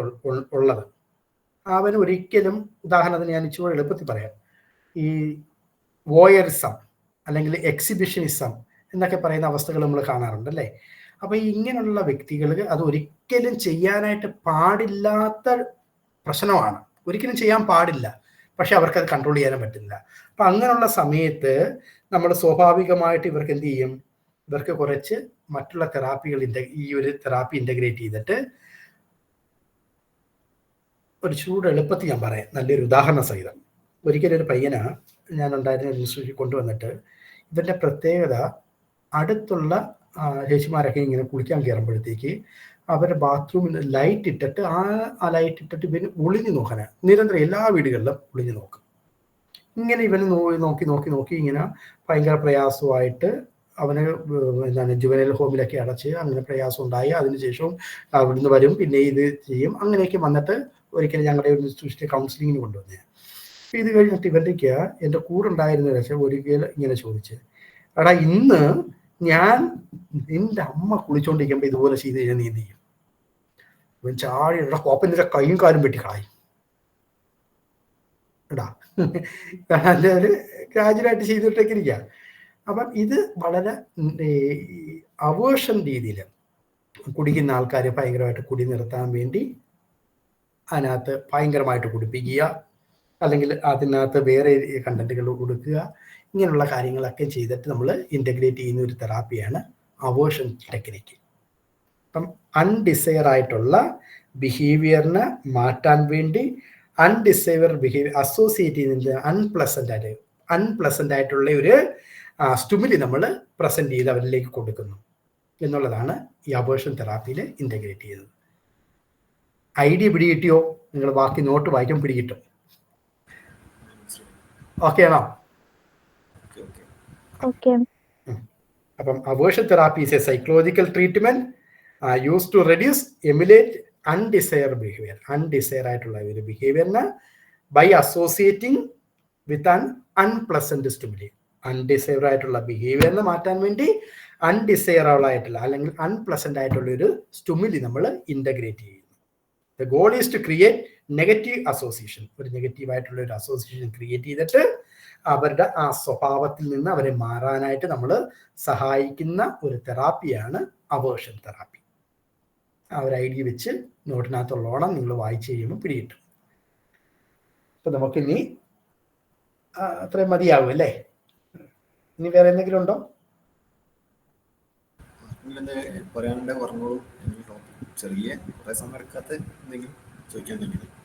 ഉള്ളത്. അവന് ഒരിക്കലും, ഉദാഹരണത്തിന് ഞാൻ ഇച്ചിരി എളുപ്പത്തിൽ പറയാം, ഈ വോയറിസം അല്ലെങ്കിൽ എക്സിബിഷനിസം എന്നൊക്കെ പറയുന്ന അവസ്ഥകൾ നമ്മൾ കാണാറുണ്ട് അല്ലേ. അപ്പൊ ഇങ്ങനെയുള്ള വ്യക്തികൾ അത് ഒരിക്കലും ചെയ്യാനായിട്ട് പാടില്ലാത്ത പ്രശ്നമാണ്, ഒരിക്കലും ചെയ്യാൻ പാടില്ല, പക്ഷെ അവർക്ക് അത് കൺട്രോൾ ചെയ്യാനും പറ്റില്ല. അപ്പൊ അങ്ങനെയുള്ള സമയത്ത് നമ്മൾ സ്വാഭാവികമായിട്ട് ഇവർക്ക് എന്ത് ചെയ്യും, ഇവർക്ക് കുറച്ച് മറ്റുള്ള തെറാപ്പികൾ ഈ ഒരു തെറാപ്പി ഇന്റഗ്രേറ്റ് ചെയ്തിട്ട്, ഒരു ചൂട് എളുപ്പത്തിൽ ഞാൻ പറയാം നല്ലൊരു ഉദാഹരണ സഹിതം. ഒരിക്കലും ഒരു പയ്യനാ ഞാൻ ഉണ്ടായിരുന്ന ഇൻസ്റ്റിറ്റ്യൂട്ടിൽ കൊണ്ടുവന്നിട്ട്, ഇവന്റെ പ്രത്യേകത അടുത്തുള്ള ചേച്ചിമാരൊക്കെ ഇങ്ങനെ കുളിക്കാൻ കയറുമ്പോഴത്തേക്ക് അവരുടെ ബാത്റൂമിൽ ലൈറ്റ് ഇട്ടിട്ട് ആ ലൈറ്റ് ഇട്ടിട്ട് ഇവന് ഒളിഞ്ഞു നോക്കാനാ നിരന്തരം എല്ലാ വീടുകളിലും ഒളിഞ്ഞു നോക്കും. ഇങ്ങനെ ഇവന് നോക്കി നോക്കി നോക്കി ഇങ്ങനെ ഭയങ്കര പ്രയാസമായിട്ട് അവന് എന്താണ് ജുവനൈൽ ഹോമിലൊക്കെ അടച്ച് അങ്ങനെ പ്രയാസം ഉണ്ടായി. അതിനുശേഷവും അവിടുന്ന് വരും, പിന്നെ ഇത് ചെയ്യും. അങ്ങനെയൊക്കെ വന്നിട്ട് ഒരിക്കലും ഞങ്ങളുടെ ഒരു ഇൻസ്റ്റിറ്റ്യൂഷനിൽ കൗൺസിലിങ്ങിന് കൊണ്ടുവന്നേ. ഇത് കഴിഞ്ഞിട്ട് ഇവൻ്റെക്ക് എൻ്റെ കൂടെ ഉണ്ടായിരുന്ന രസം ഒരിക്കൽ ഇങ്ങനെ ചോദിച്ച്, എടാ ഇന്ന് ഞാൻ നിന്റെ അമ്മ കുളിച്ചോണ്ടിരിക്കുമ്പോൾ ഇതുപോലെ ചെയ്ത് കഴിഞ്ഞാൽ നീ എന്ത് ചെയ്യും? ഇവൻ ചാടി എടാ കോപ്പൻ്റെ കൈയും കാലും വെട്ടിക്കളായി എടാ. ഒരു ഗ്രാജുവലായിട്ട് ചെയ്തിട്ടൊക്കെ ഇരിക്കുക. അപ്പം ഇത് വളരെ അവേർഷൻ രീതിയിൽ കുടിക്കുന്ന ആൾക്കാർ ഭയങ്കരമായിട്ട് കുടി നിർത്താൻ വേണ്ടി അതിനകത്ത് ഭയങ്കരമായിട്ട് കുടിപ്പിക്കുക, അല്ലെങ്കിൽ അതിനകത്ത് വേറെ കണ്ടന്റുകൾ കൊടുക്കുക, ഇങ്ങനെയുള്ള കാര്യങ്ങളൊക്കെ ചെയ്തിട്ട് നമ്മൾ ഇൻ്റഗ്രേറ്റ് ചെയ്യുന്ന ഒരു തെറാപ്പിയാണ് അവേർഷൻ ടെക്നിക്ക്. അപ്പം അൺഡിസൈർ ആയിട്ടുള്ള ബിഹേവിയറിനെ മാറ്റാൻ വേണ്ടി അൺഡിസൈർ ബിഹേവിയർ അസോസിയേറ്റ് ചെയ്യുന്നത് അൺപ്ലസന്റ് ആയിട്ടുള്ള ഒരു സ്റ്റിമുലി നമ്മൾ പ്രസന്റ് ചെയ്ത് അവരിലേക്ക് കൊടുക്കുന്നു എന്നുള്ളതാണ് ഈ അവേർഷൻ തെറാപ്പിയിൽ ഇൻ്റഗ്രേറ്റ് ചെയ്യുന്നത്. ഐഡിയ പിടികിട്ടിയോ? നിങ്ങൾ ബാക്കി നോട്ട് വായിക്കാൻ പിടികിട്ടും. ഓക്കെ ആണോ? അപ്പം aversion therapy is a psychological treatment use to reduce emulate undesired behaviour. Undesired ആയിട്ടുള്ള ഒരു ബിഹേവിയറിന് by associating with an unpleasant stimuli. Undesired ആയിട്ടുള്ള ബിഹേവിയറിനെ മാറ്റാൻ വേണ്ടി അൺഡിസൈറബിൾ ആയിട്ടുള്ള അല്ലെങ്കിൽ അൺപ്ലസന്റ് ആയിട്ടുള്ള ഒരു സ്റ്റിമുലി നമ്മൾ ഇന്റഗ്രേറ്റ് ചെയ്യുന്നു. The goal is to create negative association. ഒരു നെഗറ്റീവ് ആയിട്ടുള്ള ഒരു അസോസിയേഷൻ ക്രിയേറ്റ് ചെയ്തിട്ട് അവരുടെ ആ സ്വഭാവത്തിൽ നിന്ന് അവരെ മാറാനായിട്ട് നമ്മൾ സഹായിക്കുന്ന ഒരു തെറാപ്പിയാണ് അവേർഷൻ തെറാപ്പി. ആ ഒരു ഐഡിയ വെച്ച് നോട്ടിനകത്തുള്ളോണം നിങ്ങൾ വായിച്ചു കഴിയുമ്പോൾ പിടികിട്ടും. അപ്പൊ നമുക്കിനി അത്രയും മതിയാവും അല്ലേ? ഇനി വേറെ എന്തെങ്കിലും ഉണ്ടോ? പറയാനുണ്ടെ പറഞ്ഞോളൂ. ചെറിയ കുറെ സമയം എടുക്കാത്ത എന്തെങ്കിലും ചോദിക്കാൻ പറ്റും.